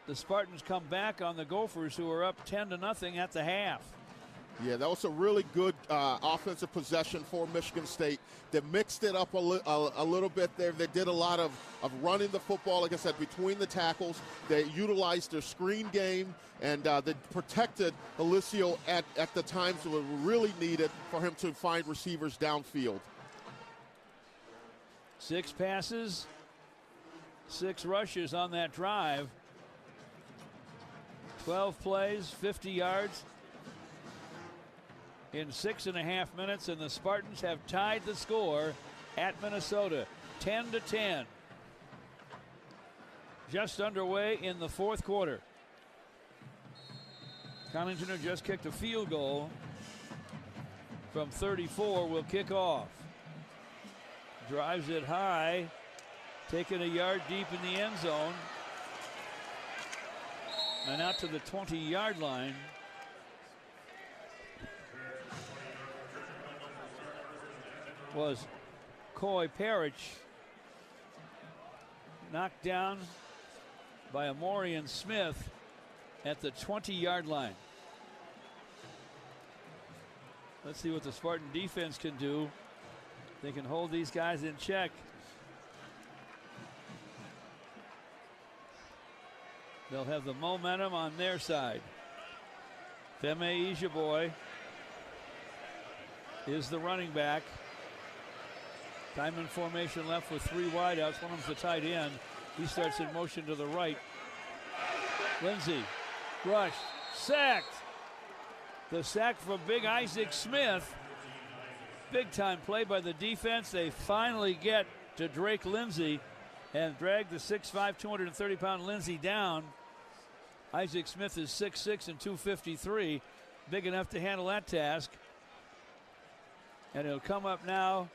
the Spartans come back on the Gophers, who are up 10-0 at the half. Yeah, that was a really good offensive possession for Michigan State. They mixed it up a little bit there. They did a lot of running the football, like I said, between the tackles. They utilized their screen game, and they protected Alicio at the times that were really needed for him to find receivers downfield. 6 passes, 6 rushes on that drive. 12 plays, 50 yards in 6.5 minutes, and the Spartans have tied the score at Minnesota, 10-10. Just underway in the fourth quarter. Connington, who just kicked a field goal from 34, will kick off. Drives it high, taking a yard deep in the end zone. And out to the 20-yard line. Was Coy Parrish, knocked down by Amorian Smith at the 20-yard line. Let's see what the Spartan defense can do. They can hold these guys in check. They'll have the momentum on their side. Femi Ijaboy is the running back. Diamond formation left with 3 wideouts. One of them's the tight end. He starts in motion to the right. Lindsey, rushed, sacked. The sack from Big Isaac Smith. Big time play by the defense. They finally get to Drake Lindsey and drag the 6'5", 230-pound Lindsey down. Isaac Smith is 6'6" and 253. Big enough to handle that task. And it'll come up now.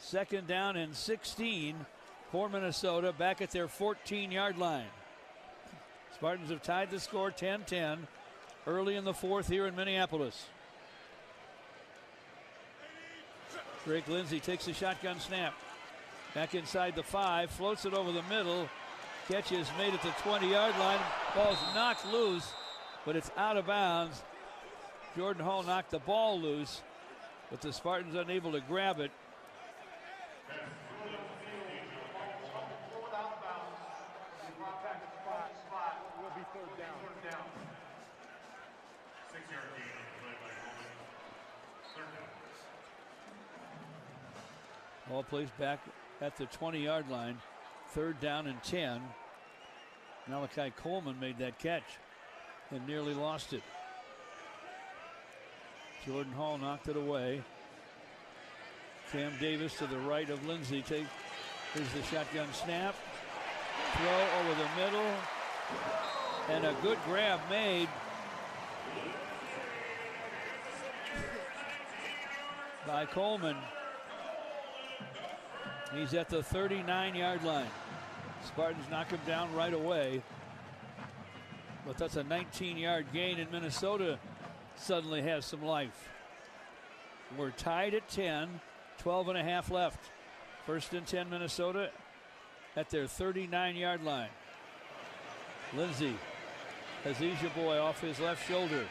2nd down and 16 for Minnesota, back at their 14-yard line. Spartans have tied the score 10-10 early in the fourth here in Minneapolis. Drake Lindsey takes a shotgun snap. Back inside the 5, floats it over the middle. Catch is made at the 20-yard line. Ball's knocked loose, but it's out of bounds. Jordan Hall knocked the ball loose, but the Spartans unable to grab it. Ball plays back at the 20-yard line. 3rd down and 10. Malachi Coleman made that catch and nearly lost it. Jordan Hall knocked it away. Cam Davis to the right of Lindsey. Here's the shotgun snap. Throw over the middle. And a good grab made by Coleman. He's at the 39-yard line. Spartans knock him down right away. But that's a 19-yard gain, and Minnesota suddenly has some life. We're tied at 10, 12.5 left. 1st and 10 Minnesota at their 39-yard line. Lindsey has Ijaboy off his left shoulder.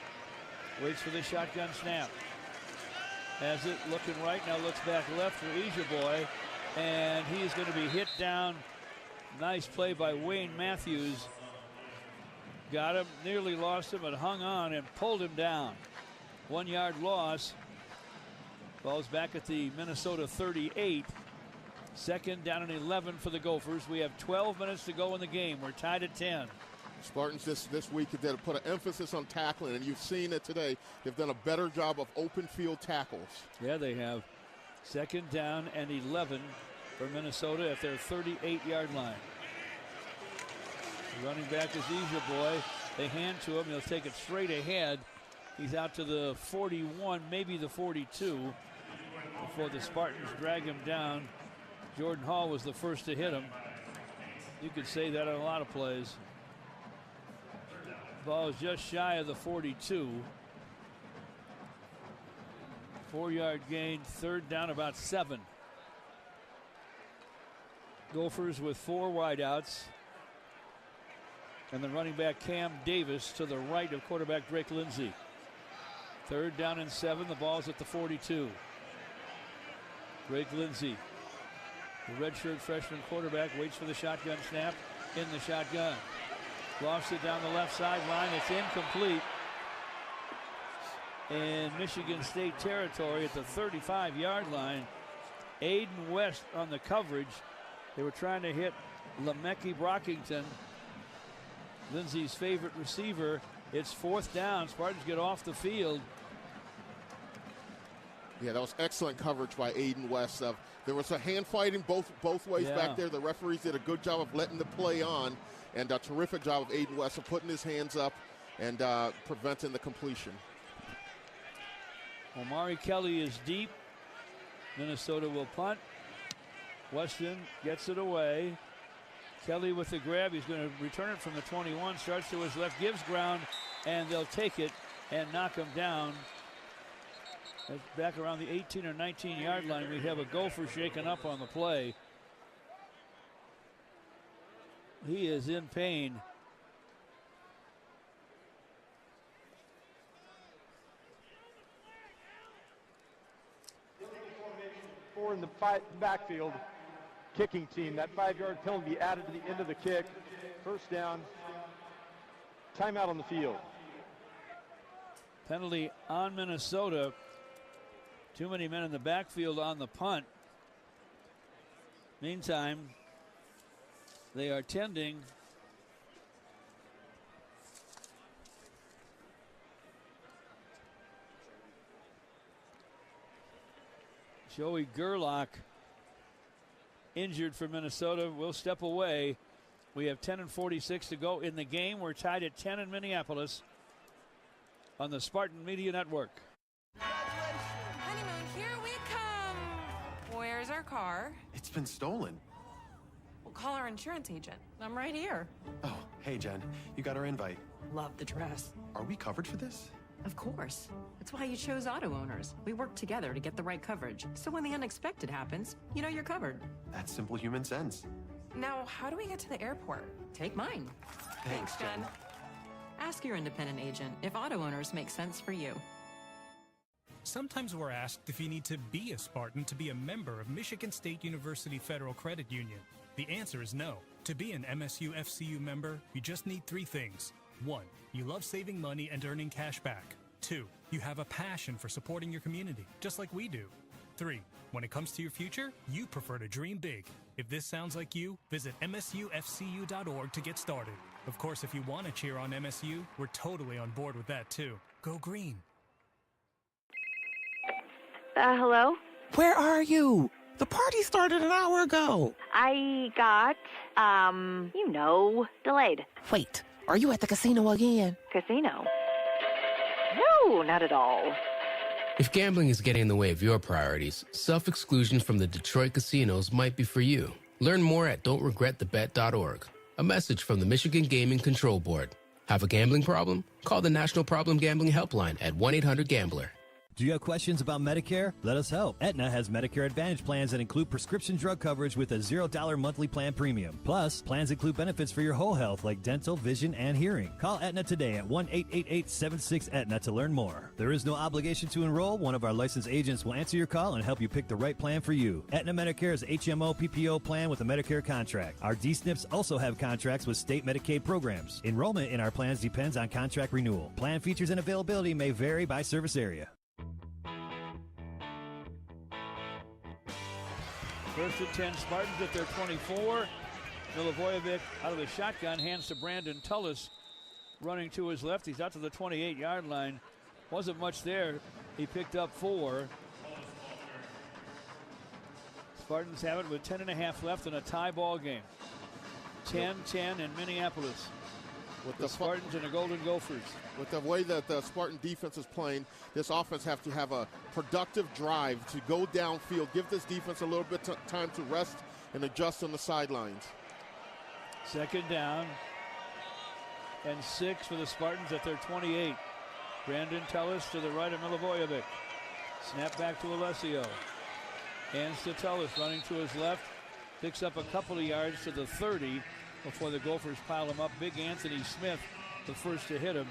Waits for the shotgun snap. Has it looking right, now looks back left for Ijaboy. And he's going to be hit down. Nice play by Wayne Matthews. Got him, nearly lost him, but hung on and pulled him down. 1-yard loss. Ball's back at the Minnesota 38. 2nd down and 11 for the Gophers. We have 12 minutes to go in the game. We're tied at 10. Spartans this week have put an emphasis on tackling, and you've seen it today. They've done a better job of open field tackles. Yeah, they have. 2nd down and 11 for Minnesota at their 38-yard line. The running back is Ijaboy. They hand to him. He'll take it straight ahead. He's out to the 41, maybe the 42, before the Spartans drag him down. Jordan Hall was the first to hit him. You could say that on a lot of plays. Ball is just shy of the 42. 4-yard gain, 3rd down, about 7. Gophers with 4 wideouts. And the running back Cam Davis to the right of quarterback Drake Lindsey. Third down and 7. The ball's at the 42. Drake Lindsey, the redshirt freshman quarterback, waits for the shotgun snap. In the shotgun. Lofts it down the left sideline. It's incomplete. In Michigan State territory at the 35-yard line. Aiden West on the coverage. They were trying to hit Lemeke Brockington, Lindsey's favorite receiver. It's 4th down. Spartans get off the field. Yeah, that was excellent coverage by Aiden West. There was a hand fighting both ways back there. The referees did a good job of letting the play on, and a terrific job of Aiden West of putting his hands up and preventing the completion. Omari Kelly is deep. Minnesota will punt. Weston gets it away. Kelly with the grab. He's going to return it from the 21. Starts to his left, gives ground, and they'll take it and knock him down. That's back around the 18 or 19-yard line. We have a Gopher shaken up on the play. He is in pain. In the backfield, kicking team. That 5-yard penalty added to the end of the kick. First down. Timeout on the field. Penalty on Minnesota. Too many men in the backfield on the punt. Meantime, they are tending Joey Gerlach, injured for Minnesota, will step away. We have 10:46 to go in the game. We're tied at 10 in Minneapolis on the Spartan Media Network. Honeymoon, here we come. Where's our car? It's been stolen. We'll call our insurance agent. I'm right here. Oh, hey, Jen. You got our invite. Love the dress. Are we covered for this? Of course. That's why you chose Auto Owners. We work together to get the right coverage. So when the unexpected happens, you know you're covered. That's simple human sense. Now, how do we get to the airport? Take mine. Thanks, Jen. Ask your independent agent if Auto Owners make sense for you. Sometimes we're asked if you need to be a Spartan to be a member of Michigan State University Federal Credit Union. The answer is no. To be an MSU FCU member, you just need 3 things. 1. You love saving money and earning cash back. 2. You have a passion for supporting your community, just like we do. 3. When it comes to your future, you prefer to dream big. If this sounds like you, visit msufcu.org to get started. Of course, if you want to cheer on MSU, we're totally on board with that too. Go green. Hello? Where are you? The party started an hour ago. I got, delayed. Wait, are you at the casino again? Casino? No, not at all. If gambling is getting in the way of your priorities, self-exclusion from the Detroit casinos might be for you. Learn more at don'tregretthebet.org. A message from the Michigan Gaming Control Board. Have a gambling problem? Call the National Problem Gambling Helpline at 1-800-GAMBLER. Do you have questions about Medicare? Let us help. Aetna has Medicare Advantage plans that include prescription drug coverage with a $0 monthly plan premium. Plus, plans include benefits for your whole health like dental, vision, and hearing. Call Aetna today at 1-888-76-AETNA to learn more. There is no obligation to enroll. One of our licensed agents will answer your call and help you pick the right plan for you. Aetna Medicare is a HMO PPO plan with a Medicare contract. Our DSNPs also have contracts with state Medicaid programs. Enrollment in our plans depends on contract renewal. Plan features and availability may vary by service area. First and 10, Spartans at their 24. Milivojevic out of the shotgun, hands to Brandon Tullis, running to his left. He's out to the 28-yard line. Wasn't much there. He picked up 4. Spartans have it with 10.5 left in a tie ball game. 10-10 in Minneapolis. With the Spartans and the Golden Gophers. With the way that the Spartan defense is playing, this offense have to have a productive drive to go downfield, give this defense a little bit time to rest and adjust on the sidelines. Second down and 6 for the Spartans at their 28. Brandon Tullis to the right of Milivojevic. Snap back to Alessio. Hands to Tullis, running to his left. Picks up a couple of yards to the 30 before the Gophers pile him up. Big Anthony Smith, the first to hit him.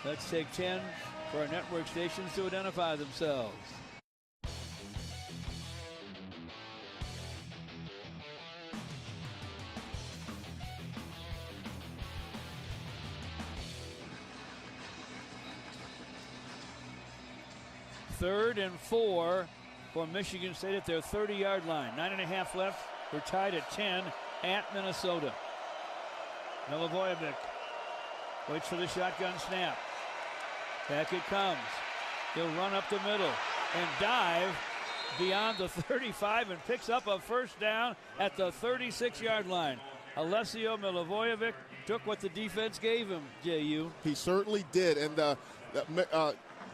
Let's take 10 for our network stations to identify themselves. Third and 4 for Michigan State at their 30-yard line. 9.5 left. We're tied at 10 at Minnesota. Milivojevic waits for the shotgun snap. Back it comes. He'll run up the middle and dive beyond the 35 and picks up a first down at the 36-yard line. Alessio Milivojevic took what the defense gave him, J.U. He certainly did, and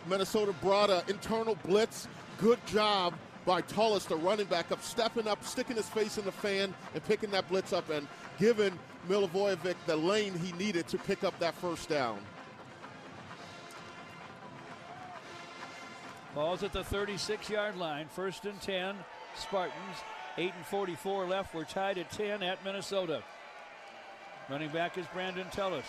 Minnesota brought an internal blitz. Good job by Tullis, the running back, of stepping up, sticking his face in the fan, and picking that blitz up and giving Milivojevic the lane he needed to pick up that first down. Ball's at the 36-yard line. 1st and 10, Spartans. 8:44 left. We're tied at 10 at Minnesota. Running back is Brandon Tullis.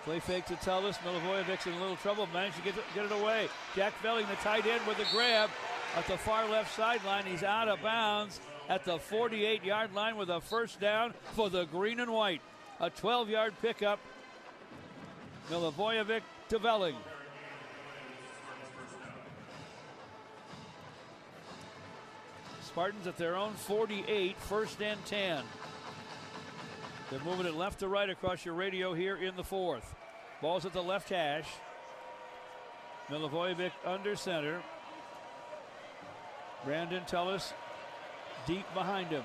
Play fake to Tullis. Milivojevic's in a little trouble. Managed to get it away. Jack Velling, the tight end, with a grab at the far left sideline. He's out of bounds at the 48-yard line with a first down for the green and white. A 12-yard pickup. Milivojevic to Velling. Spartans at their own 48, 1st and 10. They're moving it left to right across your radio here in the 4th. Ball's at the left hash. Milivojevic under center. Brandon Tullis deep behind him.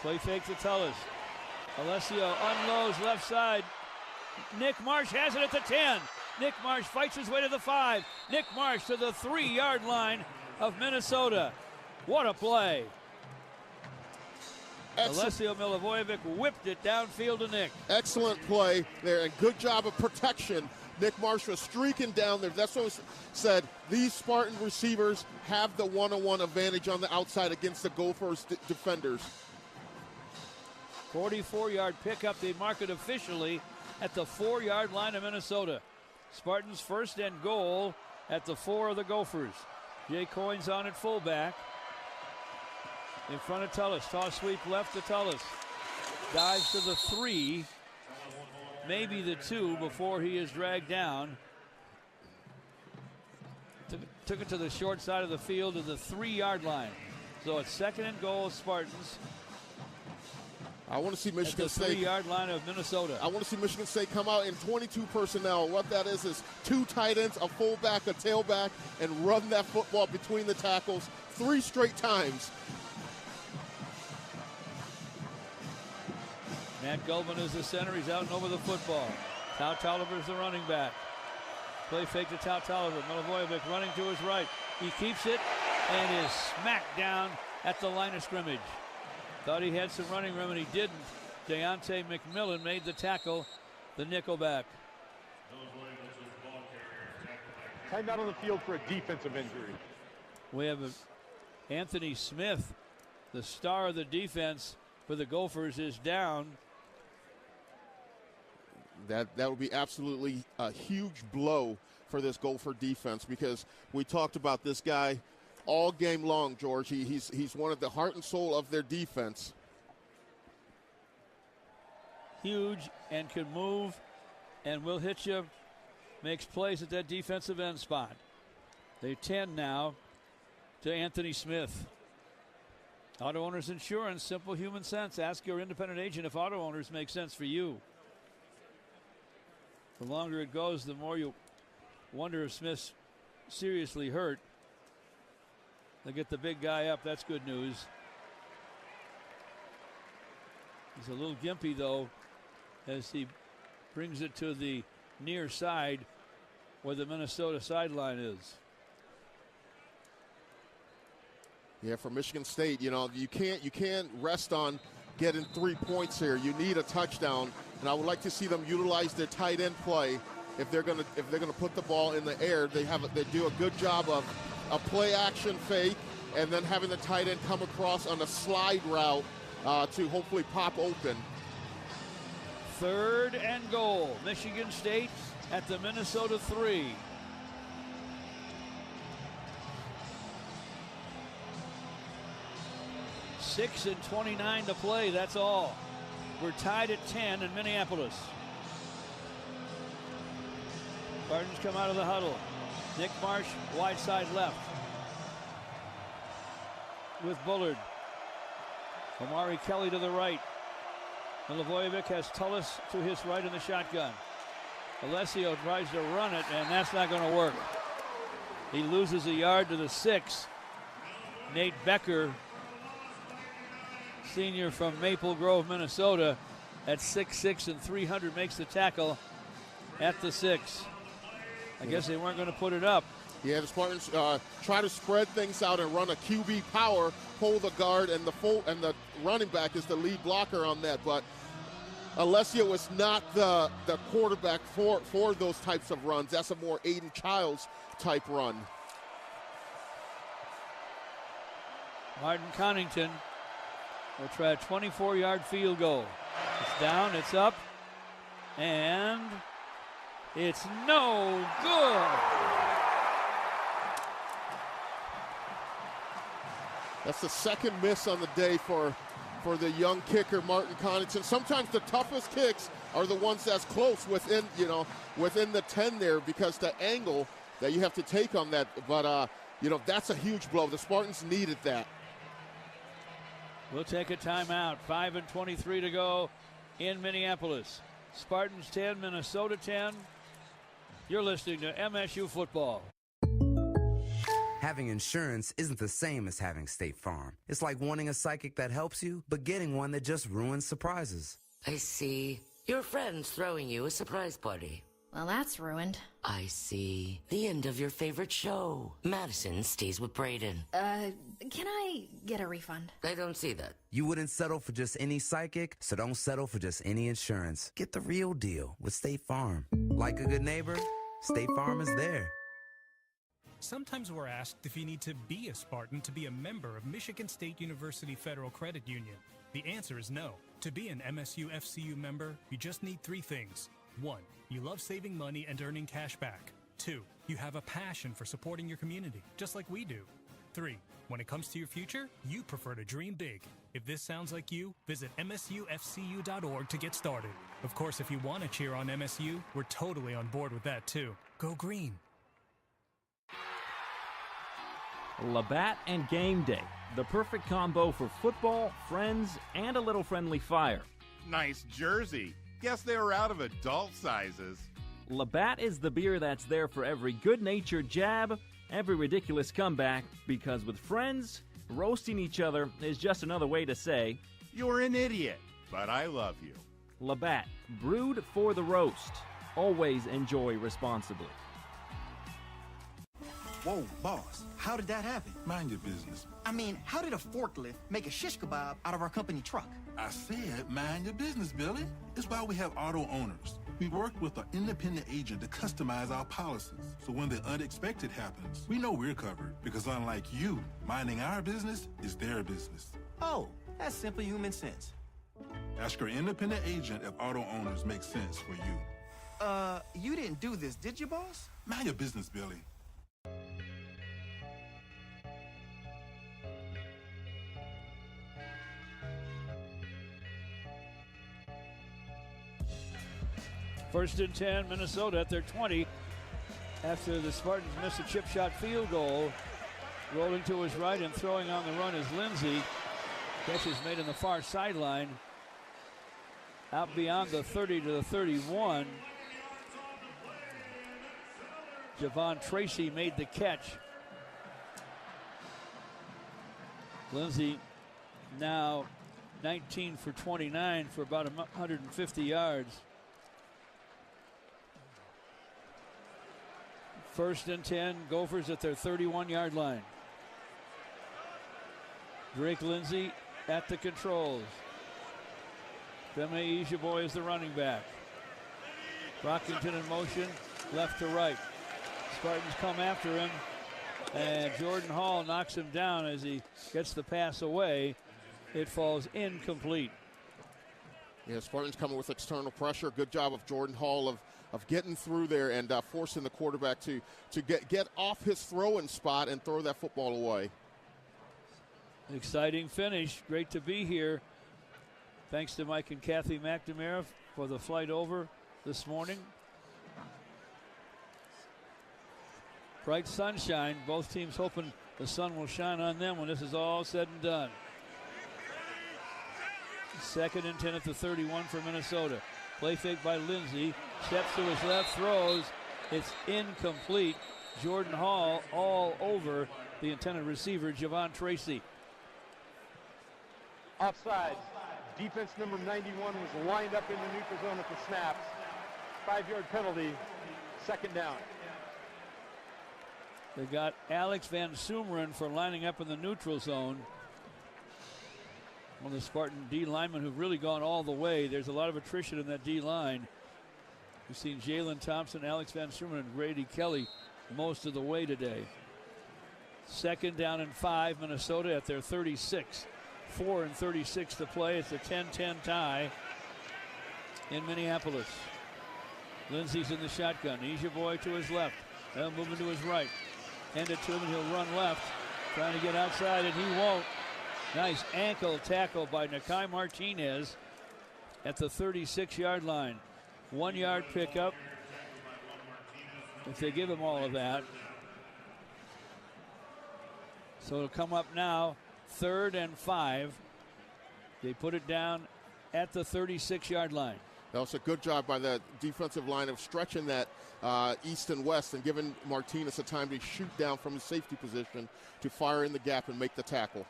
Play fake to Tullis. Alessio unloads left side. Nick Marsh has it at the 10. Nick Marsh fights his way to the 5. Nick Marsh to the 3-yard line of Minnesota. What a play. Alessio Milivojevic whipped it downfield to Nick. Excellent play there, and good job of protection. Nick Marsh was streaking down there. That's what was said. These Spartan receivers have the one-on-one advantage on the outside against the Gophers defenders. 44-yard pickup. They mark it officially at the 4-yard line of Minnesota. Spartans 1st and goal at the 4 of the Gophers. Jay Coyne's on at fullback. In front of Tullis. Toss sweep left to Tullis. Dives to the 3. Maybe the 2 before he is dragged down. Took it to the short side of the field to the 3-yard line. So it's 2nd and goal, Spartans. I want to see Michigan State. At the 3-yard line of Minnesota. I want to see Michigan State come out in 22 personnel. What that is 2 tight ends, a fullback, a tailback, and run that football between the tackles 3 straight times. Matt Gulman is the center. He's out and over the football. Tao Tolliver is the running back. Play fake to Tao Tolliver. Milivojevic running to his right. He keeps it and is smacked down at the line of scrimmage. Thought he had some running room and he didn't. Deontay McMillan made the tackle, the nickelback. Timeout on the field for a defensive injury. We have Anthony Smith, the star of the defense for the Gophers, is down. That would be absolutely a huge blow for this Gopher defense, because we talked about this guy all game long, George. He's one of the heart and soul of their defense. Huge and can move and will hit you. Makes plays at that defensive end spot. They 10 now to Anthony Smith. Auto Owners Insurance, simple human sense. Ask your independent agent if auto owners make sense for you. The longer it goes, the more you wonder if Smith's seriously hurt. They get the big guy up. That's good news. He's a little gimpy, though, as he brings it to the near side where the Minnesota sideline is. Yeah, for Michigan State, you can't rest on getting 3 points here. You need a touchdown, and I would like to see them utilize their tight end play. If they're gonna put the ball in the air, they do a good job of a play action fake and then having the tight end come across on a slide route to hopefully pop open. 3rd and goal. Michigan State at the Minnesota 3. .6:29 to play, that's all. We're tied at 10 in Minneapolis. Spartans come out of the huddle. Nick Marsh, wide side left. With Bullard. Omari Kelly to the right. Milivojevic has Tullis to his right in the shotgun. Alessio tries to run it, and that's not going to work. He loses a yard to the 6. Nate Becker, senior from Maple Grove, Minnesota, at 6'6" and 300, makes the tackle at the 6. I guess they weren't going to put it up. Yeah, the Spartans try to spread things out and run a QB power, pull the guard, and the running back is the lead blocker on that. But Alessio is not the quarterback for those types of runs. That's a more Aiden Childs type run. Martin Connington will try a 24-yard field goal. It's down, it's up, and it's no good. That's the second miss on the day for the young kicker, Martin Connington. Sometimes the toughest kicks are the ones that's close within the 10 there, because the angle that you have to take on that. But, that's a huge blow. The Spartans needed that. We'll take a timeout. 5:23 to go in Minneapolis. Spartans 10, Minnesota 10. You're listening to MSU Football. Having insurance isn't the same as having State Farm. It's like wanting a psychic that helps you, but getting one that just ruins surprises. I see. Your friend's throwing you a surprise party. Well, that's ruined. I see. The end of your favorite show. Madison stays with Braden. Can I get a refund? I don't see that. You wouldn't settle for just any psychic, so don't settle for just any insurance. Get the real deal with State Farm. Like a good neighbor, State Farm is there. Sometimes we're asked if you need to be a Spartan to be a member of Michigan State University Federal Credit Union. The answer is no. To be an MSU FCU member, you just need 3 things. 1, you love saving money and earning cash back. 2, you have a passion for supporting your community, just like we do. 3, when it comes to your future, you prefer to dream big. If this sounds like you, visit msufcu.org to get started. Of course, if you want to cheer on MSU, we're totally on board with that too. Go green. Labatt and Game Day, the perfect combo for football, friends, and a little friendly fire. Nice jersey. Guess they were out of adult sizes. Labatt is the beer that's there for every good-natured jab, every ridiculous comeback, because with friends, roasting each other is just another way to say, "You're an idiot, but I love you." Labatt, brewed for the roast. Always enjoy responsibly. Whoa, boss, how did that happen? Mind your business. I mean, how did a forklift make a shish kebab out of our company truck? I said mind your business, Billy. It's why we have auto owners. We work with an independent agent to customize our policies. So when the unexpected happens, we know we're covered. Because unlike you, minding our business is their business. Oh, that's simple human sense. Ask your independent agent if auto owners make sense for you. You didn't do this, did you, boss? Mind your business, Billy. First and 10, Minnesota at their 20 after the Spartans missed a chip shot field goal. Rolling to his right and throwing on the run is Lindsey. Catch is made on the far sideline. Out beyond the 30 to the 31. Javon Tracy made the catch. Lindsey now 19 for 29 for about 150 yards. First and 10, Gophers at their 31-yard line. Drake Lindsey at the controls. Femi Ijiboy is the running back. Brockington in motion, left to right. Spartans come after him, and Jordan Hall knocks him down as he gets the pass away. It falls incomplete. Yeah, Spartans coming with external pressure. Good job of Jordan Hall of getting through there and forcing the quarterback to get off his throwing spot and throw that football away. Exciting finish. Great to be here. Thanks to Mike and Kathy McNamara for the flight over this morning. Bright sunshine. Both teams hoping the sun will shine on them when this is all said and done. 2nd and 10 at the 31 for Minnesota. Play fake by Lindsey. Steps to his left, throws. It's incomplete. Jordan Hall all over the intended receiver, Javon Tracy. Offside. Defense number 91 was lined up in the neutral zone at the snaps. 5-yard penalty. 2nd down. They got Alex Van Sumeren for lining up in the neutral zone. One of the Spartan D linemen who've really gone all the way. There's a lot of attrition in that D line. We've seen Jalen Thompson, Alex Van Sumeren, and Grady Kelly most of the way today. 2nd down and 5, Minnesota at their 36. 4 and 36 to play. It's a 10-10 tie in Minneapolis. Lindsey's in the shotgun. Ejeboy to his left. They'll move him to his right. Hand it to him, and he'll run left. Trying to get outside, and he won't. Nice ankle tackle by Nakai Martinez at the 36-yard line. 1-yard pickup, if they give him all of that. So it'll come up now, 3rd and 5. They put it down at the 36-yard line. That was a good job by the defensive line of stretching that east and west and giving Martinez a time to shoot down from his safety position to fire in the gap and make the tackle.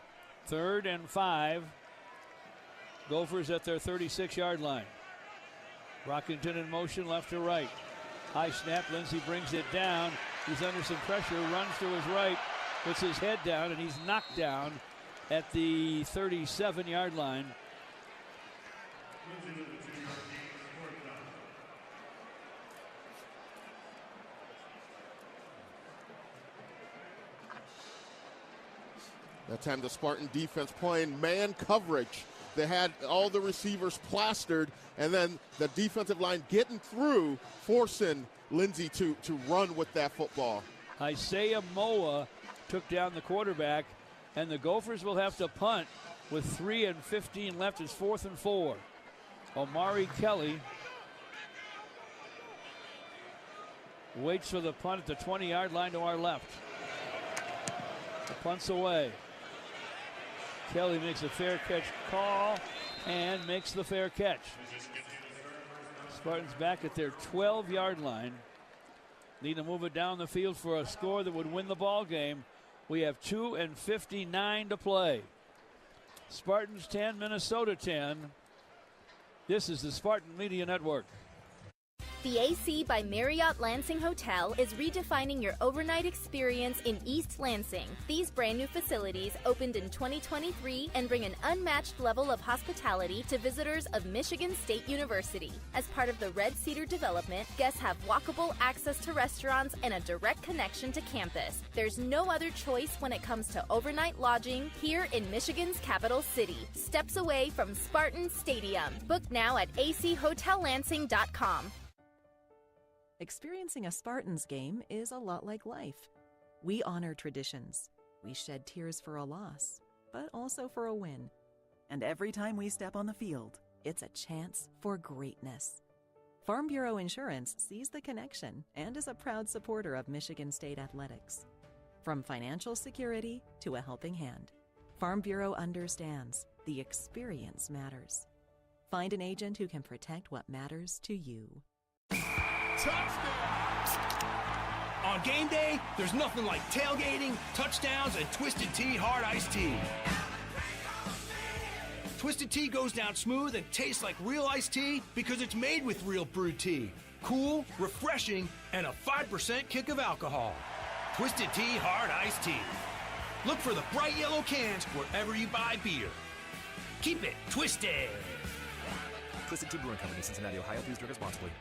3rd and 5. Gophers at their 36-yard line. Rockington in motion left to right. High snap. Lindsey brings it down. He's under some pressure. Runs to his right. Puts his head down, and he's knocked down at the 37-yard line. That time the Spartan defense playing man coverage. They had all the receivers plastered, and then the defensive line getting through, forcing Lindsey to run with that football. Isaiah Moa took down the quarterback, and the Gophers will have to punt with 3 and 15 left. It's 4th and 4. Omari Kelly waits for the punt at the 20-yard line to our left. The punt's away. Kelly makes a fair catch call and makes the fair catch. Spartans back at their 12-yard line. Need to move it down the field for a score that would win the ball game. We have 2 and 59 to play. Spartans 10, Minnesota 10. This is the Spartan Media Network. The AC by Marriott Lansing Hotel is redefining your overnight experience in East Lansing. These brand new facilities opened in 2023 and bring an unmatched level of hospitality to visitors of Michigan State University. As part of the Red Cedar development, guests have walkable access to restaurants and a direct connection to campus. There's no other choice when it comes to overnight lodging here in Michigan's capital city, steps away from Spartan Stadium. Book now at achotelansing.com. Experiencing a Spartans game is a lot like life. We honor traditions. We shed tears for a loss, but also for a win. And every time we step on the field, it's a chance for greatness. Farm Bureau Insurance sees the connection and is a proud supporter of Michigan State athletics. From financial security to a helping hand, Farm Bureau understands the experience matters. Find an agent who can protect what matters to you. Touchdown! On game day, there's nothing like tailgating, touchdowns, and Twisted Tea Hard Iced Tea. Twisted Tea goes down smooth and tastes like real iced tea because it's made with real brewed tea. Cool, refreshing, and a 5% kick of alcohol. Twisted Tea Hard Iced Tea. Look for the bright yellow cans wherever you buy beer. Keep it twisted. Twisted Tea Brewing Company, Cincinnati, Ohio. Please drink responsibly.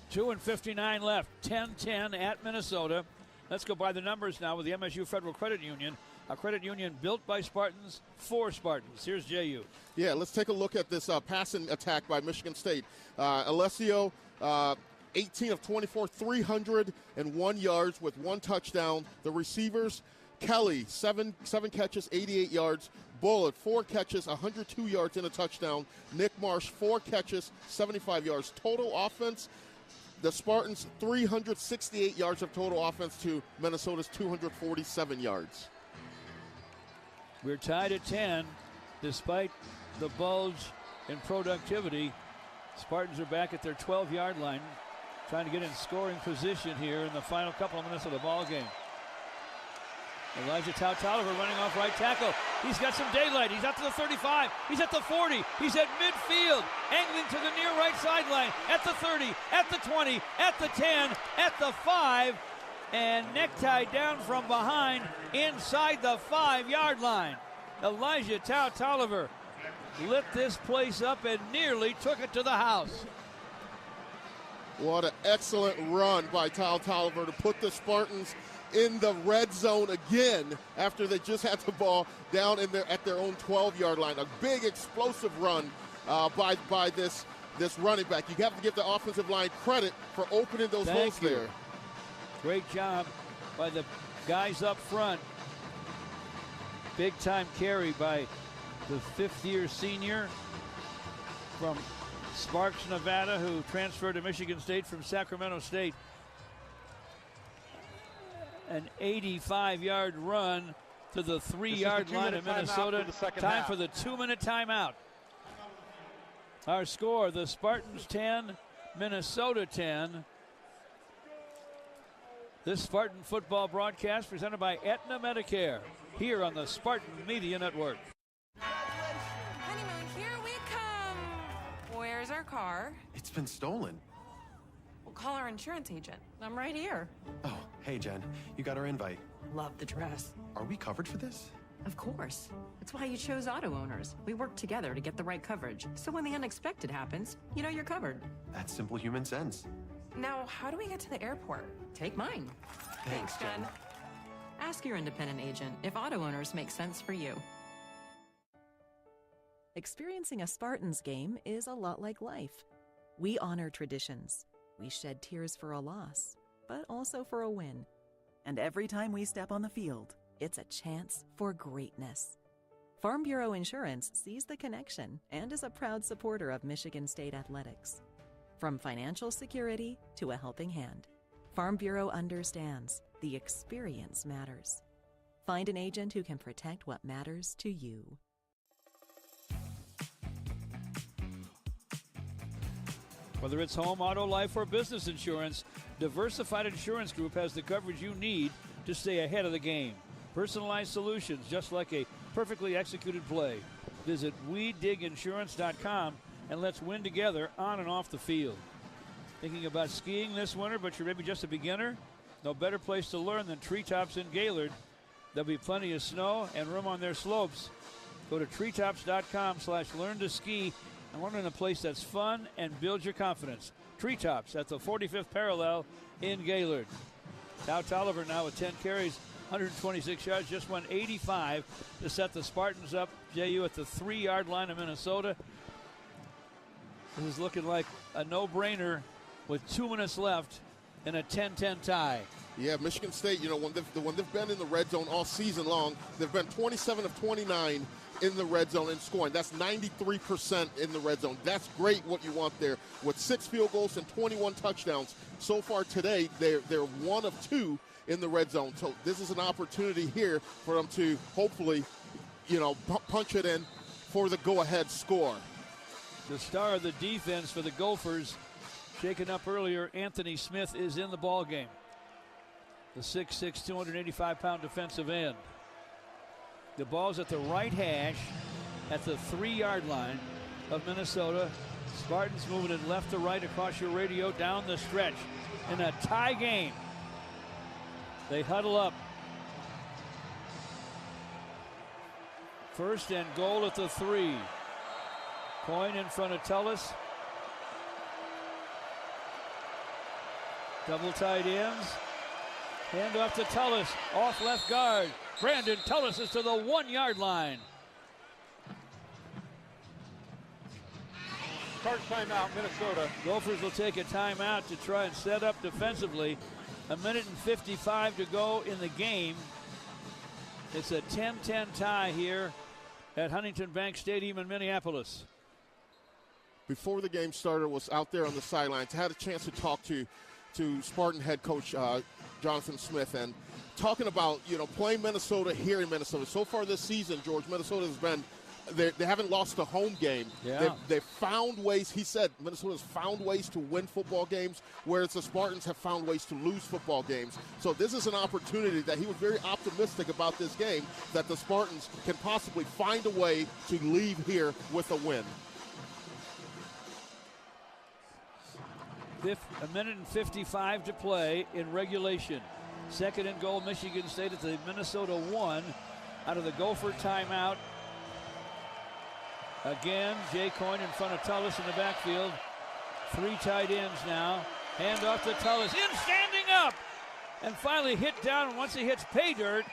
Two and 59 left. 10-10 at Minnesota. Let's go by the numbers now with the MSU Federal Credit Union, a credit union built by Spartans for Spartans. Here's JU. Yeah, let's take a look at this passing attack by Michigan State. Alessio, 18 of 24, 301 yards with 1 touchdown. The receivers, Kelly, seven catches, 88 yards. Bullitt, 4 catches, 102 yards and a touchdown. Nick Marsh, 4 catches, 75 yards. Total offense, the Spartans, 368 yards of total offense to Minnesota's 247 yards. We're tied at 10, despite the bulge in productivity. Spartans are back at their 12-yard line, trying to get in scoring position here in the final couple of minutes of the ball game. Elijah Tautalva running off right tackle. He's got some daylight. He's out to the 35. He's at the 40. He's at midfield, angling to the near right sideline. At the 30, at the 20, at the 10, at the 5, and necktie down from behind inside the 5-yard line. Elijah Tautalva lit this place up and nearly took it to the house. What an excellent run by Tautalva to put the Spartans in the red zone again after they just had the ball down at their own 12-yard line. A big explosive run by this running back. You have to give the offensive line credit for opening those holes there. Great job by the guys up front. Big time carry by the 5th-year senior from Sparks, Nevada, who transferred to Michigan State from Sacramento State. An 85-yard run to the 3-yard line of Minnesota. Time for the 2-minute timeout. Our score, the Spartans 10, Minnesota 10. This Spartan football broadcast presented by Aetna Medicare here on the Spartan Media Network. Honeymoon, here we come. Where's our car? It's been stolen. We'll call our insurance agent. I'm right here. Oh, hey, Jen. You got our invite. Love the dress. Are we covered for this? Of course. That's why you chose Auto Owners. We work together to get the right coverage. So when the unexpected happens, you know you're covered. That's simple human sense. Now, how do we get to the airport? Take mine. Thanks, Jen. Ask your independent agent if Auto Owners make sense for you. Experiencing a Spartans game is a lot like life. We honor traditions. We shed tears for a loss, but also for a win. And every time we step on the field, it's a chance for greatness. Farm Bureau Insurance sees the connection and is a proud supporter of Michigan State athletics. From financial security to a helping hand, Farm Bureau understands the experience matters. Find an agent who can protect what matters to you. Whether it's home, auto, life, or business insurance, Diversified Insurance Group has the coverage you need to stay ahead of the game. Personalized solutions, just like a perfectly executed play. Visit WeDigInsurance.com and let's win together on and off the field. Thinking about skiing this winter, but you're maybe just a beginner? No better place to learn than Treetops in Gaylord. There'll be plenty of snow and room on their slopes. Go to treetops.com/learn-to-ski and learn in a place that's fun and builds your confidence. Treetops at the 45th parallel in Gaylord. Tautalva now with 10 carries, 126 yards, just won 85 to set the Spartans up. JU at the 3-yard line of Minnesota. This is looking like a no-brainer with 2 minutes left in a 10-10 tie. Yeah, Michigan State, you know, when they've been in the red zone all season long, they've been 27 of 29 in the red zone and scoring. That's 93% in the red zone. That's great what you want there. With 6 field goals and 21 touchdowns so far today, they're 1 of 2 in the red zone. So this is an opportunity here for them to hopefully, you know, punch it in for the go-ahead score. The star of the defense for the Gophers, shaken up earlier, Anthony Smith is in the ball game. The 6'6", 285-pound defensive end. The ball's at the right hash at the 3-yard line of Minnesota. Spartans moving it left to right across your radio down the stretch in a tie game. They huddle up. First and goal at the 3. Coyne in front of Tullis. Double tight ends. Hand off to Tullis, off left guard. Brandon Tullis is to the 1-yard line. Charge timeout, Minnesota. Gophers will take a timeout to try and set up defensively. 1:55 to go in the game. It's a 10-10 tie here at Huntington Bank Stadium in Minneapolis. Before the game started, was out there on the sidelines. Had a chance to talk to Spartan head coach Jonathan Smith, and talking about, playing Minnesota here in Minnesota. So far this season, George, Minnesota has been, they haven't lost a home game. Yeah. They've found ways, he said, Minnesota's found ways to win football games, whereas the Spartans have found ways to lose football games. So this is an opportunity that he was very optimistic about this game, that the Spartans can possibly find a way to leave here with a win. 1:55 to play in regulation. Second and goal, Michigan State at the Minnesota 1 out of the Gopher timeout. Again, Jay Coyne in front of Tullis in the backfield. 3 tight ends now. Hand off to Tullis, standing up, and finally hit down. Once he hits pay dirt,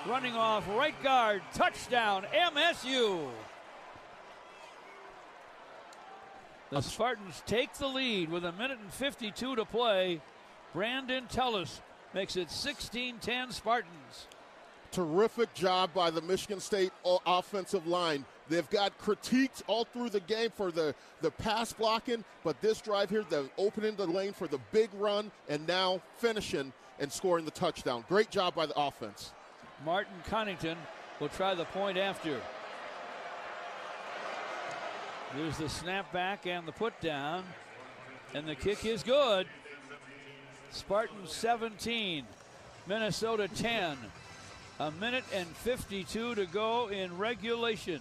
running off right guard, touchdown, MSU. The Spartans take the lead with 1:52 to play. Brandon Tullis makes it 16-10 Spartans. Terrific job by the Michigan State offensive line. They've got critiqued all through the game for the pass blocking, but this drive here, they're opening the lane for the big run and now finishing and scoring the touchdown. Great job by the offense. Martin Connington will try the point after. There's the snap back and the put down, and the kick is good. Spartans 17, Minnesota 10. 1:52 to go in regulation.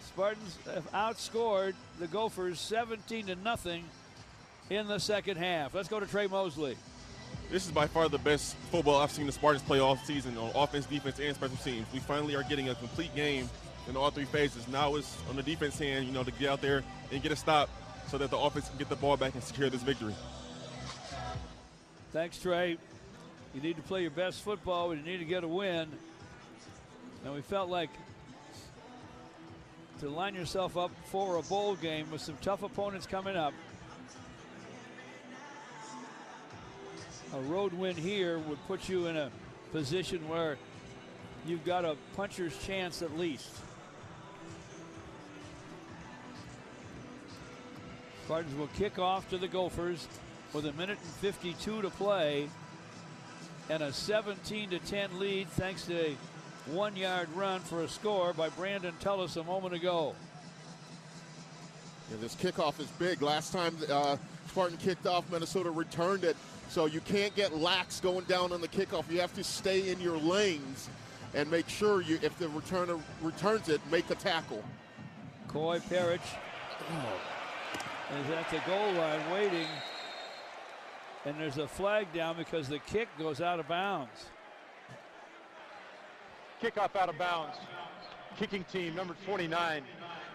Spartans have outscored the Gophers 17-0 in the second half. Let's go to Trey Mosley. This is by far the best football I've seen the Spartans play all season on offense, defense, and special teams. We finally are getting a complete game in all 3 phases. Now it's on the defense hand, to get out there and get a stop so that the offense can get the ball back and secure this victory. Thanks, Trey. You need to play your best football, but you need to get a win. And we felt like to line yourself up for a bowl game with some tough opponents coming up, a road win here would put you in a position where you've got a puncher's chance at least. Spartans will kick off to the Gophers with 1:52 to play and a 17-10 lead thanks to a 1-yard run for a score by Brandon Tullis a moment ago. Yeah, this kickoff is big. Last time Spartan kicked off, Minnesota returned it. So you can't get lax going down on the kickoff. You have to stay in your lanes and make sure if the returner returns it, make a tackle. Coy Parrish is at the goal line waiting, and there's a flag down because the kick goes out of bounds. Kickoff out of bounds. Kicking team, number 29.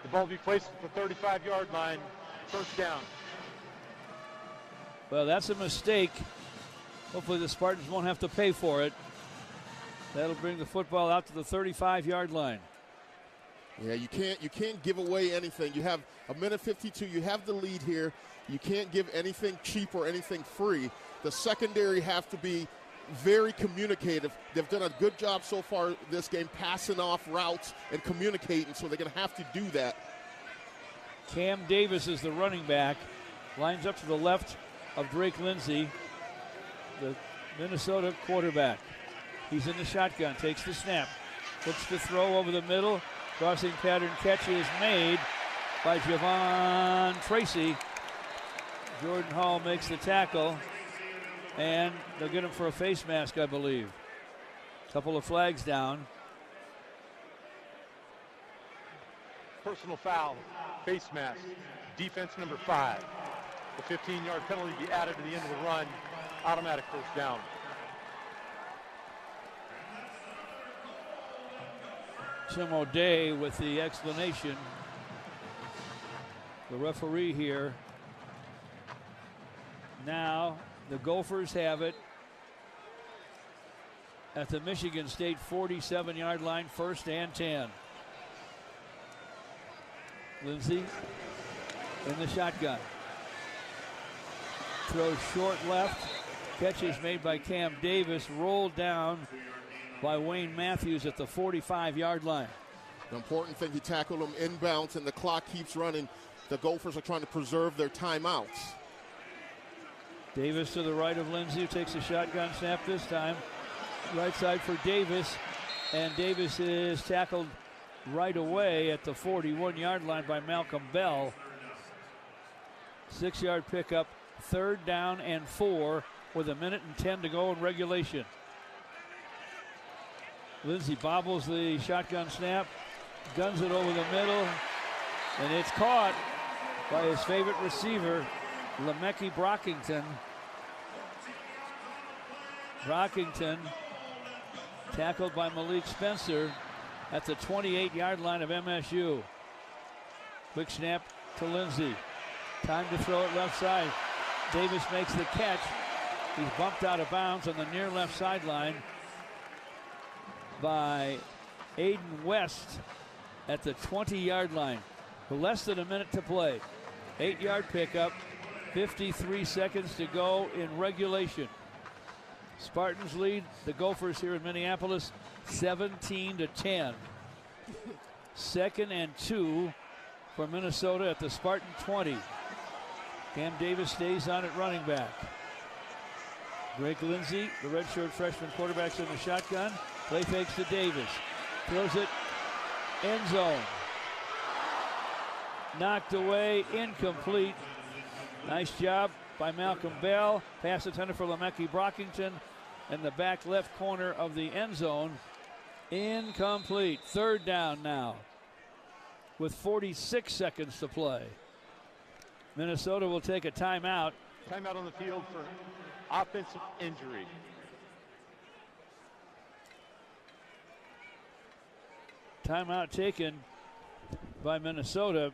The ball will be placed at the 35-yard line. First down. Well, that's a mistake. Hopefully the Spartans won't have to pay for it. That'll bring the football out to the 35-yard line. Yeah, you can't give away anything. You have 1:52. You have the lead here. You can't give anything cheap or anything free. The secondary have to be very communicative. They've done a good job so far this game passing off routes and communicating, so they're going to have to do that. Cam Davis is the running back. Lines up to the left of Drake Lindsay, the Minnesota quarterback. He's in the shotgun, takes the snap, looks to throw over the middle. Crossing pattern catch is made by Javon Tracy. Jordan Hall makes the tackle, and they'll get him for a face mask, I believe. Couple of flags down. Personal foul, face mask, defense number 5. The 15-yard penalty be added to the end of the run. Automatic first down. Tim O'Day with the explanation. The referee here. Now The Gophers have it at the Michigan State 47-yard line, 1st and 10. Lindsey in the shotgun. Throws short left. Catch is made by Cam Davis. Rolled down by Wayne Matthews at the 45-yard line. The important thing, he tackled him inbounds, and the clock keeps running. The Gophers are trying to preserve their timeouts. Davis to the right of Lindsey, who takes a shotgun snap this time. Right side for Davis, and Davis is tackled right away at the 41-yard line by Malcolm Bell. 6-yard pickup, 3rd down and 4 with 1:10 to go in regulation. Lindsey bobbles the shotgun snap, guns it over the middle, and it's caught by his favorite receiver, Lemeke Brockington. Brockington tackled by Malik Spencer at the 28-yard line of MSU. Quick snap to Lindsey. Time to throw it left side. Davis makes the catch. He's bumped out of bounds on the near left sideline by Aiden West at the 20-yard line. Less than a minute to play. 8-yard pickup, 53 seconds to go in regulation. Spartans lead the Gophers here in Minneapolis 17-10. 2nd and 2 for Minnesota at the Spartan 20. Cam Davis stays on at running back. Drake Lindsey, the redshirt freshman quarterback's in the shotgun. Play fakes to Davis. Throws it end zone. Knocked away, incomplete. Nice job by Malcolm Bell. Pass intended for Lemeke Brockington in the back left corner of the end zone. Incomplete. 3rd down now with 46 seconds to play. Minnesota will take a timeout. Timeout on the field for offensive injury. Timeout taken by Minnesota.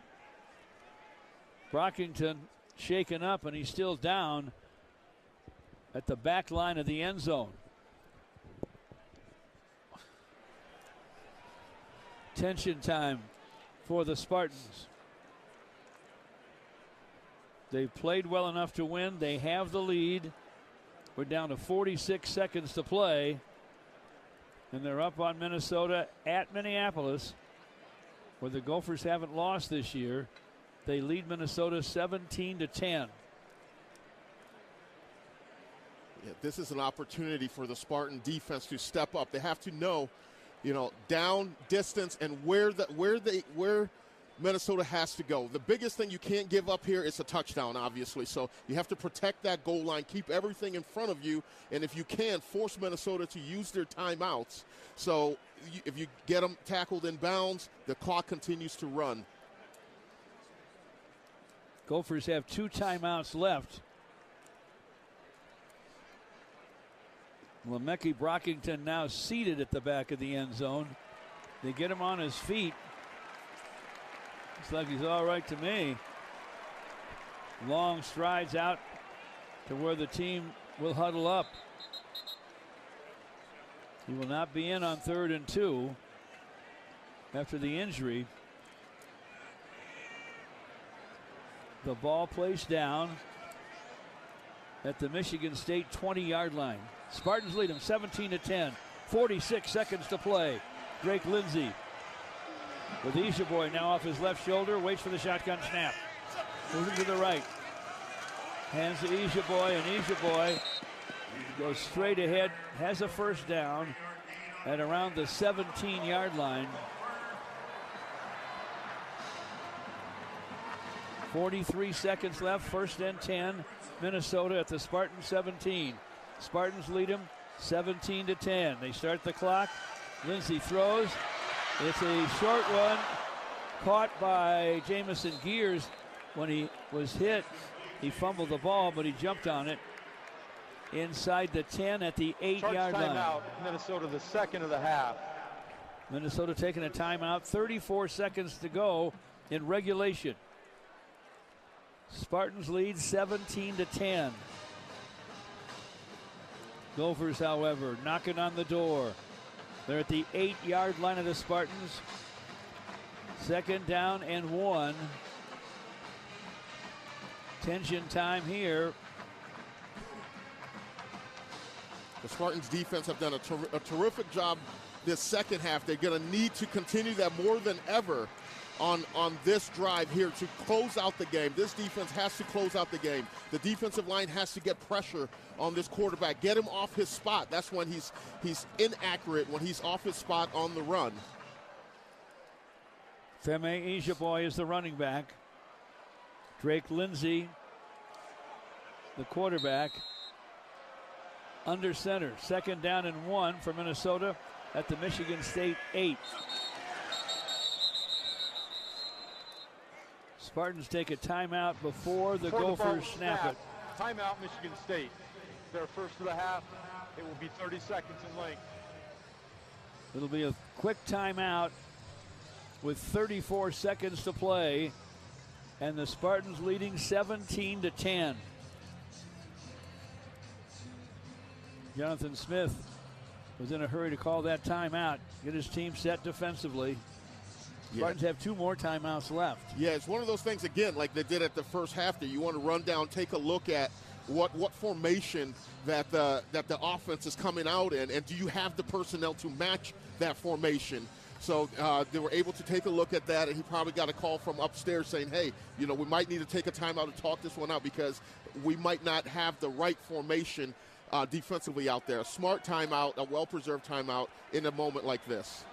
Brockington shaken up, and he's still down at the back line of the end zone. Tension time for the Spartans. They've played well enough to win. They have the lead. We're down to 46 seconds to play. And they're up on Minnesota at Minneapolis, where the Gophers haven't lost this year. They lead Minnesota 17-10. Yeah, this is an opportunity for the Spartan defense to step up. They have to know, down, distance, and where Minnesota has to go. The biggest thing you can't give up here is a touchdown, obviously. So you have to protect that goal line, keep everything in front of you, and if you can, force Minnesota to use their timeouts. So if you get them tackled in bounds, the clock continues to run. Gophers have 2 timeouts left. Lemeke Brockington now seated at the back of the end zone. They get him on his feet. Looks like he's all right to me. Long strides out to where the team will huddle up. He will not be in on 3rd and 2 after the injury. The ball placed down at the Michigan State 20-yard line. Spartans lead them 17-10. 46 seconds to play. Drake Lindsey with Ishiboy now off his left shoulder, waits for the shotgun snap. Moving to the right. Hands to Ishiboy, and Ishiboy goes straight ahead, has a 1st down at around the 17-yard line. 43 seconds left, 1st and 10. Minnesota at the Spartan 17. Spartans lead them 17-10. They start the clock. Lindsey throws. It's a short one, caught by Jamison Gears. When he was hit, he fumbled the ball, but he jumped on it inside the 10 at the 8-yard line. Timeout, Minnesota, the 2nd of the half. Minnesota taking a timeout, 34 seconds to go in regulation. Spartans lead 17-10. Gophers, however, knocking on the door. They're at the 8-yard line of the Spartans. 2nd down and 1. Tension time here. The Spartans defense have done a terrific job this second half. They're going to need to continue that more than ever on this drive here to close out the game. This defense has to close out the game. The defensive line has to get pressure on this quarterback, get him off his spot. That's when he's inaccurate, when he's off his spot on the run. Femi Ijaboy is the running back. Drake Lindsey, the quarterback, under center. 2nd down and 1 for Minnesota at the Michigan State 8. Spartans take a timeout before the Gophers snap it. Timeout, Michigan State. Their first of the half. It will be 30 seconds in length. It'll be a quick timeout with 34 seconds to play, and the Spartans leading 17-10. Jonathan Smith was in a hurry to call that timeout, get his team set defensively. Spartans have 2 more timeouts left. Yeah, it's one of those things, again, like they did at the first half there. You want to run down, take a look at what formation that the offense is coming out in, and do you have the personnel to match that formation? So they were able to take a look at that, and he probably got a call from upstairs saying, hey, we might need to take a timeout and talk this one out because we might not have the right formation defensively out there. A smart timeout, a well-preserved timeout in a moment like this.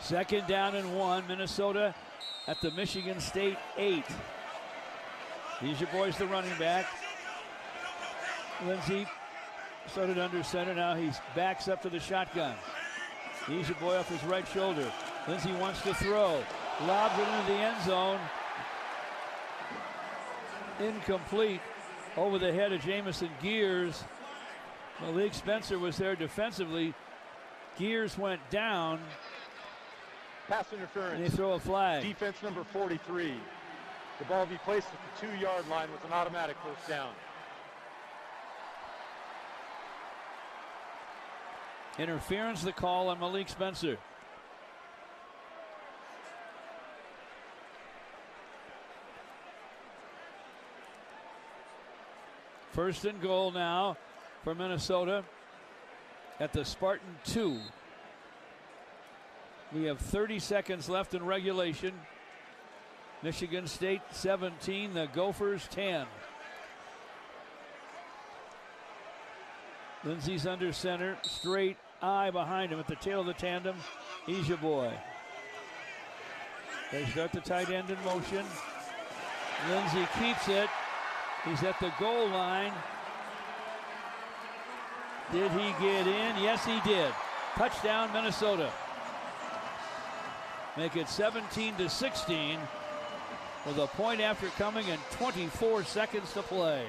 2nd down and 1, Minnesota at the Michigan State 8. Ijaboy's the running back. Lindsey started under center. Now he backs up to the shotgun. Ijaboy off his right shoulder. Lindsey wants to throw. Lobs it into the end zone. Incomplete. Over the head of Jamison Gears. Malik Spencer was there defensively. Gears went down. Pass interference. And they throw a flag. Defense number 43. The ball will be placed at the 2-yard line with an automatic first down. Interference, the call on Malik Spencer. First and goal now for Minnesota at the Spartan 2. We have 30 seconds left in regulation. Michigan State 17, the Gophers 10. Lindsey's under center, straight eye behind him at the tail of the tandem, Ijaboy. They start the tight end in motion. Lindsey keeps it. He's at the goal line. Did he get in? Yes, he did. Touchdown, Minnesota. Make it 17-16 with a point after coming and 24 seconds to play.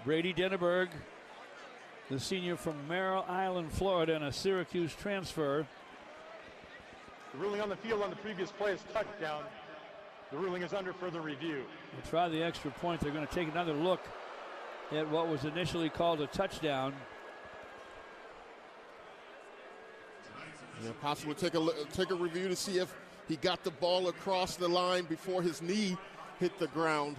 Brady Denneberg, the senior from Merrill Island, Florida, and a Syracuse transfer. The ruling on the field on the previous play is touchdown. The ruling is under further review. We'll try the extra point. They're going to take another look at what was initially called a touchdown. Yeah, possibly take a review to see if he got the ball across the line before his knee hit the ground.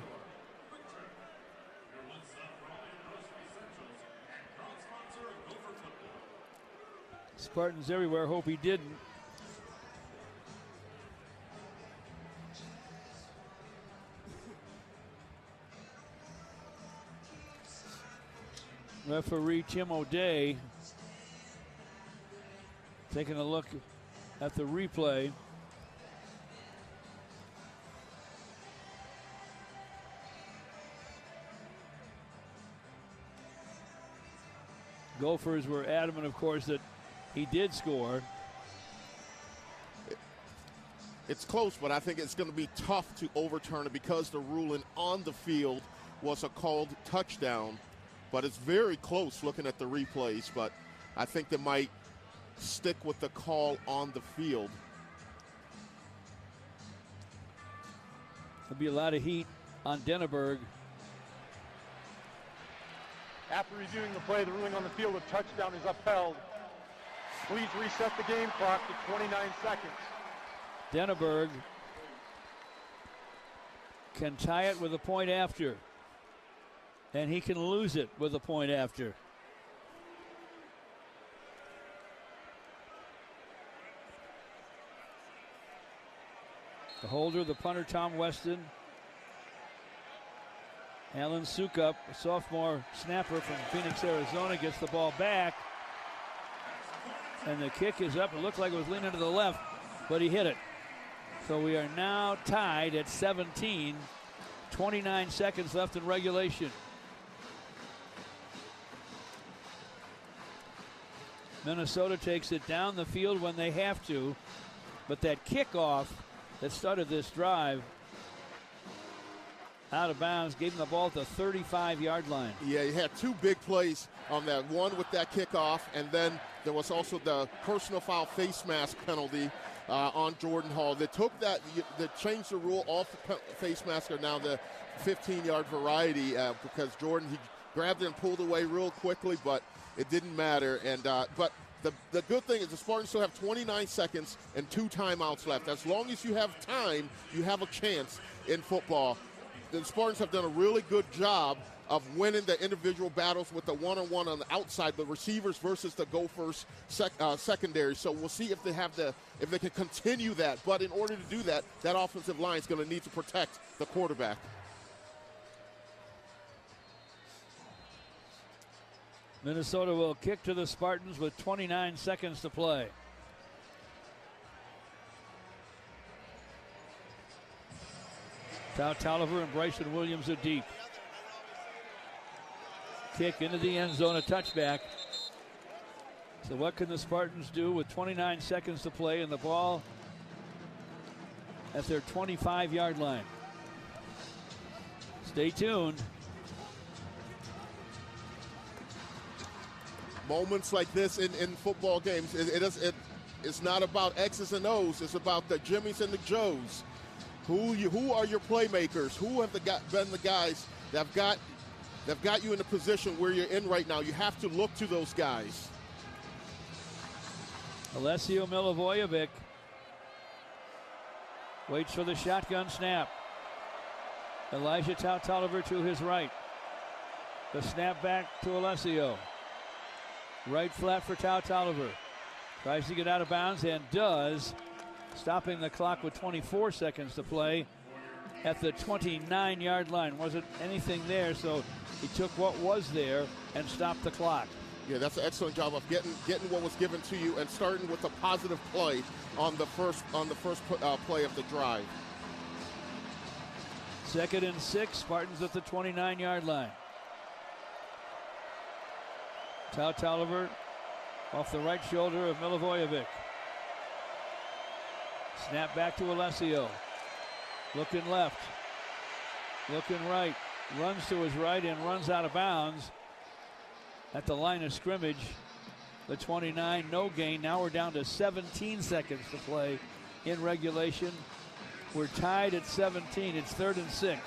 Spartans everywhere hope he didn't. Referee Tim O'Day taking a look at the replay. Gophers were adamant, of course, that he did score. It's close, but I think it's going to be tough to overturn it because the ruling on the field was a called touchdown, but it's very close looking at the replays, but I think they might stick with the call on the field. There'll be a lot of heat on Denneberg. After reviewing the play, the ruling on the field of touchdown is upheld. Please reset the game clock to 29 seconds. Denneberg can tie it with a point after, and he can lose it with a point after. The holder, the punter, Tom Weston. Alan Sukup, a sophomore snapper from Phoenix, Arizona, gets the ball back. And the kick is up. It looked like it was leaning to the left, but he hit it. So we are now tied at 17. 29 seconds left in regulation. Minnesota takes it down the field when they have to, but that kickoff that started this drive out of bounds, gave him the ball at the 35-yard line. Yeah, he had two big plays on that. One with that kickoff, and then there was also the personal foul face mask penalty on Jordan Hall. They took that, they changed the rule. All face masks are now the 15-yard variety because Jordan, he grabbed it and pulled away real quickly, but it didn't matter. And but the good thing is the Spartans still have 29 seconds and 2 timeouts left. As long as you have time, you have a chance in football. The Spartans have done a really good job of winning the individual battles with the one-on-one on the outside, the receivers versus the Gophers secondary. So we'll see if they can continue that. But in order to do that, that offensive line is going to need to protect the quarterback. Minnesota will kick to the Spartans with 29 seconds to play. Tolliver and Bryson Williams are deep. Kick into the end zone, a touchback. So what can the Spartans do with 29 seconds to play and the ball at their 25-yard line? Stay tuned. Moments like this in football games, it's not about X's and O's. It's about the Jimmies and the Joes. Who are your playmakers? Who have been the guys that have got you in the position where you're in right now? You have to look to those guys. Alessio Milivojevic waits for the shotgun snap. Elijah Tolliver to his right. The snap back to Alessio. Right flat for Tolliver. Tries to get out of bounds and does, stopping the clock with 24 seconds to play at the 29-yard line. Wasn't anything there, so he took what was there and stopped the clock. Yeah, that's an excellent job of getting what was given to you and starting with a positive play on the first play of the drive. 2nd and 6, Spartans at the 29-yard line. Tolliver off the right shoulder of Milivojevic. Snap back to Alessio. Looking left. Looking right. Runs to his right and runs out of bounds at the line of scrimmage. The 29, no gain. Now we're down to 17 seconds to play in regulation. We're tied at 17. It's 3rd and 6.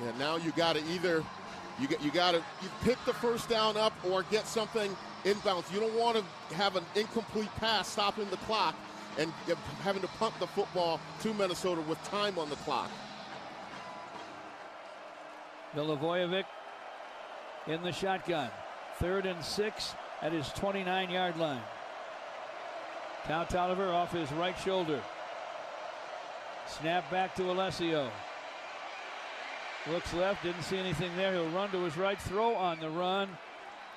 Yeah, now you got to either you pick the first down up or get something inbounds. You don't want to have an incomplete pass stopping the clock and having to punt the football to Minnesota with time on the clock. Milivojevic in the shotgun. 3rd and 6 at his 29-yard line. Tolliver off his right shoulder. Snap back to Alessio. Looks left, didn't see anything there. He'll run to his right, throw on the run.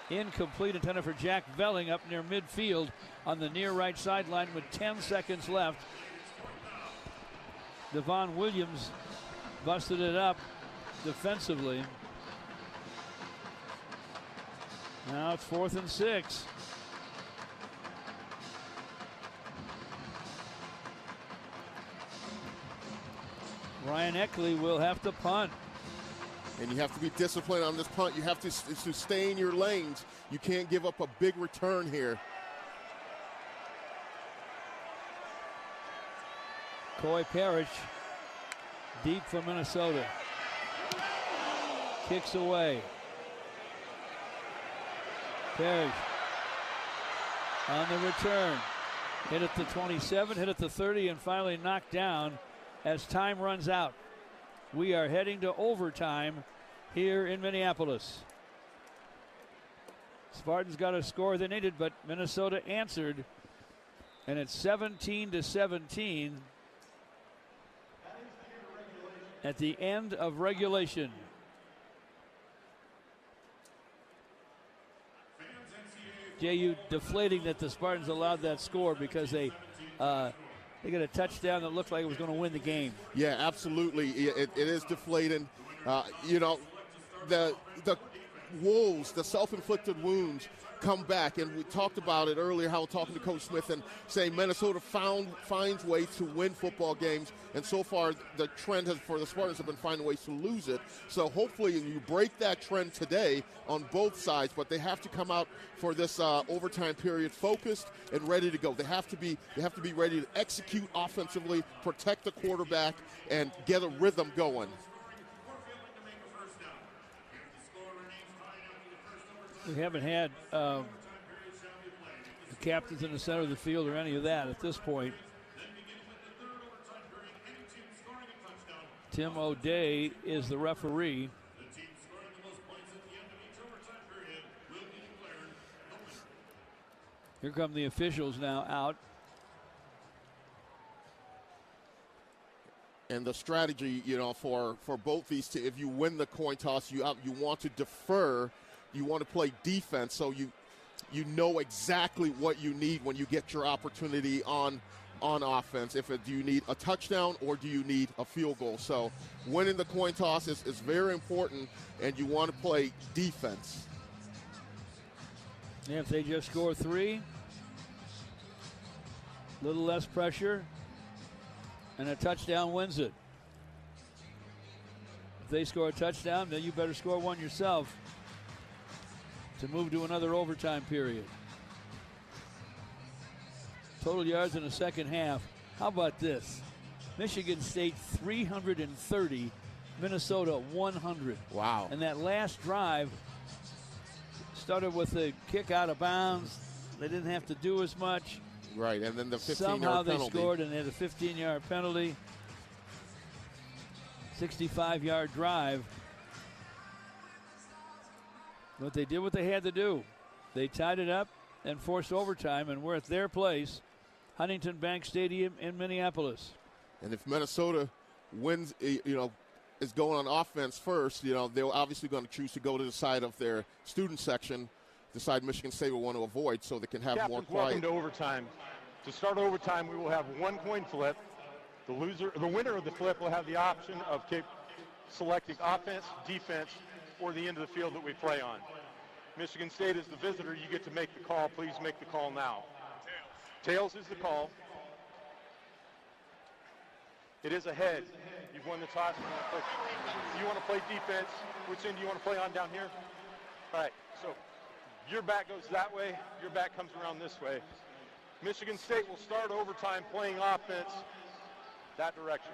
Incomplete, intended for Jack Velling up near midfield on the near right sideline with 10 seconds left. Devon Williams busted it up defensively. Now it's 4th and 6. Ryan Eckley will have to punt. And you have to be disciplined on this punt. You have to stay in your lanes. You can't give up a big return here. Coy Parrish, deep for Minnesota. Kicks away. Parrish on the return. Hit at the 27, hit at the 30, and finally knocked down as time runs out. We are heading to overtime here in Minneapolis. Spartans got a score they needed, but Minnesota answered, and it's 17-17 at the end of regulation. JU deflating that the Spartans allowed that score because they got a touchdown that looked like it was going to win the game. Yeah, absolutely. It is deflating. The wounds, the self-inflicted wounds come back, and we talked about it earlier, how talking to Coach Smith and saying Minnesota finds ways to win football games, and so far the trend for the Spartans have been finding ways to lose it. So hopefully you break that trend today on both sides, but they have to come out for this overtime period focused and ready to go. They have to be ready to execute offensively, protect the quarterback, and get a rhythm going. We haven't had the captains in the center of the field or any of that at this point. Tim O'Day is the referee. Here come the officials now out. And the strategy, for both these two, if you win the coin toss, you want to defer. You want to play defense, so you know exactly what you need when you get your opportunity on offense. Do you need a touchdown or do you need a field goal? So winning the coin toss is very important, and you want to play defense. Yeah, if they just score 3, a little less pressure, and a touchdown wins it. If they score a touchdown, then you better score one yourself to move to another overtime period. Total yards in the second half. How about this? Michigan State 330, Minnesota 100. Wow. And that last drive started with a kick out of bounds. They didn't have to do as much. Right, and then the 15-yard Somehow they penalty. scored, and they had a 15-yard penalty. 65-yard drive. But they did what they had to do. They tied it up and forced overtime, and we're at their place, Huntington Bank Stadium in Minneapolis. And if Minnesota wins, is going on offense first, they're obviously going to choose to go to the side of their student section, the side Michigan State will want to avoid, so they can have more Captains, quiet. welcome to overtime. To start overtime, we will have one coin flip. The winner of the flip will have the option of selecting offense, defense, or the end of the field that we play on. Michigan State is the visitor. You get to make the call. Please make the call now. Tails is the call. It is a head. You've won the toss. You want to play defense. Which end do you want to play on down here? All right, so your back goes that way. Your back comes around this way. Michigan State will start overtime playing offense that direction.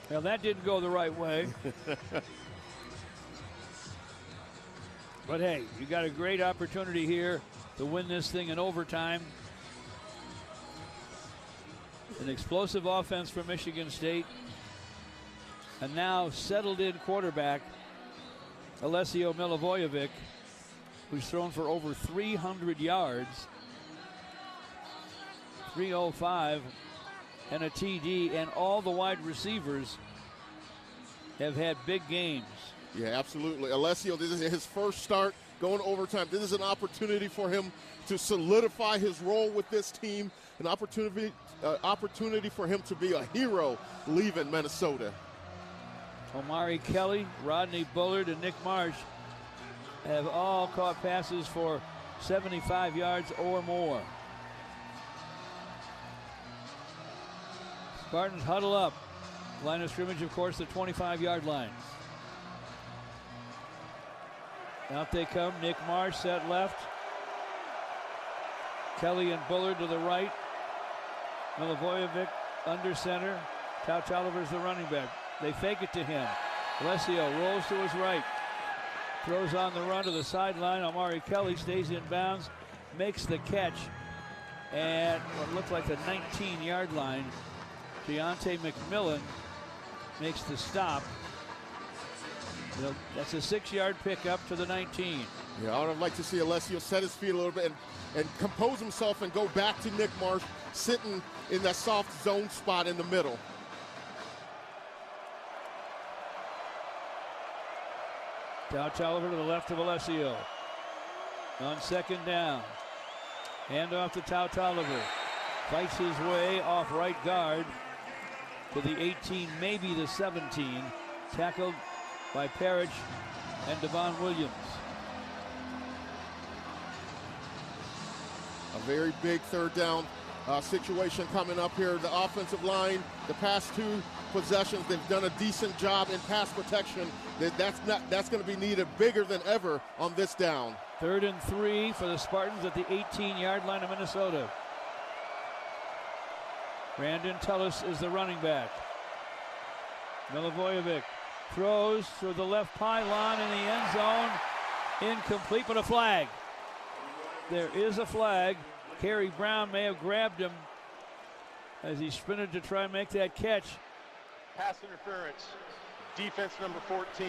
Well, that didn't go the right way. But hey, you got a great opportunity here to win this thing in overtime. An explosive offense for Michigan State. A now settled-in quarterback, Alessio Milivojevic, who's thrown for over 300 yards. 305 and a TD, and all the wide receivers have had big games. Yeah, absolutely. Alessio, this is his first start going to overtime. This is an opportunity for him to solidify his role with this team, an opportunity for him to be a hero leaving Minnesota. Omari Kelly, Rodney Bullard, and Nick Marsh have all caught passes for 75 yards or more. Spartans huddle up. Line of scrimmage, of course, the 25-yard line. Out they come. Nick Marsh set left. Kelly and Bullard to the right. Milivojevic under center. Couch Oliver's the running back. They fake it to him. Alessio rolls to his right. Throws on the run to the sideline. Amari Kelly stays in bounds. Makes the catch at what looked like the 19-yard line. Deontay McMillan makes the stop. That's a 6-yard pickup to the 19. Yeah, I would like to see Alessio set his feet a little bit and compose himself and go back to Nick Marsh sitting in that soft zone spot in the middle. Couch Oliver to the left of Alessio. On second down. Hand off to Couch Oliver. Fights his way off right guard to the 18, maybe the 17. Tackled by Parrish and Devon Williams. A very big third down situation coming up here. The offensive line, the past 2 possessions, they've done a decent job in pass protection. That's going to be needed bigger than ever on this down. 3rd and 3 for the Spartans at the 18-yard line of Minnesota. Brandon Tullis is the running back. Milivojevic throws through the left pylon in the end zone. Incomplete, but a flag. There is a flag. Kerry Brown may have grabbed him as he sprinted to try and make that catch. Pass interference. Defense number 14.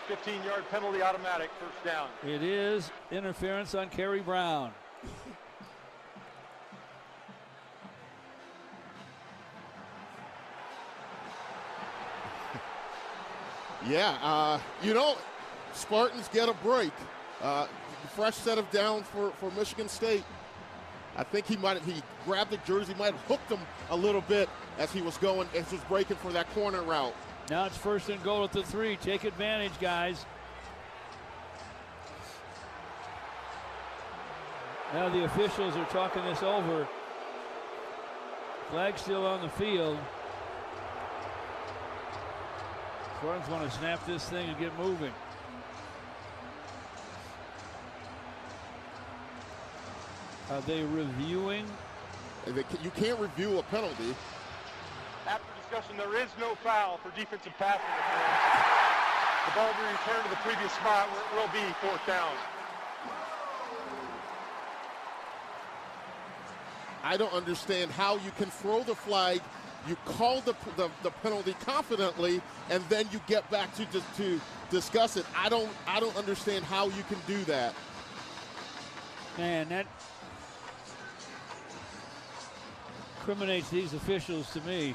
15-yard penalty, automatic, first down. It is interference on Kerry Brown. Yeah, Spartans get a break. Fresh set of downs for Michigan State. I think he grabbed the jersey, might have hooked him a little bit as he was breaking for that corner route. Now it's 1st and goal at the 3. Take advantage, guys. Now the officials are talking this over. Flag still on the field. Spartans want to snap this thing and get moving. Are they reviewing? You can't review a penalty. After discussion, there is no foul for defensive pass interference. The ball will be returned to the previous spot where it will be 4th down. I don't understand how you can throw the flag, you call the penalty confidently, and then you get back to discuss it. I don't understand how you can do that. Man, that incriminates these officials to me.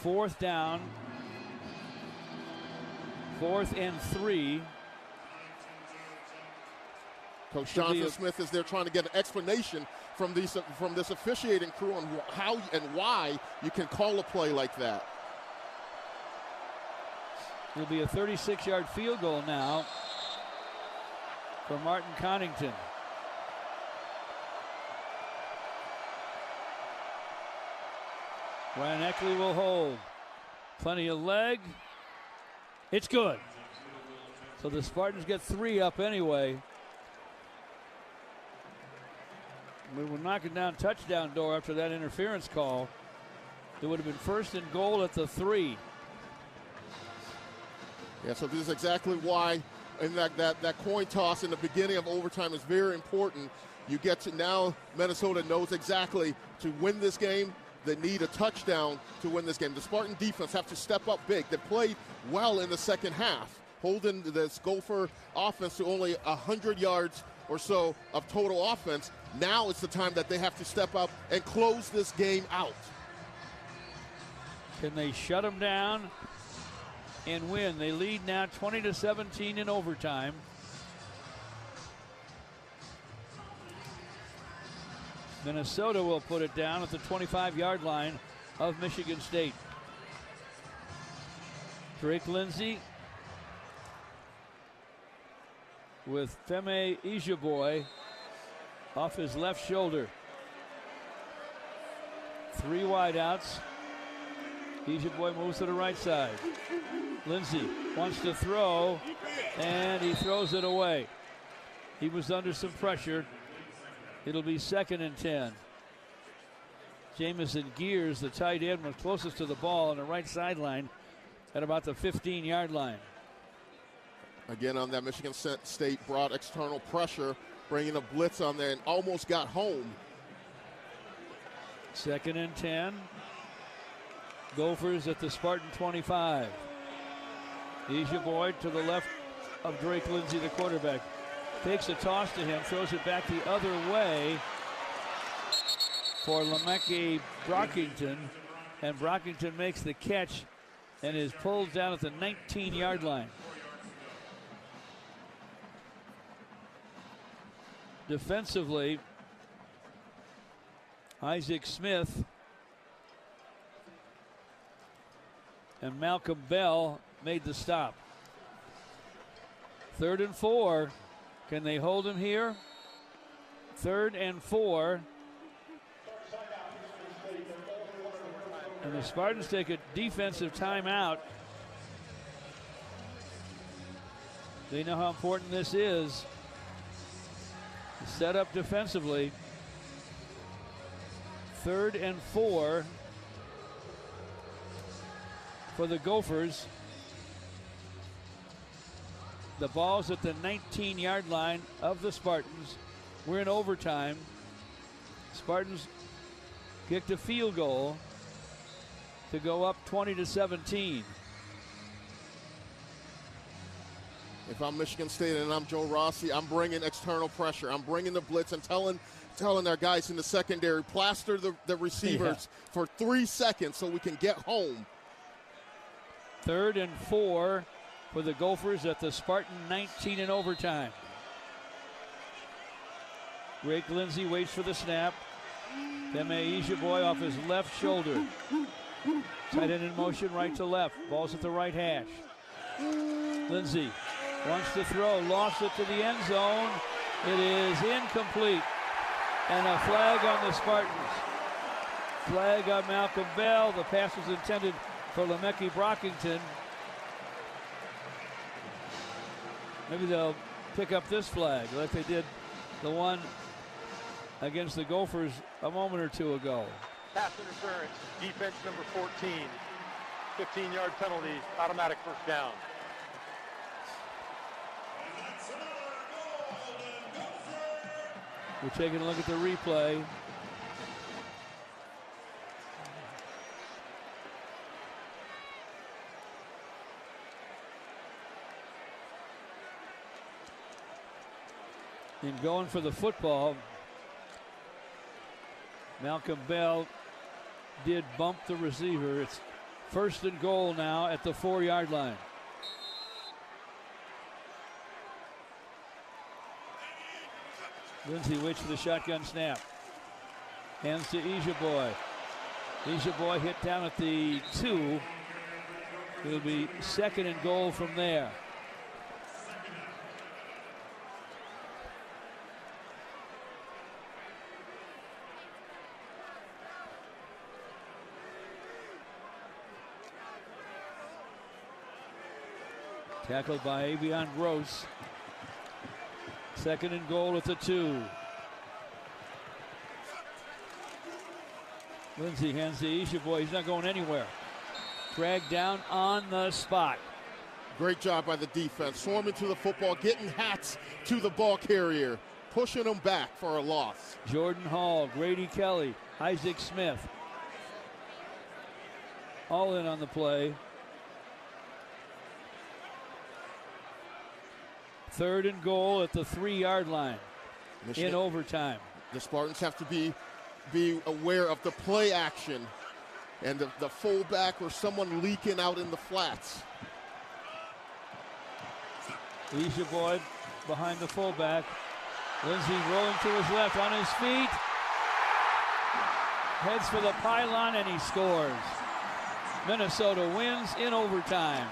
4th down. 4th and 3. Coach Jonathan Smith is there trying to get an explanation from this officiating crew on how and why you can call a play like that. It'll be a 36-yard field goal now for Martin Connington. Ryan Eckley will hold. Plenty of leg. It's good. So the Spartans get 3 up anyway. We were knocking down touchdown door after that interference call. It would have been 1st and goal at the 3. Yeah, so this is exactly why in that coin toss in the beginning of overtime is very important. You get to now Minnesota knows exactly to win this game. They need a touchdown to win this game. The Spartan defense have to step up big. They played well in the second half, holding this Gopher offense to only 100 yards or so of total offense. Now it's the time that they have to step up and close this game out. Can they shut them down and win? They lead now 20-17 in overtime. Minnesota will put it down at the 25-yard line of Michigan State. Drake Lindsay with Femi Ijaboy off his left shoulder. 3 wideouts. Boy moves to the right side. Lindsey wants to throw, and he throws it away. He was under some pressure. It'll be 2nd and 10. Jamison Gears, the tight end, was closest to the ball on the right sideline at about the 15-yard line. Again, on that, Michigan State brought external pressure, bringing a blitz on there and almost got home. 2nd and 10. Gophers at the Spartan 25. Boy to the left of Drake Lindsey, the quarterback. Takes a toss to him, throws it back the other way for Lemeke Brockington. And Brockington makes the catch and is pulled down at the 19-yard line. Defensively, Isaac Smith and Malcolm Bell made the stop. 3rd and 4. Can they hold him here? 3rd and 4. And the Spartans take a defensive timeout. They know how important this is. Set up defensively. 3rd and 4 for the Gophers. The ball's at the 19-yard line of the Spartans. We're in overtime. Spartans kicked a field goal to go up 20-17. If I'm Michigan State and I'm Joe Rossi, I'm bringing external pressure. I'm bringing the blitz and telling our guys in the secondary, plaster the receivers for 3 seconds so we can get home. 3rd and 4 for the Gophers at the Spartan 19 in overtime. Drake Lindsey waits for the snap. Deme Boy off his left shoulder. Tight end in motion, right to left. Ball's at the right hash. Lindsey wants to throw, lost it to the end zone. It is incomplete. And a flag on the Spartans. Flag on Malcolm Bell. The pass was intended for Lemeke Brockington. Maybe they'll pick up this flag like they did the one against the Gophers a moment or two ago. Pass interference, defense number 14. 15-yard penalty, automatic first down. We're taking a look at the replay. In going for the football, Malcolm Bell did bump the receiver. It's 1st and goal now at the 4-yard line. Lindsey waits for the shotgun snap. Hands to Boy. Boy hit down at the 2. It'll be 2nd and goal from there. Tackled by Avion Gross. 2nd and goal at the 2. Lindsey hands to Boy. He's not going anywhere. Dragged down on the spot. Great job by the defense. Swarming to the football, getting hats to the ball carrier, pushing them back for a loss. Jordan Hall, Grady Kelly, Isaac Smith. All in on the play. 3rd and goal at the 3-yard line in overtime. The Spartans have to be aware of the play action and the fullback or someone leaking out in the flats. Boy behind the fullback. Lindsey rolling to his left on his feet. Heads for the pylon and he scores. Minnesota wins in overtime.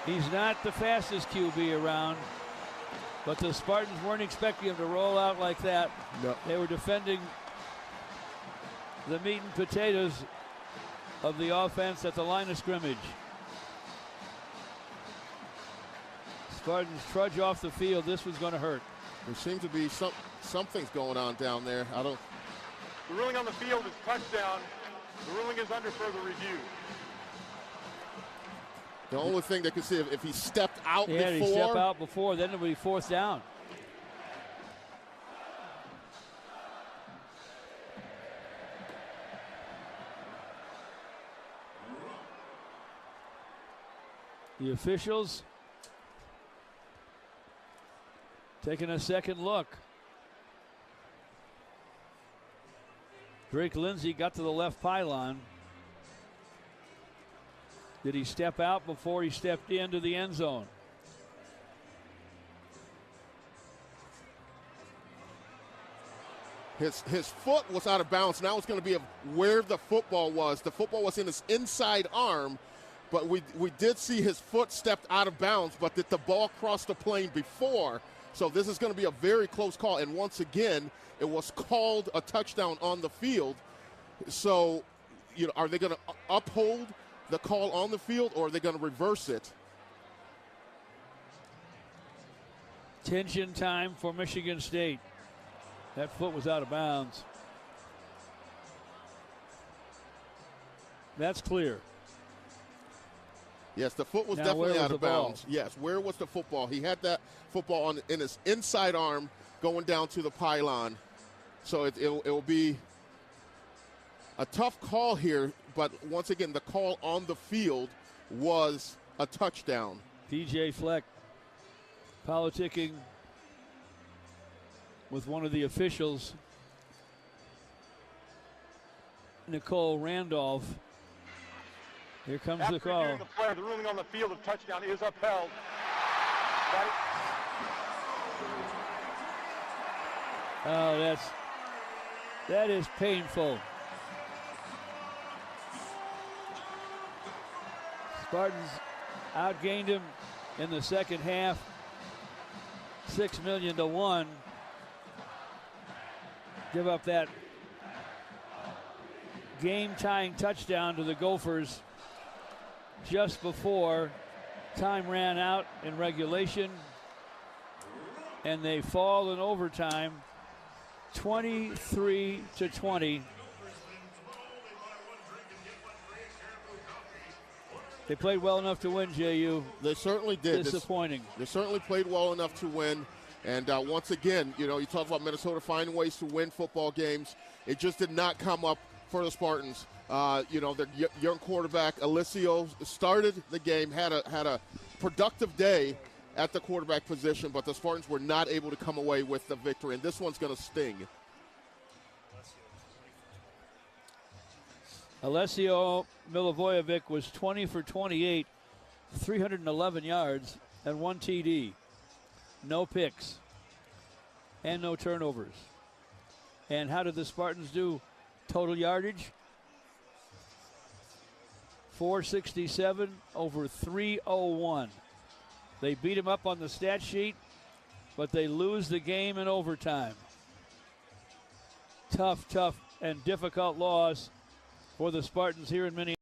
He's not the fastest QB around, But the Spartans weren't expecting him to roll out like that. No. They were defending the meat and potatoes of the offense at the line of scrimmage. Spartans trudge off the field. This was going to hurt. There seems to be something's going on down there. The ruling on the field is touchdown. The ruling is under further review. The only thing they could see if he stepped out before. Yeah, he stepped out before, then it would be fourth down. The officials taking a second look. Drake Lindsay got to the left pylon. Did he step out before he stepped into the end zone? His foot was out of bounds. Now it's going to be where the football was. The football was in his inside arm, but we did see his foot stepped out of bounds, but did the ball cross the plane before? So this is going to be a very close call. And once again, it was called a touchdown on the field. So, are they going to uphold the call on the field, or are they going to reverse it? Tension time for Michigan State. That foot was out of bounds. That's clear. Yes, the foot was now, definitely out of ball? bounds. Yes, where was the football? He had that football in his inside arm going down to the pylon. So it will be a tough call here, but once again, the call on the field was a touchdown. DJ Fleck politicking with one of the officials, Nicole Randolph. Here comes the call. After the play, the ruling on the field of touchdown is upheld. Oh, that is painful. Spartans outgained him in the second half, 6-1. Give up that game-tying touchdown to the Gophers just before time ran out in regulation, and they fall in overtime, 23-20. They played well enough to win, JU. They certainly did. Disappointing. They certainly played well enough to win. And once again, you talk about Minnesota finding ways to win football games. It just did not come up for the Spartans. Their young quarterback, Alessio, started the game, had a productive day at the quarterback position, but the Spartans were not able to come away with the victory. And this one's going to sting. Alessio Milivojevic was 20 for 28, 311 yards, and 1 TD. No picks and no turnovers. And how did the Spartans do? Total yardage? 467 over 301. They beat him up on the stat sheet, but they lose the game in overtime. Tough, and difficult loss for the Spartans here in Minneapolis.